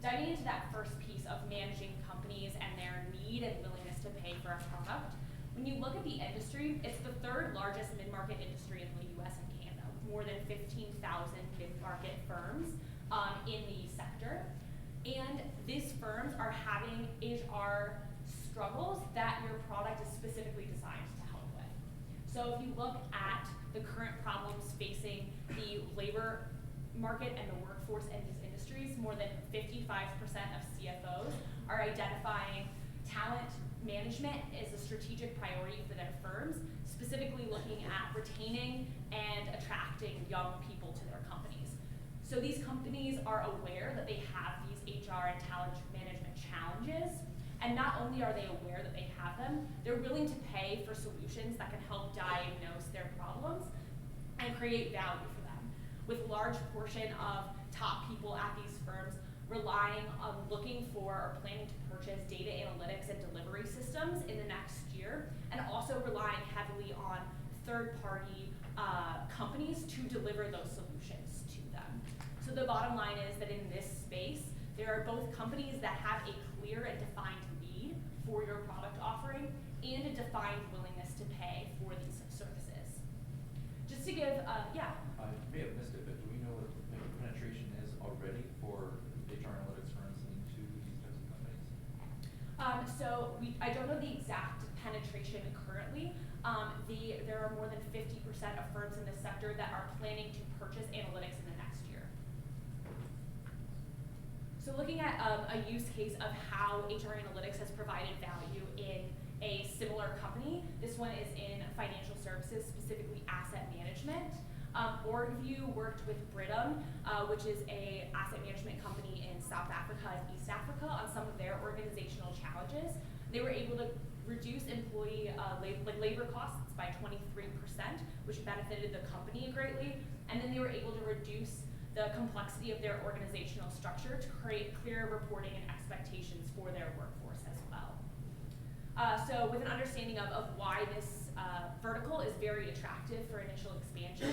Diving into that first piece of managing companies and their need and willingness to pay for a product, when you look at the industry, it's the 3rd largest mid-market industry in the US and Canada, with more than 15,000 mid-market firms in the sector. And these firms are having HR struggles that your product is specifically designed to help with. So if you look at the current problems facing the labor market and the workforce in these industries, more than 55% of CFOs are identifying talent management as a strategic priority for their firms, specifically looking at retaining and attracting young people to their companies. So these companies are aware that they have these HR and talent management challenges, and not only are they aware that they have them, they're willing to pay for solutions that can help diagnose their problems and create value for them. With a large portion of top people at these firms relying on looking for or planning to purchase data analytics and delivery systems in the next year, and also relying heavily on third-party companies to deliver those solutions to them. So the bottom line is that in this space, there are both companies that have a clear and defined need for your product offering and a defined willingness to pay for these services. Just to give, yeah. I may have missed it, but do we know what the penetration is already for HR analytics firms into these types of companies? So I don't know the exact penetration currently. There are more than 50% of firms in this sector that are planning to purchase analytics in the next year. So looking at a use case of how HR analytics has provided value in a similar company, this one is in financial services, specifically asset management. Orgview worked with Britam, which is an asset management company in South Africa and East Africa, on some of their organizational challenges. They were able to reduce employee labor costs by 23%, which benefited the company greatly. And then they were able to reduce the complexity of their organizational structure to create clear reporting and expectations for their workforce as well. So with an understanding of why this vertical is very attractive for initial expansion,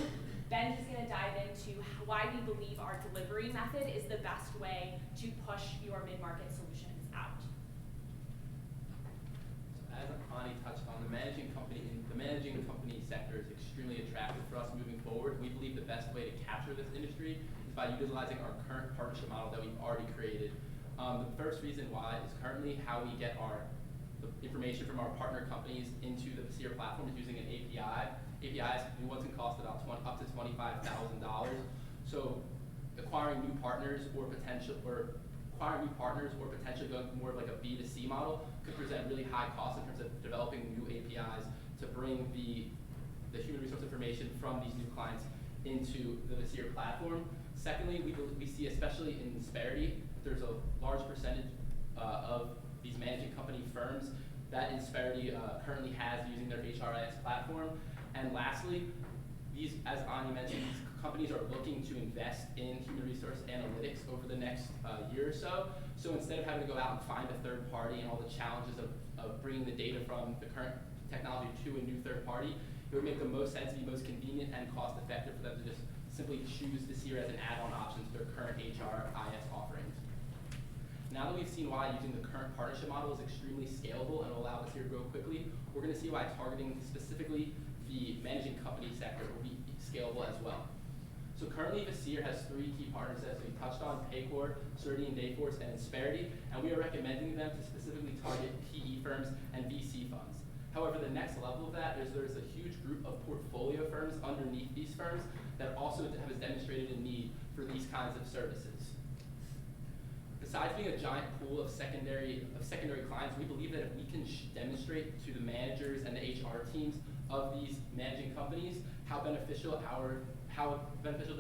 Ben is going to dive into why we believe our delivery method is the best way to push your mid-market solutions out. So as Ani touched on, the managing company sector is extremely attractive for us moving forward. We believe the best way to capture this industry is by utilizing our current partnership model that we've already created. The first reason why is currently how we get the information from our partner companies into the Vizier platform is using an API. APIs, new ones can cost about up to $25,000. So acquiring new partners or potentially going more of like a B2C model could present really high costs in terms of developing new APIs to bring the human resource information from these new clients into the Vizier platform. Secondly, we see, especially in Insperity, there's a large percentage of these managing company firms that Insperity currently has using their HRIS platform. And lastly, these, as Ani mentioned, these companies are looking to invest in human resource analytics over the next year or so. So instead of having to go out and find a third party and all the challenges of bringing the data from the current technology to a new third party, it would make the most sense, be most convenient and cost effective for them to just simply choose this year as an add-on option to their current HRIS offerings. Now that we've seen why using the current partnership model is extremely scalable and will allow this year to grow quickly, we're going to see why targeting specifically the managing company sector will be scalable as well. So currently, Vasir has 3 key partners, as we touched on: Paycor, Ceridian Dayforce, and Insperity, and we are recommending them to specifically target PE firms and VC funds. However, the next level of that is there's a huge group of portfolio firms underneath these firms that also have demonstrated a need for these kinds of services. Besides being a giant pool of secondary clients, we believe that if we can demonstrate to the managers and the HR teams of these managing companies how beneficial the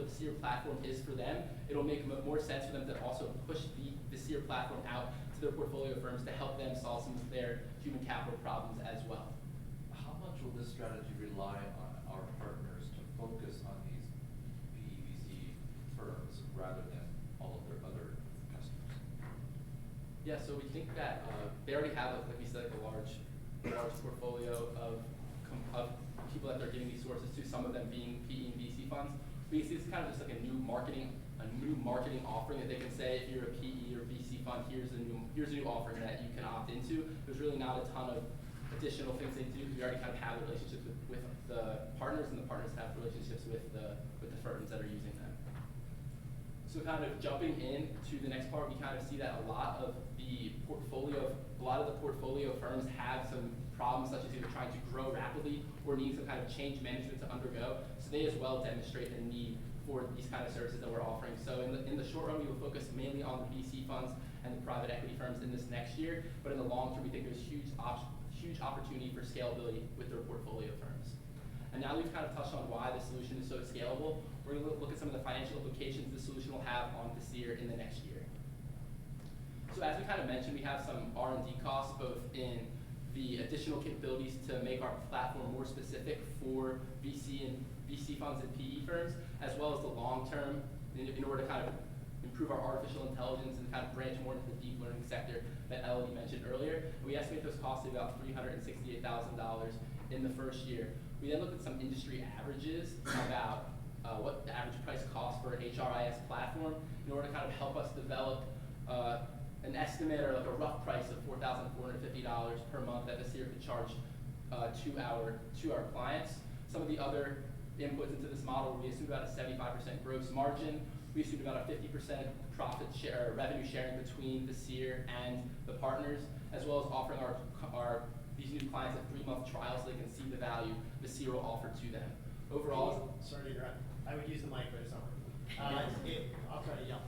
Vasir platform is for them, it'll make more sense for them to also push the Vasir platform out to their portfolio firms to help them solve some of their human capital problems as well. How much will this strategy rely on our partners to focus on these PEVC firms rather than all of their other customers? Yeah, so we think that they already have, like we said, a large portfolio of people that they're giving these sources to, some of them being PE and VC funds. We see this kind of just like a new marketing offering that they can say, if you're a PE or VC fund, here's a new offering that you can opt into. There's really not a ton of additional things they do. We already kind of have relationships with the partners, and the partners have relationships with the firms that are using them. So kind of jumping into the next part, we kind of see that a lot of the portfolio firms have some problems, such as either trying to grow rapidly or need some kind of change management to undergo. So they as well demonstrate the need for these kind of services that we're offering. So in the short run, we will focus mainly on the VC funds and the private equity firms in this next year. But in the long term, we think there's huge opportunity for scalability with their portfolio firms. And now that we've kind of touched on why the solution is so scalable, we're going to look at some of the financial implications the solution will have on Vasir in the next year. So as we kind of mentioned, we have some R&D costs, both in the additional capabilities to make our platform more specific for VC funds and PE firms, as well as the long term, in order to kind of improve our artificial intelligence and kind of branch more into the deep learning sector that Elodie mentioned earlier. We estimate those costs to be about $368,000 in the first year. We then looked at some industry averages about what the average price costs for an HRIS platform in order to kind of help us develop an estimate or like a rough price of $4,450 per month that Vasir could charge to our clients. Some of the other inputs into this model, we assumed about a 75% gross margin. We assumed about a 50% profit share, revenue sharing between Vasir and the partners, as well as offering these new clients a 3-month trial so they can see the value Vasir will offer to them. Overall, sorry to interrupt. I would use the mic, but it's not working. I'll try to yell.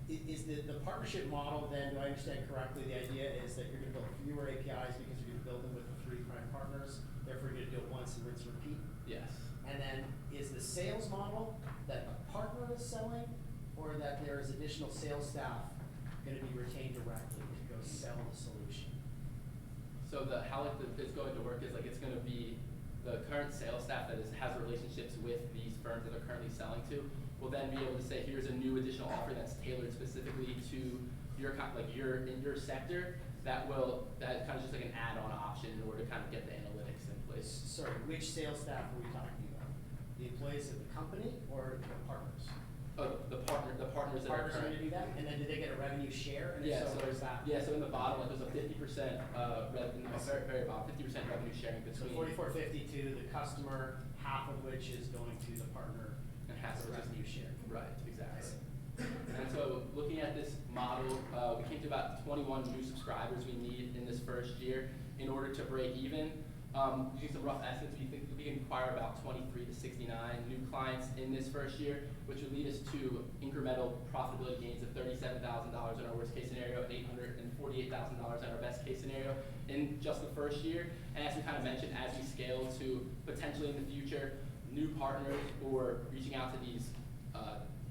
Is the partnership model then, do I understand correctly, the idea is that you're going to build fewer APIs because you're going to build them with the 3 prime partners, therefore you're going to do it once and rinse and repeat? Yes. And then is the sales model that the partner is selling, or that there is additional sales staff going to be retained directly to go sell the solution? So how it's going to work is it's going to be the current sales staff that has relationships with these firms that they're currently selling to will then be able to say, here's a new additional offer that's tailored specifically to your in your sector. That kind of just like an add-on option in order to kind of get the analytics in place. Sorry, which sales staff are we talking about? The employees of the company or the partners? The partners that are going to do that, and then do they get a revenue share? And yeah, so where's that? Yeah, so in the bottom, there's a 50% very bottom, 50% revenue sharing between. So $4,450 to the customer, half of which is going to the partner, and half as a revenue share. Right, exactly. And so looking at this model, we came to about 21 new subscribers we need in this first year in order to break even. Using some rough estimates, we think we can acquire about 23 to 69 new clients in this first year, which would lead us to incremental profitability gains of $37,000 in our worst case scenario, and $848,000 in our best case scenario in just the first year. And as we kind of mentioned, as we scale to potentially in the future new partners or reaching out to these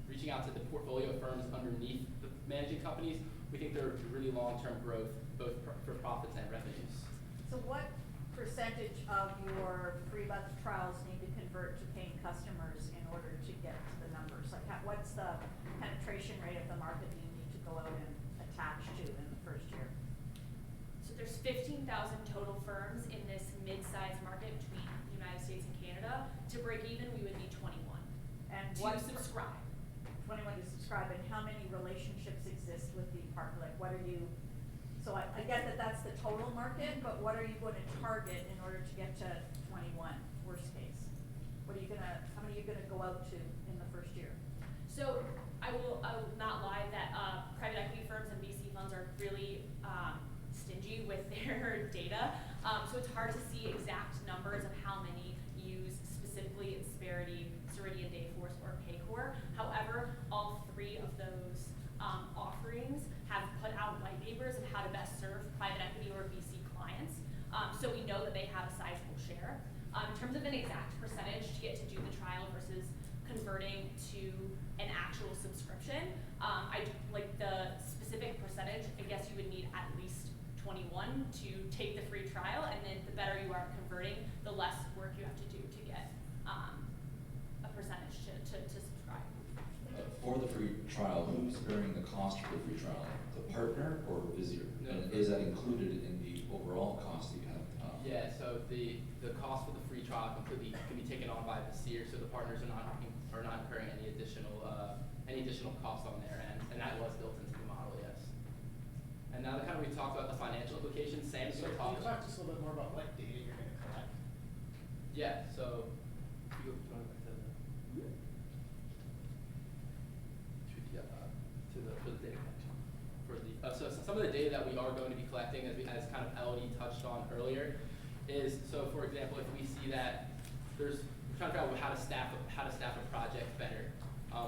reaching out to the portfolio firms underneath the managing companies, we think there are really long-term growth, both for profits and revenues. So what percentage of your free month trials need to convert to paying customers in order to get to the numbers? Like what's the penetration rate of the market that you need to go out and attach to in the first year? So there's 15,000 total firms in this mid-sized market between the United States and Canada. To break even, we would need 21. And to subscribe. 21 to subscribe, and how many relationships exist with the partner? Like what are you, so I get that that's the total market, but what are you going to target in order to get to 21, worst case? What are you gonna, how many are you gonna go out to in the first year? So I will not lie that private equity firms and VC funds are really stingy with their data. So it's hard to see exact numbers of how many use specifically Insperity, Ceridian, Dayforce, or Paycor. However, all three of those offerings have put out white papers of how to best serve private equity or VC clients. So we know that they have a sizable share. In terms of an exact percentage to get to do the trial versus converting to an actual subscription, like the specific percentage, I guess you would need at least 21 to take the free trial, and then the better you are at converting, the less work you have to do to get a percentage to subscribe. For the free trial, who's bearing the cost for the free trial? The partner or Visier? No. And is that included in the overall cost that you have? Yeah, so the cost for the free trial completely can be taken on by Visier, so the partners are not incurring any additional costs on their end, and that was built into the model, yes. And now that kind of we talked about the financial implications, Sam's So going to can talk. you talk just a little bit more about what data you're going to collect? Yeah, so you go back for the data collection. So some of the data that we are going to be collecting, as kind of Elodie touched on earlier, is so for example, if we see that we're trying to figure out how to staff a project better.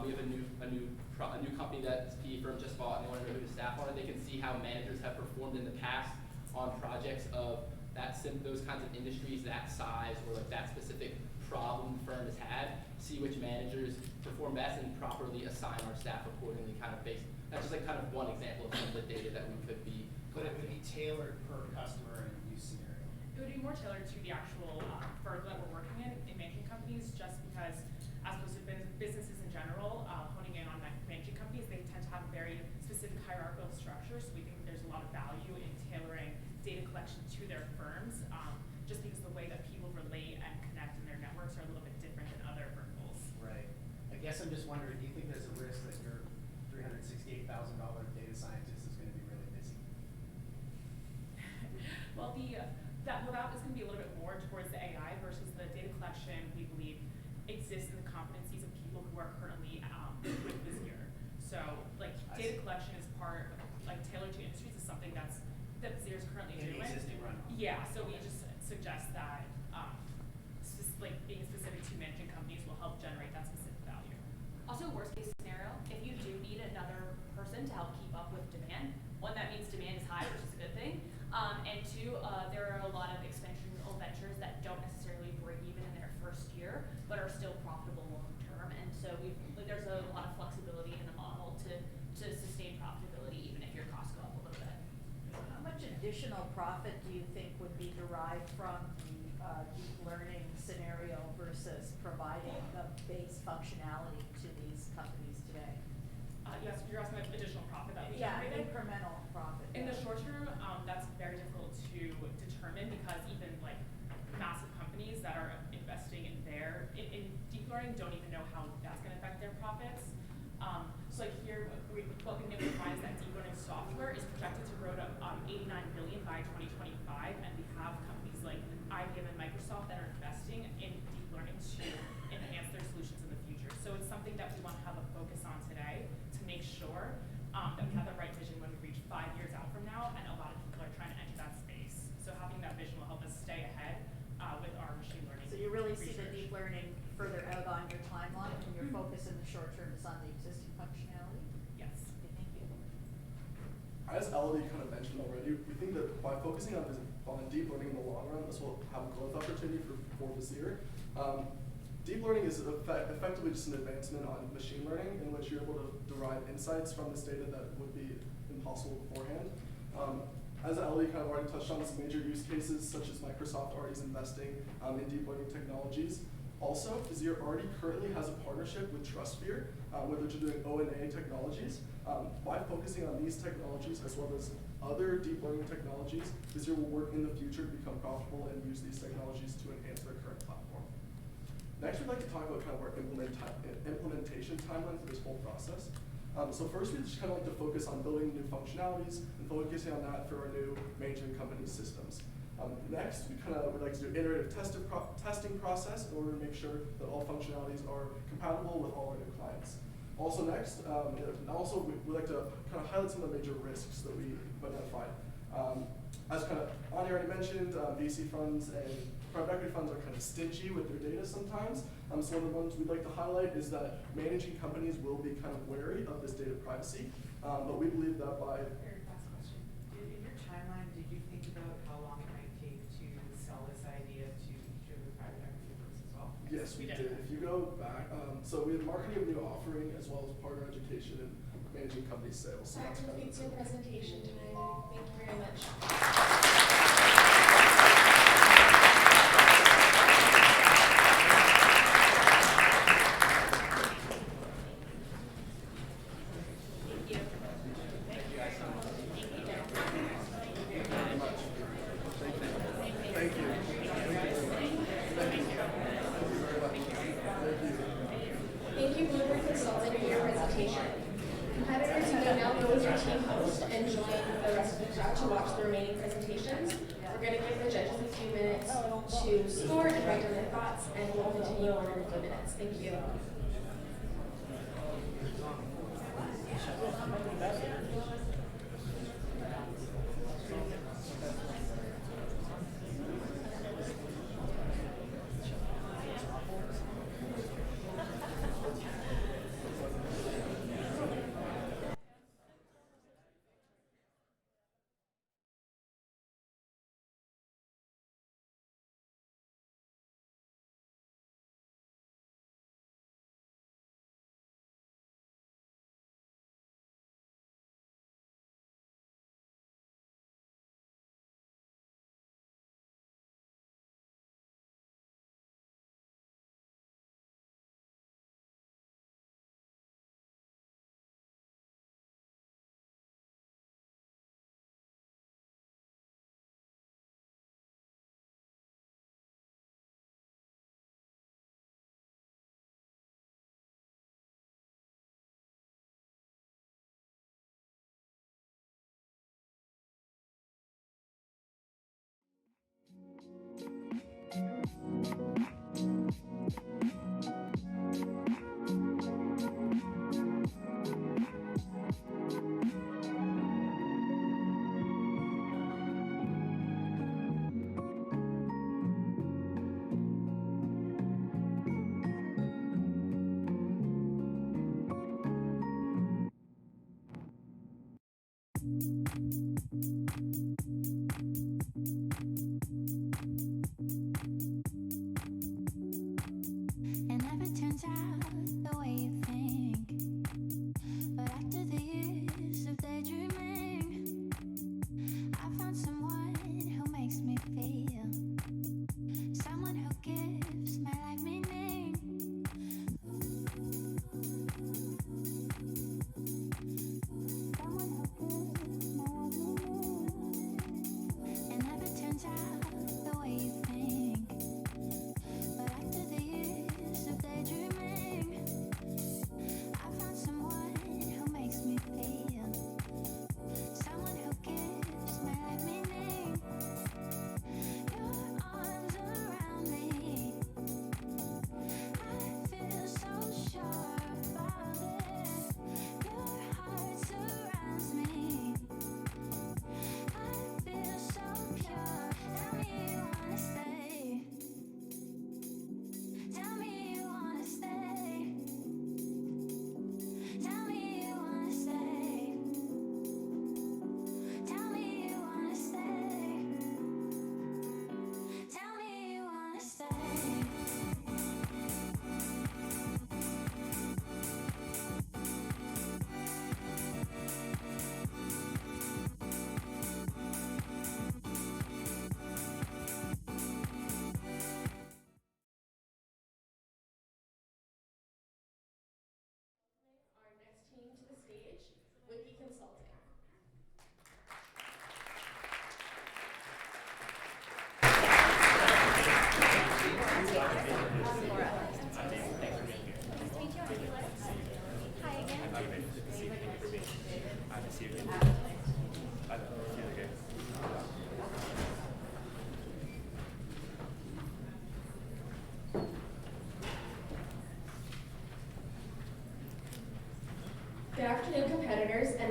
We have a new company that this PE firm just bought, and they want to know who to staff on it. They can see how managers have performed in the past on projects of those kinds of industries, that size, or like that specific problem the firm has had. See which managers perform best and properly assign our staff accordingly. That's just like kind of one example of some of the data that we could be. But it would be tailored per customer and use scenario. It would be more tailored to the actual firm that we're working in managing companies, just because as opposed to businesses in general, honing in on managing companies, they tend to have a very specific hierarchical structure, so we think there's a lot of value in tailoring data collection to their firms, just because the way that people relate and connect in their networks are a little bit different than other verticals. Right. I guess I'm just wondering, do you think there's a risk that your $368,000 data scientist is going to be really busy? Well, that was going to be a little bit more towards the AI versus the data collection. We believe exists in the competencies of people who are currently with Visier. So, like, data collection is part of, like, tailored to industries is something that Visier is currently doing. Yeah, so we just suggest that being specific to managing companies will help generate that specific value. Also, worst case scenario, if you do need another person to help keep up with demand, one, that means demand is high, which is a good thing, and two, there are a lot of expansional ventures that don't necessarily break even in their first year, but are still profitable long term, and so there's a lot of flexibility in the model to sustain profitability even if your costs go up a little bit. How much additional profit do you think would be derived from the deep learning scenario versus providing the base functionality to these companies today? Yes, you're asking about additional profit that we Yeah, generated? incremental profit. In the short term, that's very difficult to determine because even like massive companies that are investing in deep learning don't even know how that's going to affect their profits. So like here, what we've been able to find is that deep learning software is projected to grow to $89 billion by 2025, and we have companies like IBM and Microsoft that are investing in deep learning to enhance their solutions in the future. So it's something that we want to have a focus on today to make sure that we have the right vision when we reach 5 years out from now, and a lot of people are trying to enter that space. So having that vision will help us stay ahead with our machine learning. So you really see research. the deep learning further out on your timeline, and your focus in the short term is on the existing functionality? Yes. Okay, thank you. As Elodie kind of mentioned already, we think that by focusing on deep learning in the long run, this will have a growth opportunity for Visier. deep learning is effectively just an advancement on machine learning in which you're able to derive insights from this data that would be impossible beforehand. As Ellie kind of already touched on, some major use cases such as Microsoft already is investing in deep learning technologies. Also, Vizier already currently has a partnership with TrustSphere, where they're doing O&A technologies. By focusing on these technologies as well as other deep learning technologies, Vizier will work in the future to become profitable and use these technologies to enhance their current platform. Next, we'd like to talk about kind of our implementation timeline for this whole process. So first, we just kind of like to focus on building new functionalities and focusing on that for our new management company systems. Next, we would like to do iterative testing process in order to make sure that all functionalities are compatible with all our new clients. Also next, we'd like to kind of highlight some of the major risks that we've identified. As kind of Ani already mentioned, VC funds and private equity funds are kind of stingy with their data sometimes. So one of the ones we'd like to highlight is that managing companies will be kind of wary of this data privacy. But we believe that by... Eric, last question. In your timeline, did you think about how long it might take to sell this idea to each of the private equity firms as well? Yes, we did. If you go back, so we have marketing of new offering as well as partner education and managing company sales. So That that's kind of completes your presentation time. Thank you very much. Thank you, Bloomberg Consulting, for your presentation. Competitors, you may now go with your team host and join the rest of the crowd to watch the remaining presentations. We're going to give the judges a few minutes to score and write down their thoughts, and we'll continue on in a few minutes. Thank you.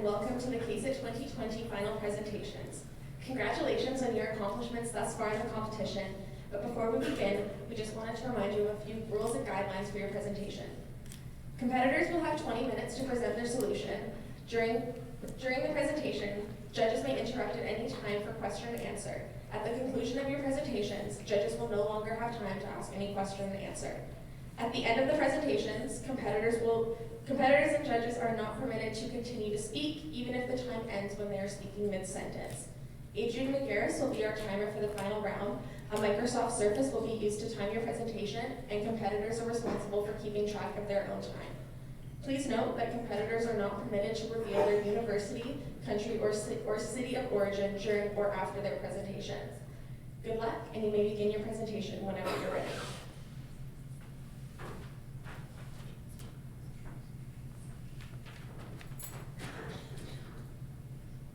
welcome to the CaseIT 2020 final presentations. Congratulations on your accomplishments thus far in the competition, but before we begin, we just wanted to remind you of a few rules and guidelines for your presentation. Competitors will have 20 minutes to present their solution. During the presentation, judges may interrupt at any time for question and answer. At the conclusion of your presentations, judges will no longer have time to ask any question and answer. At the end of the presentations, competitors and judges are not permitted to continue to speak, even if the time ends when they are speaking mid-sentence. Adrian McGarris will be our timer for the final round. A Microsoft Surface will be used to time your presentation, and competitors are responsible for keeping track of their own time. Please note that competitors are not permitted to reveal their university, country, or city of origin during or after their presentations. Good luck, and you may begin your presentation whenever you're ready.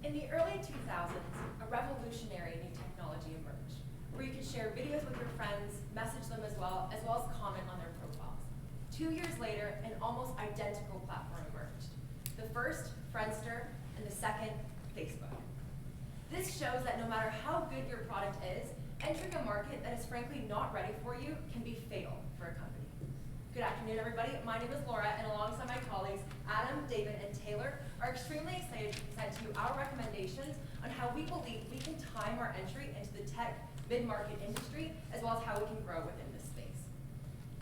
In the early 2000s, a revolutionary new technology emerged, where you could share videos with your friends, message them as well as comment on their profiles. 2 years later, an almost identical platform emerged. The first, Friendster, and the second, Facebook. This shows that no matter how good your product is, entering a market that is frankly not ready for you can be fatal for a company. Good afternoon, everybody. My name is Laura, and alongside my colleagues, Adam, David, and Taylor, are extremely excited to present to you our recommendations on how we believe we can time our entry into the tech mid-market industry, as well as how we can grow within this space.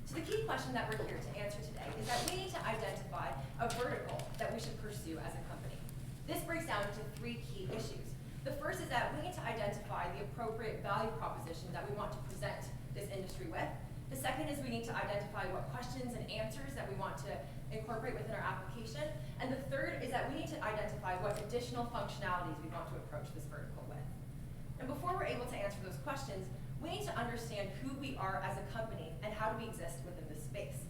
So the key question that we're here to answer today is that we need to identify a vertical that we should pursue as a company. This breaks down into 3 key issues. The first is that we need to identify the appropriate value proposition that we want to present this industry with. The second is we need to identify what questions and answers that we want to incorporate within our application. And the third is that we need to identify what additional functionalities we want to approach this vertical with. And before we're able to answer those questions, we need to understand who we are as a company and how do we exist within this space.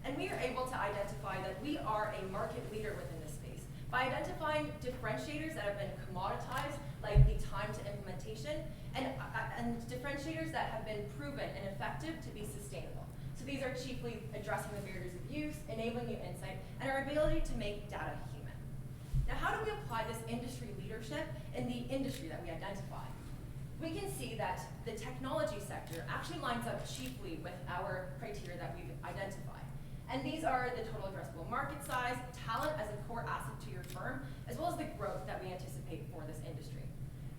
And we are able to identify that we are a market leader within this space by identifying differentiators that have been commoditized, like the time to implementation, and differentiators that have been proven and effective to be sustainable. So these are chiefly addressing the barriers of use, enabling new insight, and our ability to make data human. Now, how do we apply this industry leadership in the industry that we identify? We can see that the technology sector actually lines up chiefly with our criteria that we've identified. And these are the total addressable market size, talent as a core asset to your firm, as well as the growth that we anticipate for this industry.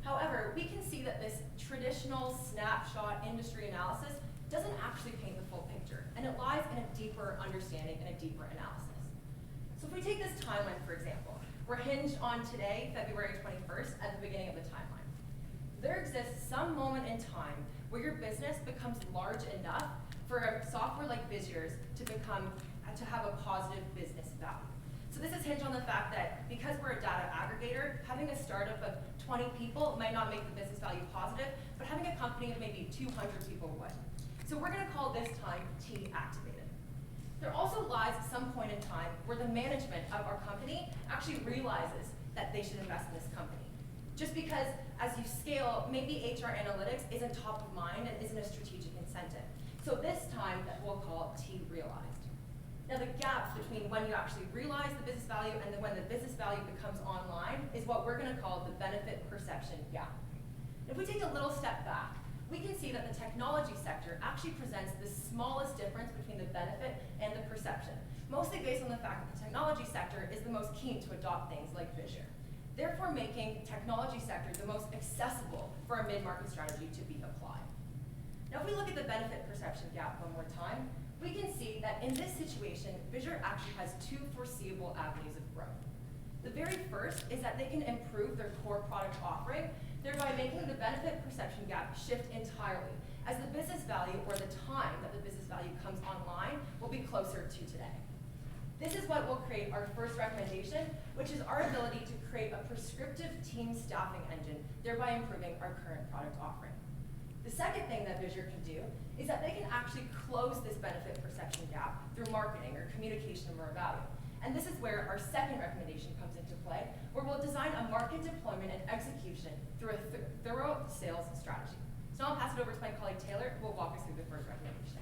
However, we can see that this traditional snapshot industry analysis doesn't actually paint the full picture, and it lies in a deeper understanding and a deeper analysis. So if we take this timeline, for example, we're hinged on today, February 21st, at the beginning of the timeline. There exists some moment in time where your business becomes large enough for a software like Visure's to have a positive business value. So this is hinged on the fact that because we're a data aggregator, having a startup of 20 people might not make the business value positive, but having a company of maybe 200 people would. So we're going to call this time T activated. There also lies some point in time where the management of our company actually realizes that they should invest in this company. Just because as you scale, maybe HR analytics isn't top of mind and isn't a strategic incentive. So this time that we'll call T realized. Now the gap between when you actually realize the business value and then when the business value becomes online is what we're going to call the benefit perception gap. If we take a little step back, we can see that the technology sector actually presents the smallest difference between the benefit and the perception, mostly based on the fact that the technology sector is the most keen to adopt things like Visure, therefore making technology sector the most accessible for a mid-market strategy to be applied. Now if we look at the benefit perception gap one more time, we can see that in this situation, Visure actually has 2 foreseeable avenues of growth. The very first is that they can improve their core product offering, thereby making the benefit perception gap shift entirely, as the business value or the time that the business value comes online will be closer to today. This is what will create our first recommendation, which is our ability to create a prescriptive team staffing engine, thereby improving our current product offering. The second thing that Visure can do is that they can actually close this benefit perception gap through marketing or communication of more value. And this is where our second recommendation comes into play, where we'll design a market deployment and execution through a thorough sales strategy. So now I'll pass it over to my colleague Taylor, who will walk us through the first recommendation.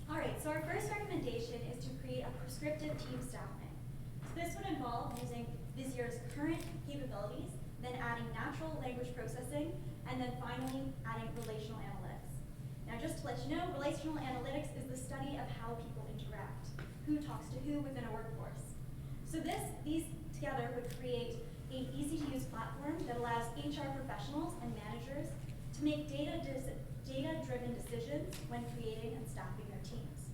All right, so our first recommendation is to create a prescriptive team staffing. So this would involve using Visier's current capabilities, then adding natural language processing, and then finally adding relational analytics. Now just to let you know, relational analytics is the study of how people interact, who talks to who within a workforce. So these together would create an easy-to-use platform that allows HR professionals and managers to make data-driven decisions when creating and staffing their teams.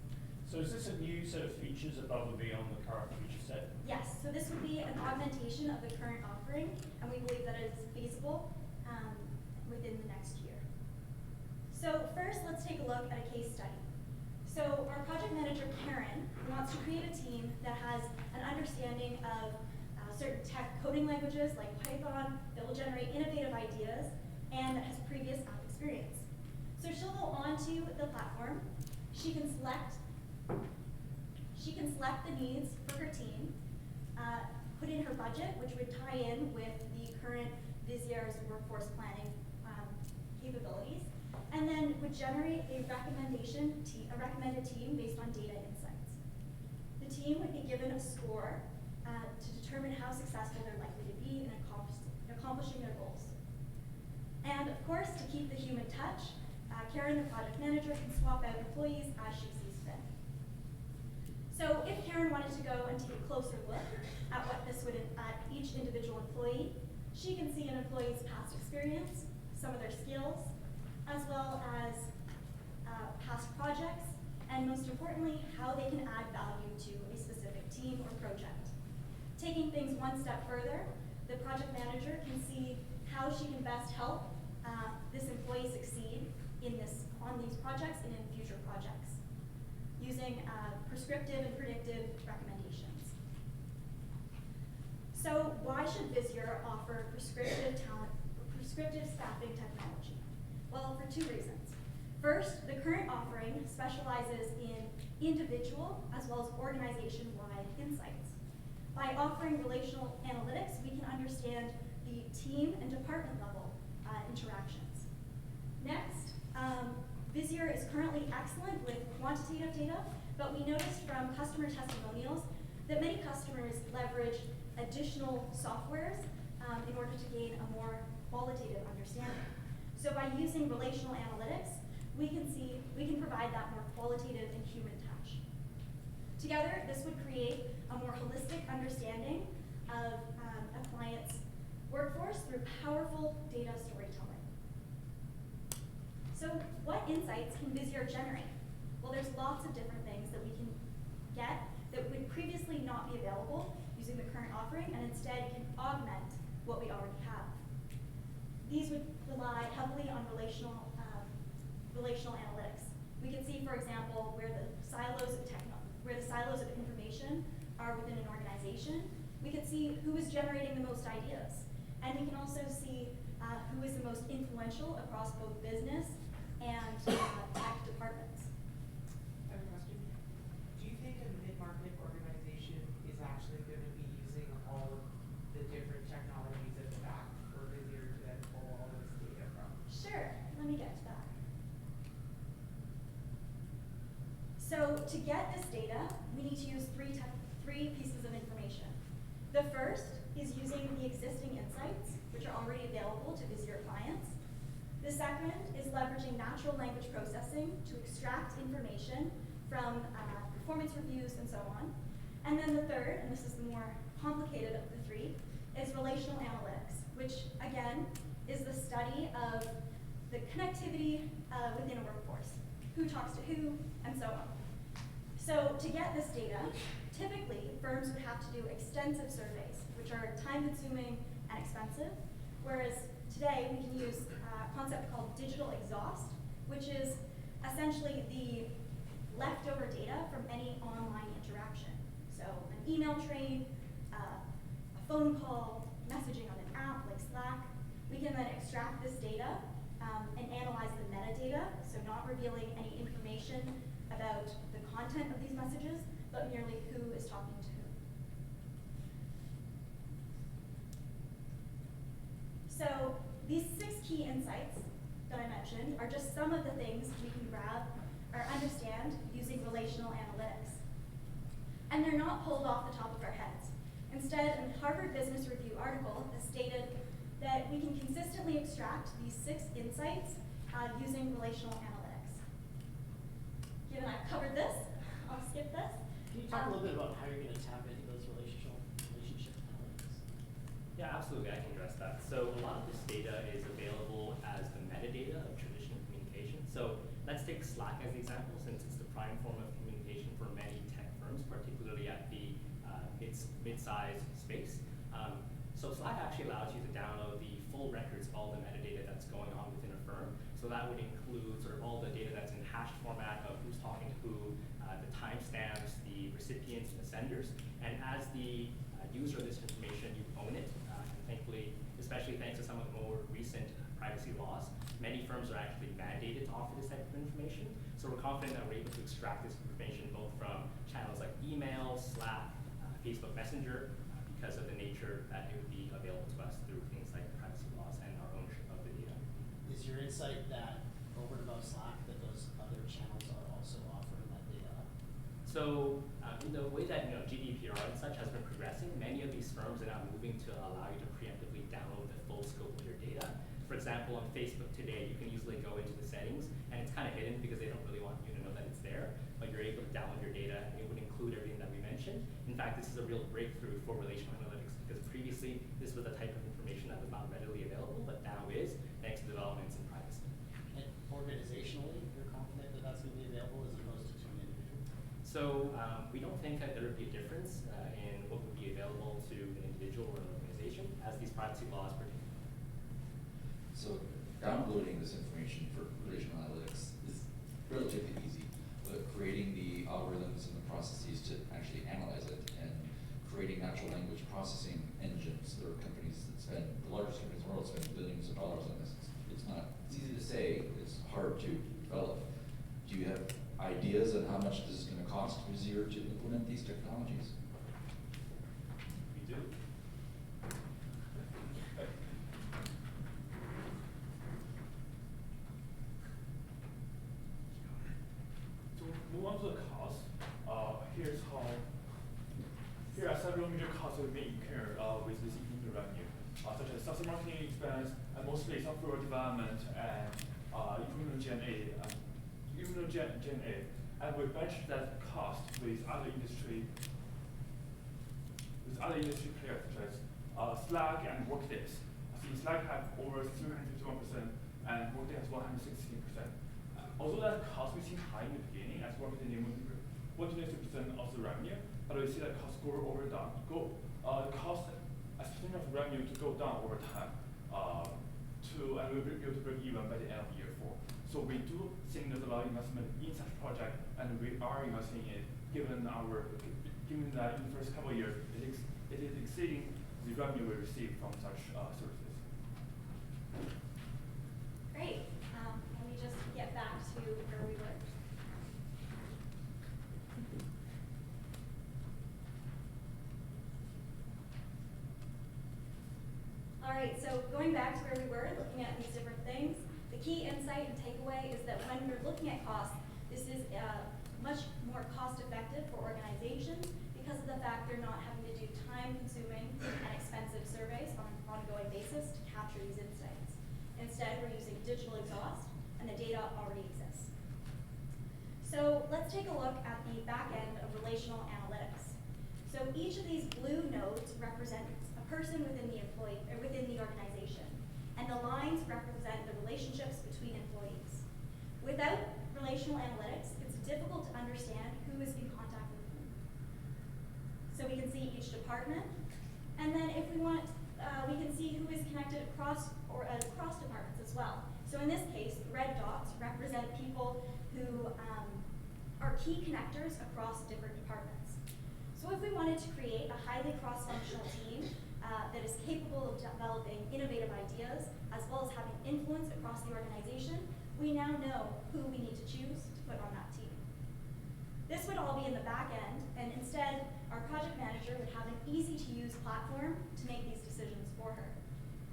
So is this a new set of features above and beyond the current feature set? Yes, so this would be an augmentation of the current offering, and we believe that it is feasible within the next year. So first, let's take a look at a case study. So our project manager, Karen, wants to create a team that has an understanding of certain tech coding languages like Python that will generate innovative ideas and that has previous app experience. So she'll go onto the platform. She can select the needs for her team, put in her budget, which would tie in with the current Visier's workforce planning capabilities, and then would generate a recommended team based on data insights. The team would be given a score to determine how successful they're likely to be in accomplishing their goals. And of course, to keep the human touch, Karen, the project manager, can swap out employees as she sees fit. So if Karen wanted to go and take a closer look at what this would at each individual employee, she can see an employee's past experience, some of their skills, as well as past projects, and most importantly, how they can add value to a specific team or project. Taking things one step further, the project manager can see how she can best help this employee succeed on these projects and in future projects, using prescriptive and predictive recommendations. So why should Visier offer prescriptive staffing technology? Well, for two reasons. First, the current offering specializes in individual as well as organization-wide insights. By offering relational analytics, we can understand the team and department level interactions. Next, Visier is currently excellent with quantitative data, but we noticed from customer testimonials that many customers leverage additional softwares in order to gain a more qualitative understanding. So by using relational analytics, we can provide that more qualitative and human touch. Together, this would create a more holistic understanding of a client's workforce through powerful data storytelling. So what insights can Visier generate? Well, there's lots of different things that we can get that would previously not be available using the current offering, and instead can augment what we already have. These would rely heavily on relational analytics. We can see, for example, where the silos of information are within an organization. We can see who is generating the most ideas, and we can also see who is the most influential across both business and tech departments. I have a question. Do you think a mid-market organization is actually going to be using all of the different technologies at the back for Visier to then pull all of this data from? Sure, let me get to that. So to get this data, we need to use three pieces of information. The first is using the existing insights, which are already available to Visier clients. The second is leveraging natural language processing to extract information from performance reviews and so on. And then the third, and this is the more complicated of the three, is relational analytics, which again is the study of the connectivity within a workforce, who talks to who, and so on. So to get this data, typically firms would have to do extensive surveys, which are time-consuming and expensive, whereas today we can use a concept called digital exhaust, which is essentially the leftover data from any online interaction. So an email train, a phone call, messaging on an app like Slack. We can then extract this data and analyze the metadata, so not revealing any information about the content of these messages, but merely who is talking to who. So these 6 key insights that I mentioned are just some of the things we can grab or understand using relational analytics. And they're not pulled off the top of our heads. Instead, a Harvard Business Review article has stated that we can consistently extract these 6 insights using relational analytics. Given I've covered this, I'll skip this. Can you talk a little bit about how you're going to tap into those relationship analytics? Yeah, absolutely, I can address that. So a lot of this data is available as the metadata of traditional communication. So let's take Slack as an example, since it's the prime form of communication for many tech firms, particularly at the mid-size space. So Slack actually allows you to download the full records of all the metadata that's going on within a firm. So that would include sort of all the data that's in hashed format of who's talking to who, the timestamps, the recipients, and the senders. And as the user of this information, you own it. And thankfully, especially thanks to some of the more recent privacy laws, many firms are actually mandated to offer this type of information. So we're confident that we're able to extract this information both from channels like email, Slack, Facebook Messenger, because of the nature that it would be available to us through things like privacy laws and our ownership of the data. Is your insight that over and above Slack, that those other channels are also offering that data up? So in the way that GDPR and such has been progressing, many of these firms are now moving to allow you to preemptively download the full scope of your data. For example, on Facebook today, you can easily go into the settings, and it's kind of hidden because they don't really want you to know that it's there, but you're able to download your data, and it would include everything that we mentioned. In fact, this is a real breakthrough for relational analytics, because previously, this was a type of information that was not readily available, but now is, thanks to developments in privacy. And organizationally, you're confident that that's going to be available as opposed to an individual? So we don't think that there would be a difference in what would be available to an individual or an organization as these privacy laws pertain. So downloading this information for relational analytics is relatively easy, but creating the algorithms and the processes to actually analyze it and creating natural language processing engines, there are companies that spend, the largest companies in the world spend billions of dollars on this. It's easy to say, it's hard to develop. Do you have ideas on how much this is going to cost Visier to implement these technologies? We do. To move on to the cost, here are several major costs that we may incur with this incremental revenue, such as sales and marketing expense, and mostly software development and incremental G&A. And we bench that cost with other industry players such as Slack and Workday. I think Slack has over 351% and Workday has 116%. Although that cost may seem high in the beginning, as Workday near 122% of the revenue, but we see that cost the cost as percent of revenue to go down over time, and we'll be able to break even by the end of year 4. So we do think there's a lot of investment in such project, and we are investing in it, given that in the first couple of years, it is exceeding the revenue we receive from such services. Great. Let me just get back to where we were. All right, so going back to where we were, looking at these different things, the key insight and takeaway is that when we're looking at costs, this is much more cost-effective for organizations because of the fact they're not having to do time-consuming and expensive surveys on an ongoing basis to capture these insights. Instead, we're using digital exhaust, and the data already exists. So let's take a look at the back end of relational analytics. So each of these blue nodes represents a person within the organization, and the lines represent the relationships between employees. Without relational analytics, it's difficult to understand who is in contact with whom. So we can see each department, and then if we want, we can see who is connected across departments as well. So in this case, the red dots represent people who are key connectors across different departments. So if we wanted to create a highly cross-functional team that is capable of developing innovative ideas, as well as having influence across the organization, we now know who we need to choose to put on that team. This would all be in the back end, and instead, our project manager would have an easy-to-use platform to make these decisions for her.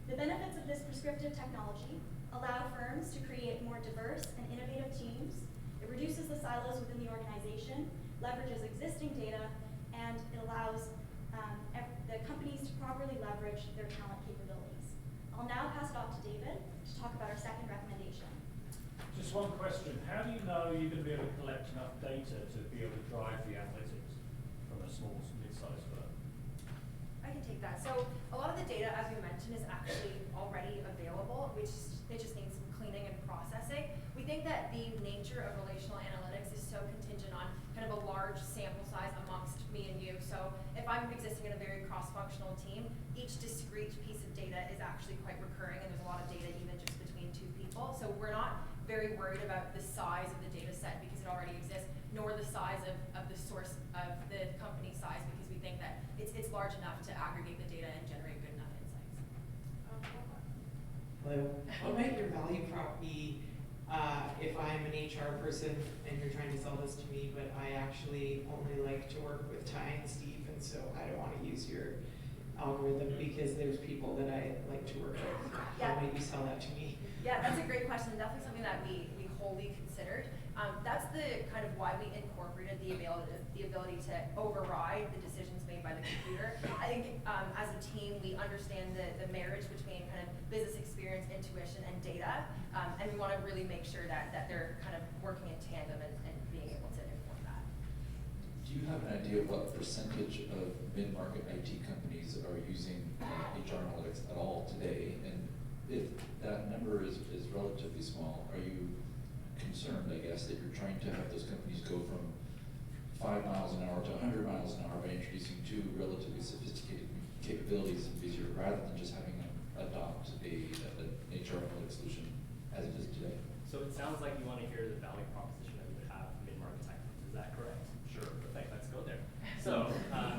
The benefits of this prescriptive technology allow firms to create more diverse and innovative teams. It reduces the silos within the organization, leverages existing data, and it allows the properly leverage their talent capabilities. I'll now pass it off to David to talk about our second recommendation. Just one question. How do you know you're going to be able to collect enough data to be able to drive the analytics from a small to mid-sized firm? I can take that. So a lot of the data, as we mentioned, is actually already available, which it just needs some cleaning and processing. We think that the nature of relational analytics is so contingent on kind of a large sample size amongst me and you. So if I'm existing in a very cross-functional team, each discrete piece of data is actually quite recurring, and there's a lot of data even just between two people. So we're not very worried about the size of the data set because it already exists, nor the size of the source of the company size, because we think that it's large enough to aggregate the data and generate good enough insights. What might your value prop be if I'm an HR person and you're trying to sell this to me, but I actually only like to work with Ty and Steve, and so I don't want to use your algorithm because there's people that I like to work with. Yeah. How might you sell that to me? Yeah, that's a great question. Definitely something that we wholly considered. That's the kind of why we incorporated the ability to override the decisions made by the computer. I think as a team, we understand the marriage between kind of business experience, intuition, and data, and we want to really make sure that they're kind of working in tandem and being able to inform that. Do you have an idea of what percentage of mid-market IT companies are using HR analytics at all today? And if that number is relatively small, are you concerned, I guess, that you're trying to have those companies go from 5 miles an hour to 100 miles an hour by introducing two relatively sophisticated capabilities in Visio, rather than just having them adopt an HR analytics solution as it is today? So it sounds like you want to hear the value proposition that we would have mid-market tech firms. Is that correct? Sure. Perfect. Let's go there. So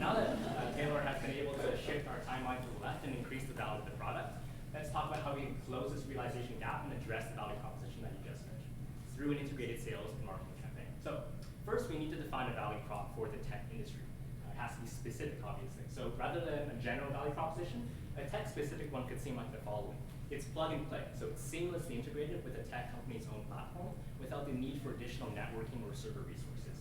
now that Taylor has been able to shift our timeline to the left and increase the value of the product, let's talk about how we can close this realization gap and address the value proposition that you just mentioned through an integrated sales and marketing campaign. So first, we need to define a value prop for the tech industry. It has to be specific, obviously. So rather than a general value proposition, a tech-specific one could seem like the following. It's plug and play, so it's seamlessly integrated with a tech company's own platform without the need for additional networking or server resources.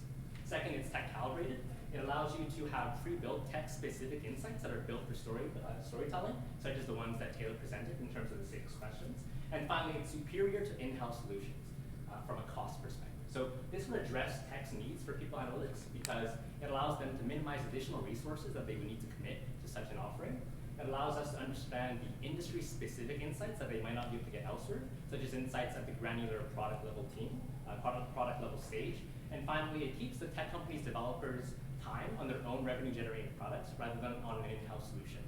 Second, it's tech-calibrated. It allows you to have pre-built tech-specific insights that are built for storytelling, such as the ones that Taylor presented in terms of the 6 questions. And finally, it's superior to in-house solutions from a cost perspective. So this will address tech's needs for people analytics because it allows them to minimize additional resources that they would need to commit to such an offering. It allows us to understand the industry-specific insights that they might not be able to get elsewhere, such as insights at the granular product-level team, product-level stage. And finally, it keeps the tech company's developers' time on their own revenue-generating products rather than on an in-house solution.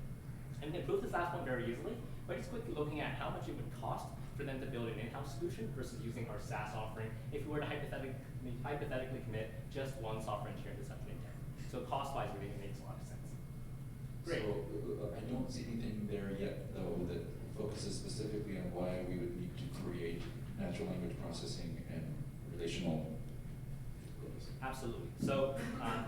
And we can prove this last one very easily by just quickly looking at how much it would cost for them to build an in-house solution versus using our SaaS offering if we were to hypothetically commit just one software engineer to such an intent. So cost-wise, we think it makes a lot of sense. Great. So I don't see anything there yet, though, that focuses specifically on why we would need to create natural language processing and relational. Absolutely. So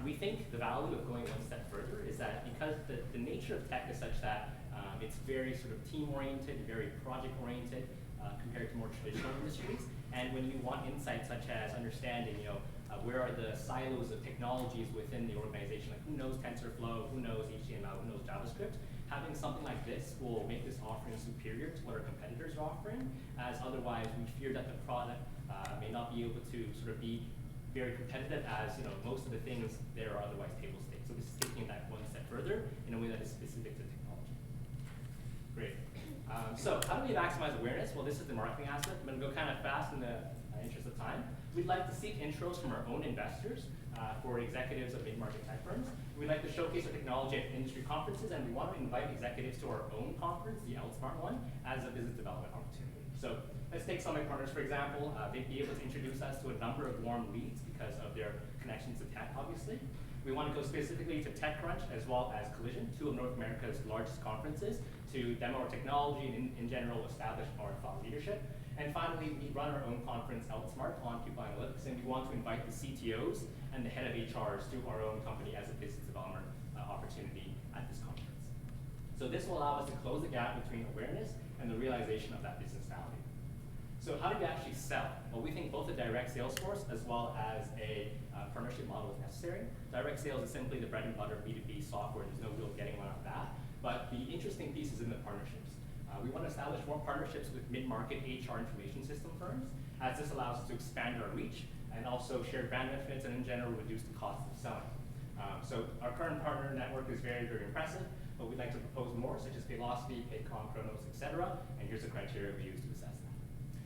we think the value of going one step further is that because the nature of tech is such that it's very sort of team-oriented, very project-oriented compared to more traditional industries. And when you want insights such as understanding, where are the silos of technologies within the organization, like who knows TensorFlow, who knows HTML, who knows JavaScript, having something like this will make this offering superior to what our competitors are offering, as otherwise we fear that the product may not be able to sort of be very competitive as most of the things there are otherwise table stakes. So this is taking that one step further in a way that is specific to technology. Great. So how do we maximize awareness? Well, this is the marketing aspect. I'm going to go kind of fast in the interest of time. We'd like to seek intros from our own investors for executives of mid-market tech firms. We'd like to showcase our technology at industry conferences, and we want to invite executives to our own conference, the Outsmart one, as a business development opportunity. So let's take Summit Partners, for example. They'd be able to introduce us to a number of warm leads because of their connections to tech, obviously. We want to go specifically to TechCrunch as well as Collision, 2 of North America's largest conferences, to demo our technology and in general establish our thought leadership. And finally, we run our own conference, Outsmart, on people analytics, and we want to invite the CTOs and the head of HRs to our own company as a business development opportunity at this conference. So this will allow us to close the gap between awareness and the realization of that business value. So how do we actually sell? Well, we think both a direct sales force as well as a partnership model is necessary. Direct sales is simply the bread and butter B2B software. There's no real getting around that. But the interesting piece is in the partnerships. We want to establish more partnerships with mid-market HR information system firms, as this allows us to expand our reach and also share brand benefits and in general reduce the cost of selling. So our current partner network is very, very impressive, but we'd like to propose more, such as Paylocity, Paycom, Kronos, etc. And here's the criteria we use to assess them.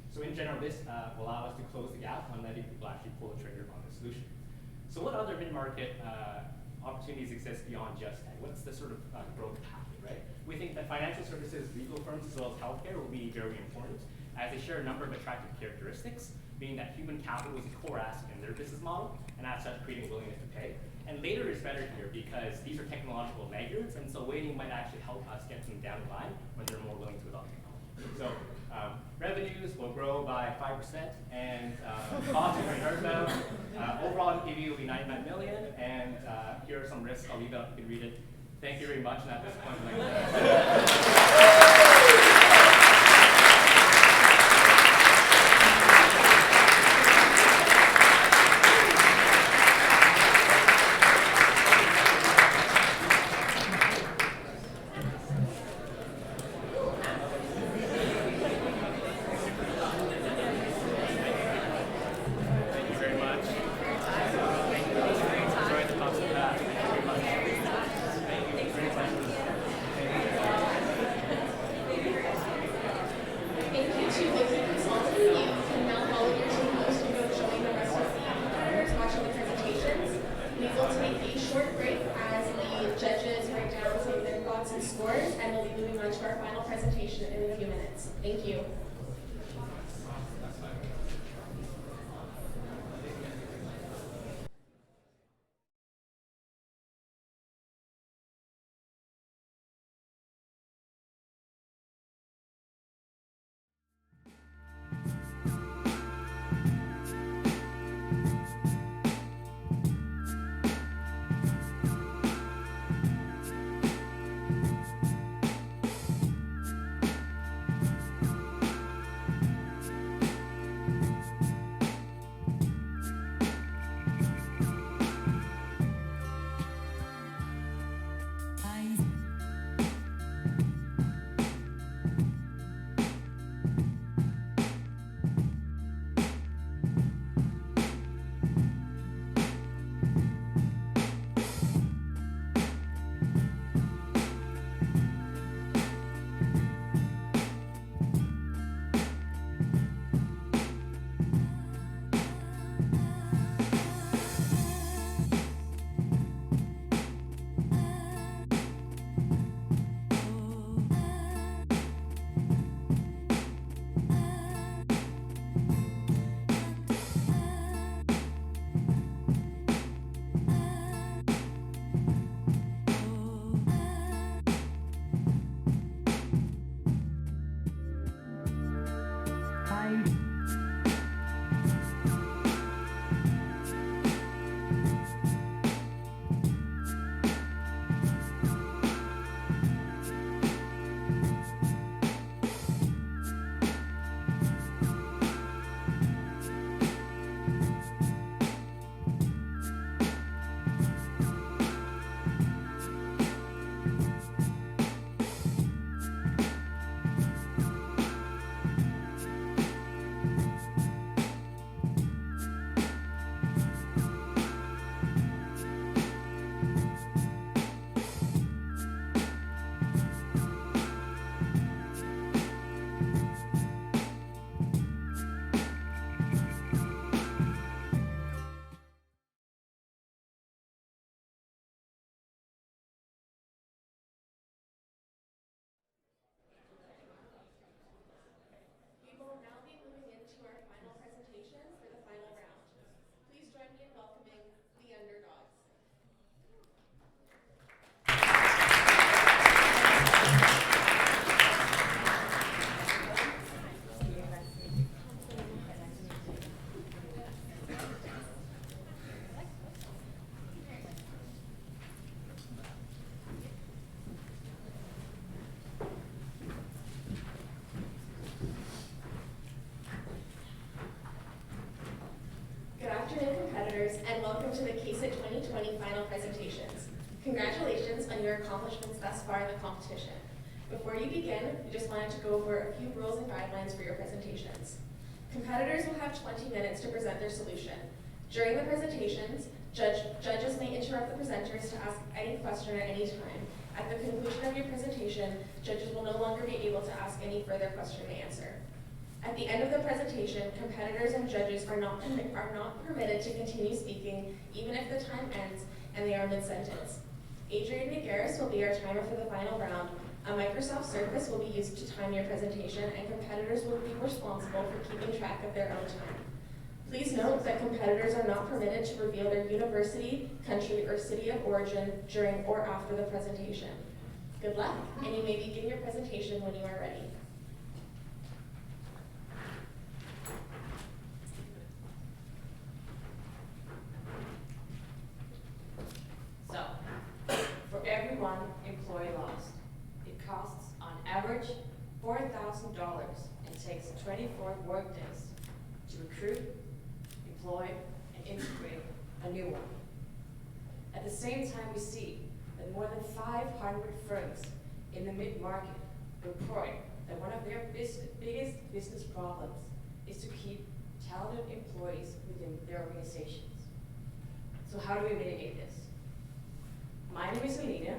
So in general, this will allow us to close the gap on letting people actually pull the trigger on the solution. So what other mid-market opportunities exist beyond just tech? What's the sort of growth pathway, right? We think that financial services, legal firms, as well as healthcare will be very important, as they share a number of attractive characteristics, meaning that human capital is a core asset in their business model, and as such, creating willingness to pay. And later is better here because these are technological laggards, and so waiting might actually help us get them down the line when they're more willing to adopt technology. So revenues will grow by 5%, and costs are heard about. Overall NPV will be 99 million, and here are some risks. I'll leave it up, you can read it. Thank you very much, and at this point, I'd like to And welcome to the CaseIT 2020 final presentations. Congratulations on your accomplishments thus far in the competition. Before you begin, we just wanted to go over a few rules and guidelines for your presentations. Competitors will have 20 minutes to present their solution. During the presentations, judges may interrupt the presenters to ask any question at any time. At the conclusion of your presentation, judges will no longer be able to ask any further question and answer. At the end of the presentation, competitors and judges are not permitted to continue speaking, even if the time ends and they are mid-sentence. Adrian McGarris will be our timer for the final round. A Microsoft Surface will be used to time your presentation, and competitors will be responsible for keeping track of their own time. Please note that competitors are not permitted to reveal their university, country, or city of origin during or after the presentation. Good luck, and you may begin your presentation when you are ready. So, for every one employee lost, it costs on average $4,000 and takes 24 workdays to recruit, employ, and integrate a new one. At the same time, we see that more than 500 firms in the mid-market report that one of their biggest business problems is to keep talented employees within their organizations. So how do we mitigate this? My name is Alina.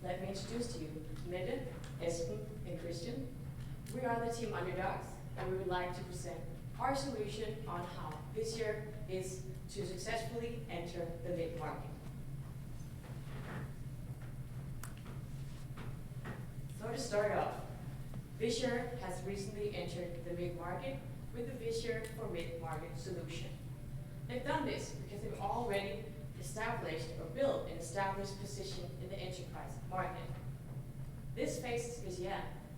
Let me introduce to you Mette, Espen, and Christian. We are the team underdogs, and we would like to present our solution on how this year is to successfully enter the mid-market. So to start off, Visure has recently entered the mid-market with the Visure for Mid-Market solution. They've done this because they've already established or built an established position in the enterprise market. This faces Visure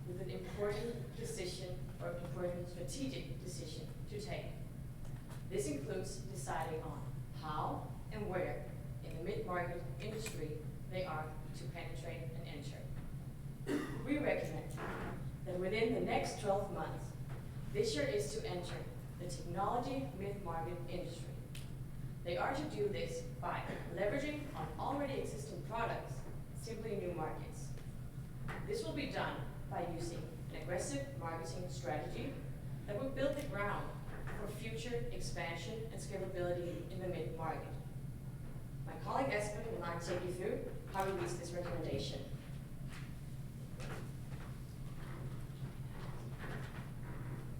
with an important decision or important strategic decision to take. This includes deciding on how and where in the mid-market industry they are to penetrate and enter. We recommend that within the next 12 months, Visure is to enter the technology mid-market industry. They are to do this by leveraging on already existing products, simply new markets. This will be done by using an aggressive marketing strategy that will build the ground for future expansion and scalability in the mid-market. My colleague Espen will now take you through how we reach this recommendation.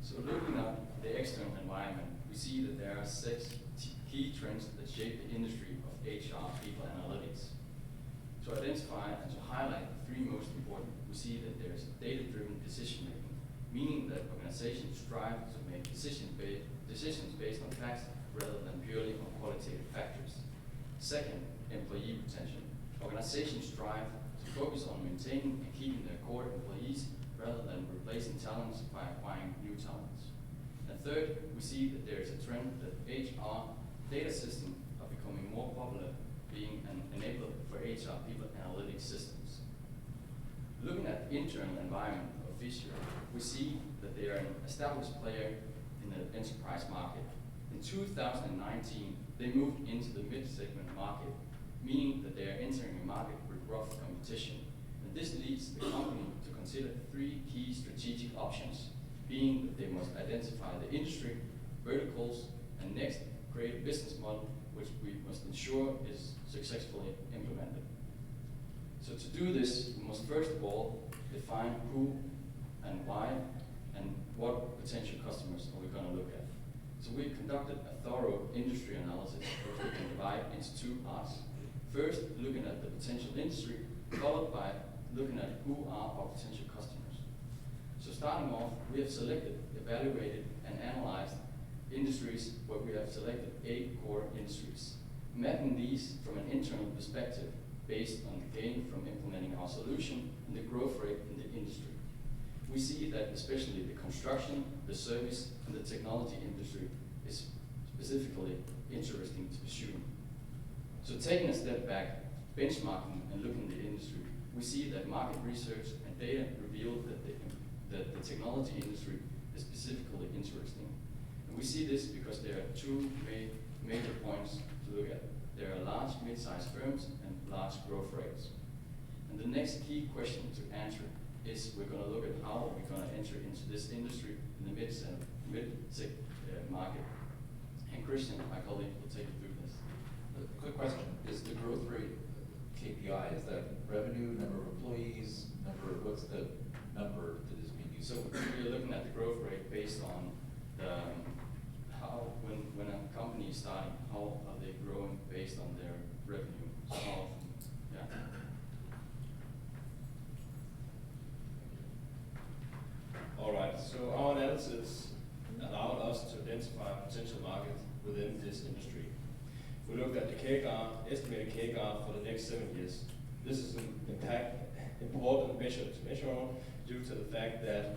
So looking at the external environment, we see that there are 6 key trends that shape the industry of HR people analytics. To identify and to highlight the 3 most important, we see that there's data-driven decision making, meaning that organizations strive to make decisions based on facts rather than purely on qualitative factors. Second, employee retention. Organizations strive to focus on maintaining and keeping their core employees rather than replacing talents by acquiring new talents. And third, we see that there is a trend that HR data systems are becoming more popular, being an enabler for HR people analytics systems. Looking at the internal environment of Visure, we see that they are an established player in the enterprise market. In 2019, they moved into the mid-segment market, meaning that they are entering a market with rough competition. And this leads the company to consider 3 key strategic options, being that they must identify the industry, verticals, and next, create a business model which we must ensure is successfully implemented. So to do this, we must first of all define who and why and what potential customers are we going to look at. So we conducted a thorough industry analysis which we can divide into 2 parts. First, looking at the potential industry, followed by looking at who are our potential customers. So starting off, we have selected, evaluated, and analyzed industries where we have selected 8 core industries, mapping these from an internal perspective based on the gain from implementing our solution and the growth rate in the industry. We see that especially the construction, the service, and the technology industry is specifically interesting to pursue. So taking a step back, benchmarking and looking at the industry, we see that market research and data reveal that the technology industry is specifically interesting. And we see this because there are 2 major points to look at. There are large, mid-sized firms and large growth rates. And the next key question to answer is we're going to look at how we're going to enter into this industry in the mid-market. And Christian, my colleague, will take you through this. A quick question, is the growth rate KPI, is that revenue, number of employees, what's the number that is being used? So we're looking at the growth rate based on how, when a company is starting, how are they growing based on their revenue? So how, yeah. All right, so our analysis allowed us to identify a potential market within this industry. If we looked at the CAGR, estimated CAGR for the next 7 years, this is an important measure to measure on due to the fact that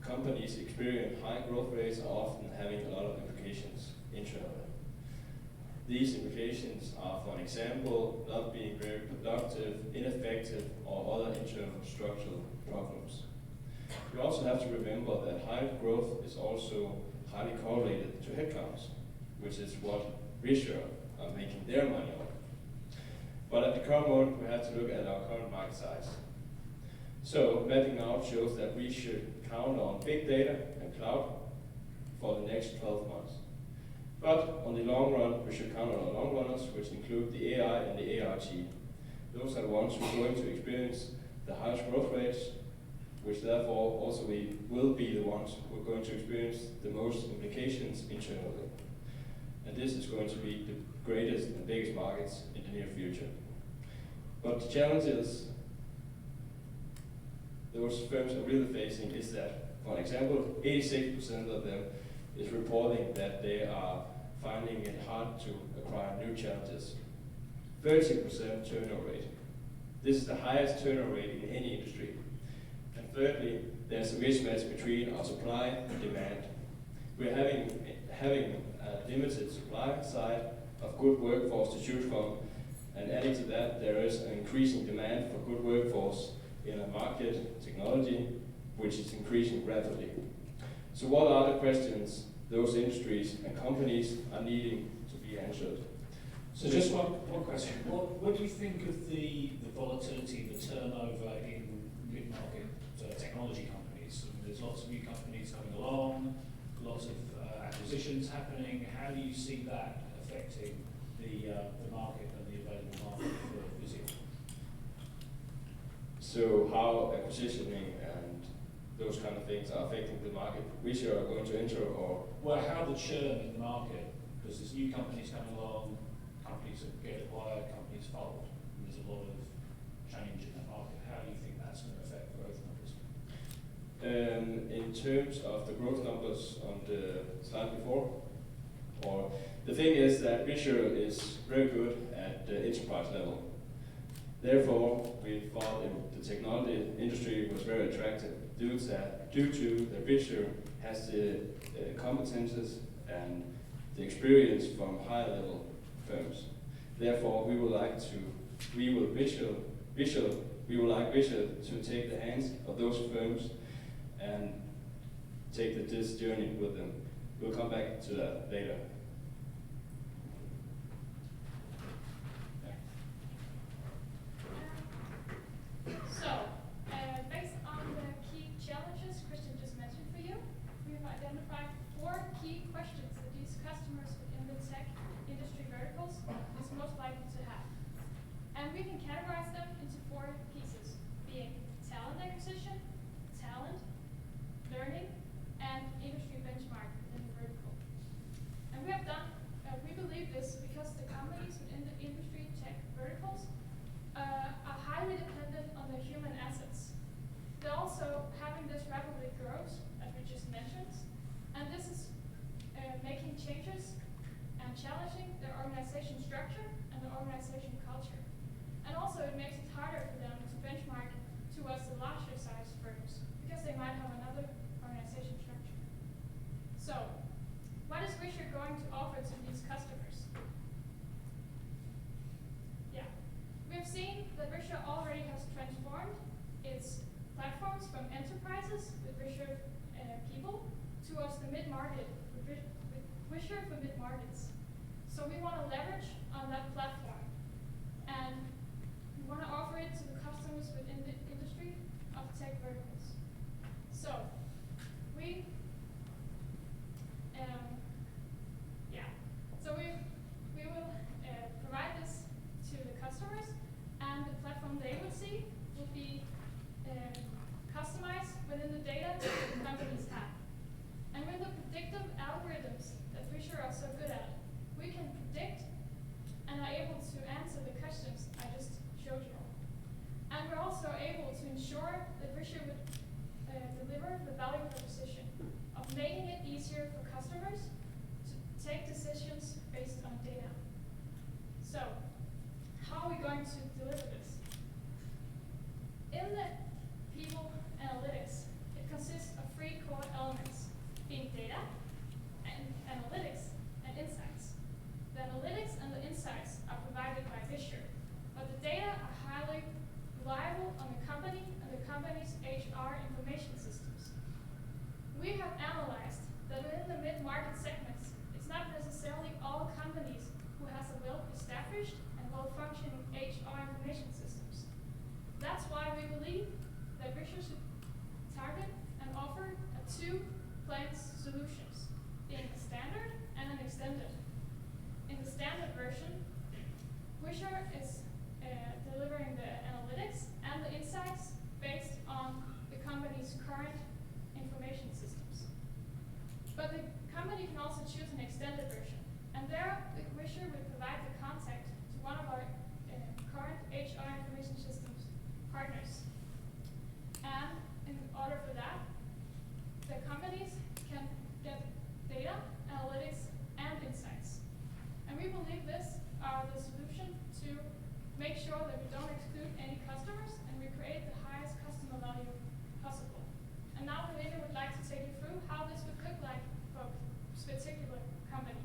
companies experiencing high growth rates are often having a lot of implications internally. These implications are, for an example, not being very productive, ineffective, or other internal structural problems. You also have to remember that high growth is also highly correlated to headcounts, which is what Visual are making their money on. But at the current moment, we have to look at our current market size. So mapping out shows that we should count on big data and cloud for the next 12 months. But on the long run, we should count on our long runners, which include the AI and the ART. Those are the ones who are going to experience the highest growth rates, which therefore also will be the ones who are going to experience the most implications internally. And this is going to be the greatest and biggest markets in the near future. But the challenges those firms are really facing is that, for example, 86% of them is reporting that they are finding it hard to acquire new challenges. 30% turnover rate. This is the highest turnover rate in any industry. And thirdly, there's a mismatch between our supply and demand. We're having a limited supply side of good workforce to choose from, and adding to that, there is an increasing demand for good workforce in a market technology which is increasing rapidly. So what are the questions those industries and companies are needing to be answered? So just one question. What do you think of the volatility, the turnover in mid-market technology companies? I mean, there's lots of new companies coming along, lots of acquisitions happening. How do you see that affecting the market and the available market for Visio? So how acquisitioning and those kind of things are affecting the market which you are going to enter, or? Well, how the churn in the market, because there's new companies coming along, companies that get acquired, companies fold, and there's a lot of change in that market. How do you think that's going to affect growth numbers? In terms of the growth numbers on the slide before, or the thing is that Visual is very good at the enterprise level. Therefore, we thought the technology industry was very attractive due to that Visual has the competences and the experience from higher level firms. Therefore, we would like Visual to take the hands of those firms and take this journey with them. We'll come back to that later. So, based on the key challenges Christian just mentioned for you, we've identified 4 key questions that these customers within the tech industry verticals is most likely to have. And we can categorize them into 4 pieces, being talent acquisition, talent, learning, and industry benchmark within the vertical. And we have done, we believe this because the companies within the industry tech verticals are highly dependent on their human assets. They're also having this rapidly grows, as we just mentioned, and this is making changes and challenging their organization structure and their organization culture. And also it makes it harder for them to benchmark towards the larger size firms because they might have another organization structure. So, what is Visual going to offer to these customers? Yeah. We've seen that Visual already has transformed its platforms from enterprises with Visual people towards the mid-market with Visual for mid-markets. So we want to leverage on that established and well-functioning HR information systems. That's why we believe that Visual should target and offer two plans solutions, being a standard and an extended. In the standard version, Visual is delivering the analytics and the insights based on the company's current information systems. But the company can also choose an extended version, and there the Visual will provide the contact to one of our current HR information systems partners. And in order for that, the companies can get data, analytics, and insights. And we believe this are the solution to make sure that we don't exclude any customers and we create the highest customer value possible. And now Helene would like to take you through how this would look like for this particular company.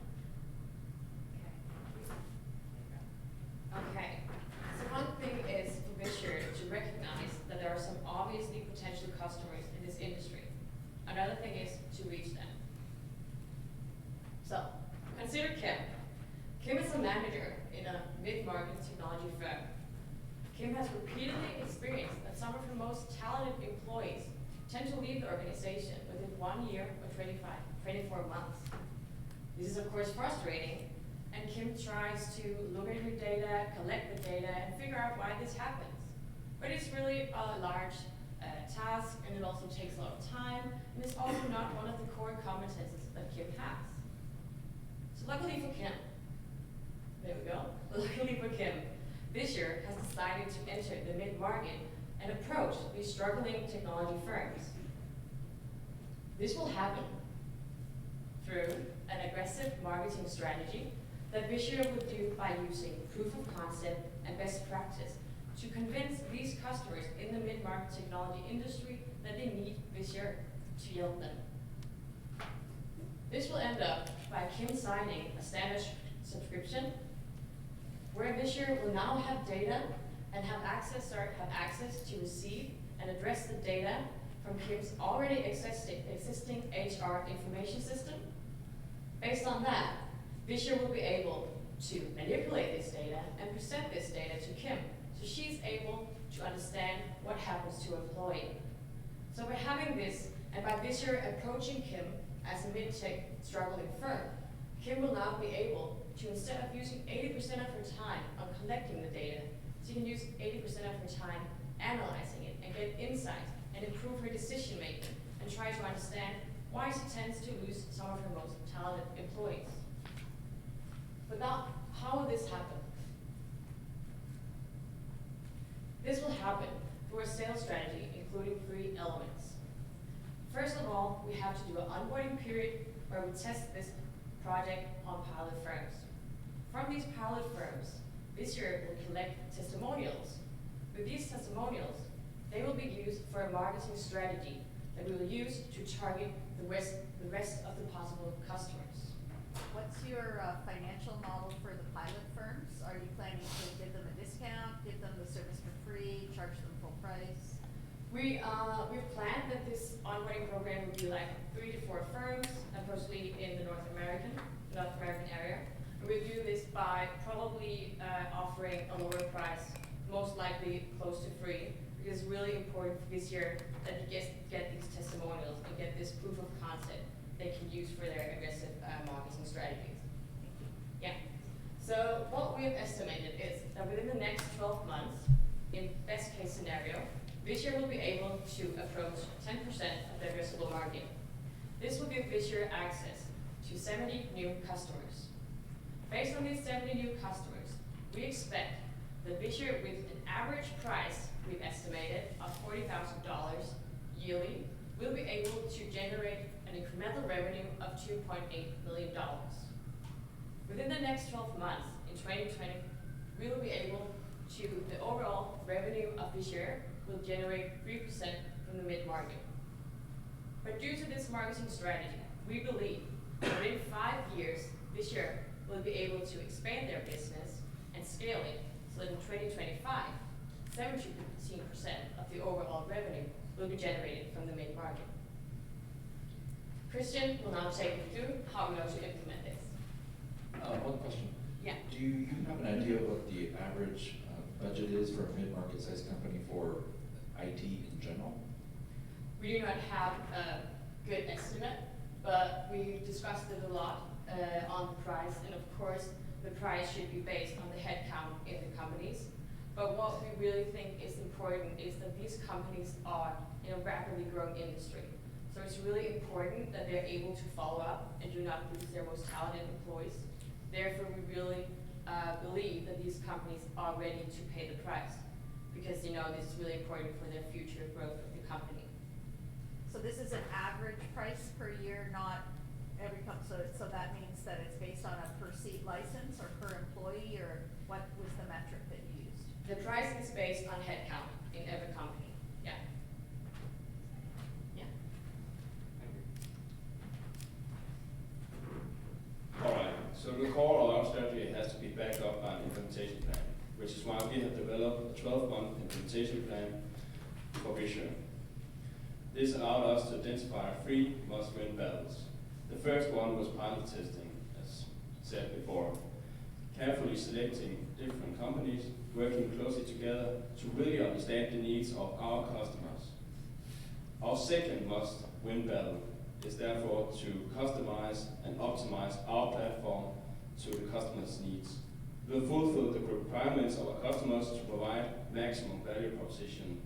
Okay, so one thing is for Visual to recognize that there are some obviously potential customers in this industry. Another thing is to reach them. So, consider Kim. Kim is a manager in a mid-market technology firm. Kim has repeatedly experienced that some of her most talented employees tend to leave the organization within 1 year or 24 months. This is of course frustrating, and Kim tries to look at her data, collect the data, and figure out why this happens. But it's really a large task, and it also takes a lot of time, and it's also not one of the core competences that Kim has. So luckily for Kim, there we go, luckily for Kim, Visual has decided to enter the mid-market and approach these struggling technology firms. This will happen through an aggressive marketing strategy that Visual would do by using proof of concept and best practice to convince these customers in the mid-market technology industry that they need Visual to help them. This will end up by Kim signing a standard subscription where Visual will now have data and have access to receive and address the data from Kim's already existing HR information system. Based on that, Visual will be able to manipulate this data and present this data to Kim, so she's able to understand what happens to an employee. So by having this, and by Visual approaching Kim as a mid-tech struggling firm, Kim will now be able to, instead of using 80% of her time on collecting the data, she can use 80% of her time analyzing it and get insight and improve her decision making and try to understand why she tends to lose some of her most talented employees. But now, how will this happen? This will happen through a sales strategy including 3 elements. First of all, we have to do an onboarding period where we test this project on pilot firms. From these pilot firms, Visual will collect testimonials. With these testimonials, they will be used for a marketing strategy that we will use to target the rest of the possible customers. What's your financial model for the pilot firms? Are you planning to give them a discount, give them the service for free, charge them full price? We've planned that this onboarding program would be like 3 to 4 firms, mostly in the North American area. And we do this by probably offering a lower price, most likely close to free, because it's really important for this year that you get these testimonials and get this proof of concept they can use for their aggressive marketing strategies. Yeah. So what we have estimated is that within the next 12 months, in best case scenario, Visual will be able to approach 10% of the addressable market. This will give Visual access to 70 new customers. Based on these 70 new customers, we expect that Visual, with an average price we've estimated of $40,000 yearly, will be able to generate an incremental revenue of $2.8 million. Within the next 12 months, in 2020, we will be able to, the overall revenue of Visual will generate 3% from the mid-market. But due to this marketing strategy, we believe that within 5 years, Visual will be able to expand their business and scale it, so that in 2025, 17% of the overall revenue will be generated from the mid-market. Christian will now take you through how we're going to implement this. One question. Yeah. Do you have an idea of what the average budget is for a mid-market size company for IT in general? We do not have a good estimate, but we discussed it a lot on the price, and of course, the price should be based on the headcount in the companies. But what we really think is important is that these companies are in a rapidly growing industry. So it's really important that they're able to follow up and do not lose their most talented employees. Therefore, we really believe that these companies are ready to pay the price because they know this is really important for their future growth of the company. So this is an average price per year, not every company, so that means that it's based on a per seat license or per employee, or what was the metric that you used? The price is based on headcount in every company, yeah. Yeah. Alright, so the core of our strategy has to be backed up by an implementation plan, which is why we have developed a 12-month implementation plan for Visure. This allowed us to identify 3 must-win battles. The first one was pilot testing, as said before, carefully selecting different companies, working closely together to really understand the needs of our customers. Our second must-win battle is therefore to customize and optimize our platform to the customer's needs. We'll fulfill the requirements of our customers to provide maximum value proposition.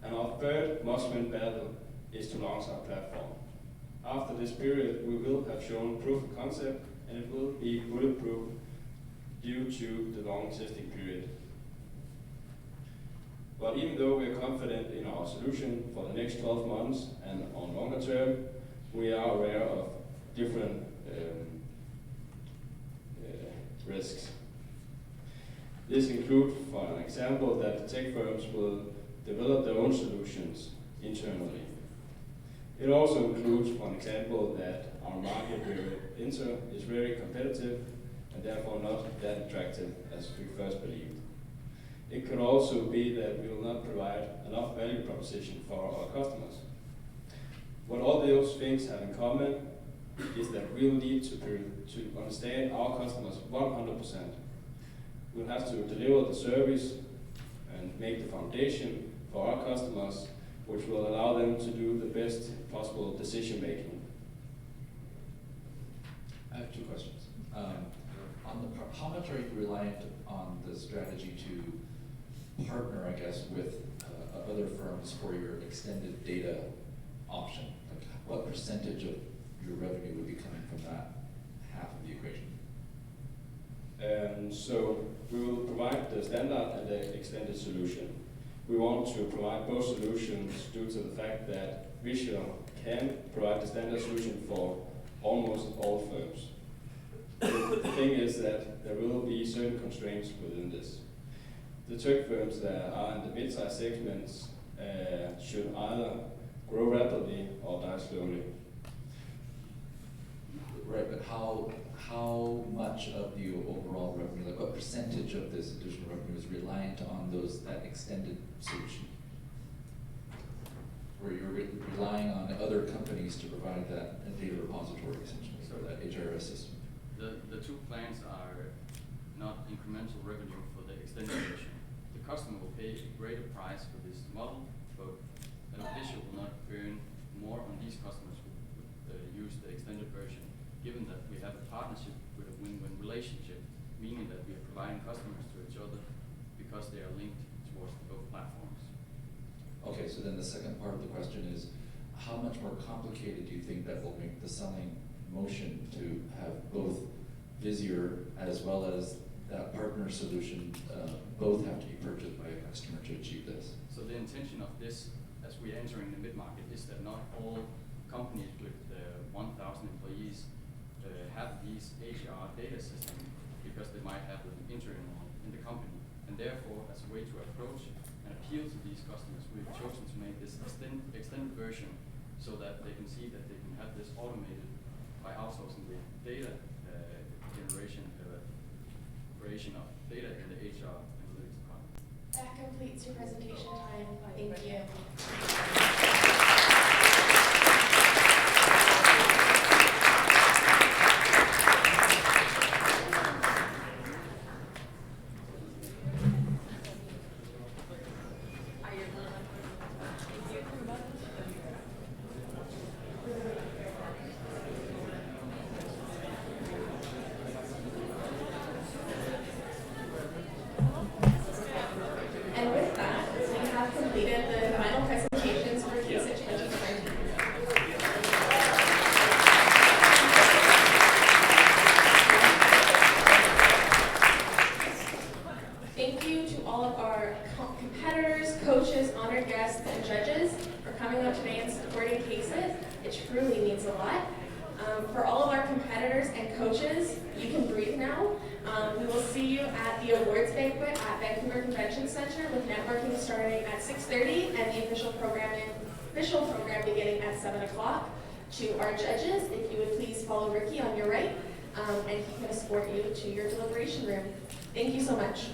And our third must-win battle is to launch our platform. After this period, we will have shown proof of concept, and it will be bulletproof due to the long testing period. But even though we are confident in our solution for the next 12 months and on longer term, we are aware of different risks. This includes, for an example, that the tech firms will develop their own solutions internally. It also includes, for example, that our market we enter is very competitive and therefore not that attractive as we first believed. It could also be that we will not provide enough value proposition for our customers. What all those things have in common is that we'll need to understand our customers 100%. We'll have to deliver the service and make the foundation for our customers, which will allow them to do the best possible decision making. I have 2 questions. How much are you reliant on the strategy to partner, I guess, with other firms for your extended data option? Like, what percentage of your revenue would be coming from that half of the equation? So we will provide the standard and the extended solution. We want to provide both solutions due to the fact that Visure can provide the standard solution for almost all firms. The thing is that there will be certain constraints within this. The tech firms that are in the mid-size segments should either grow rapidly or die slowly. Right, but how much of the overall revenue, like what percentage of this additional revenue is reliant on that extended solution? Where you're relying on other companies to provide that data repository, essentially, or that HRS system? The 2 plans are not incremental revenue for the extended version. The customer will pay a greater price for this model, but Visure will not earn more on these customers who use the extended version, given that we have a partnership with a win-win relationship, meaning that we are providing customers to each other because they are linked towards both platforms. Okay, so then the second part of the question is, how much more complicated do you think that will make the selling motion to have both Visure as well as that partner solution both have to be purchased by a customer to achieve this? So the intention of this, as we are entering the mid-market, is that not all companies with 1,000 employees have these HR data systems because they might have them internal in the company. And therefore, as a way to approach and appeal to these customers, we've chosen to make this extended version so that they can see that they can have this automated by outsourcing the data creation of data in the HR analytics department. That completes your presentation time. Thank you. It truly means a lot. For all of our competitors and coaches, you can breathe now. We will see you at the awards banquet at Vancouver Convention Center with networking starting at 6:30 and the official program beginning at 7 o'clock. To our judges, if you would please follow Ricky on your right, and he can escort you to your deliberation room. Thank you so much.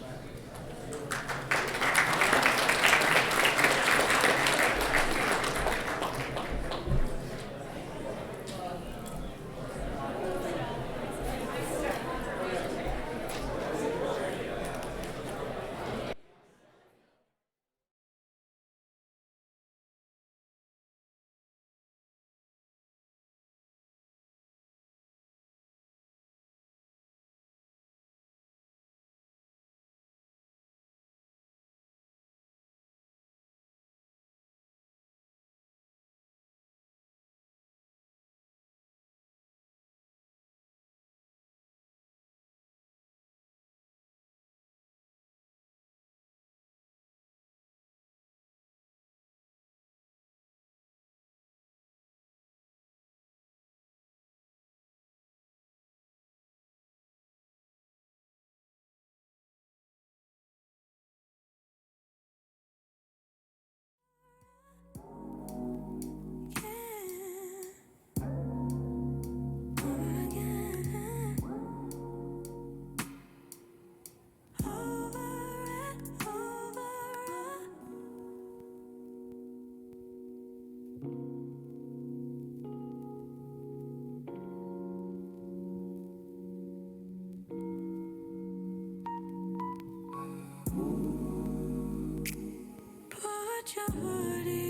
Put your hoodie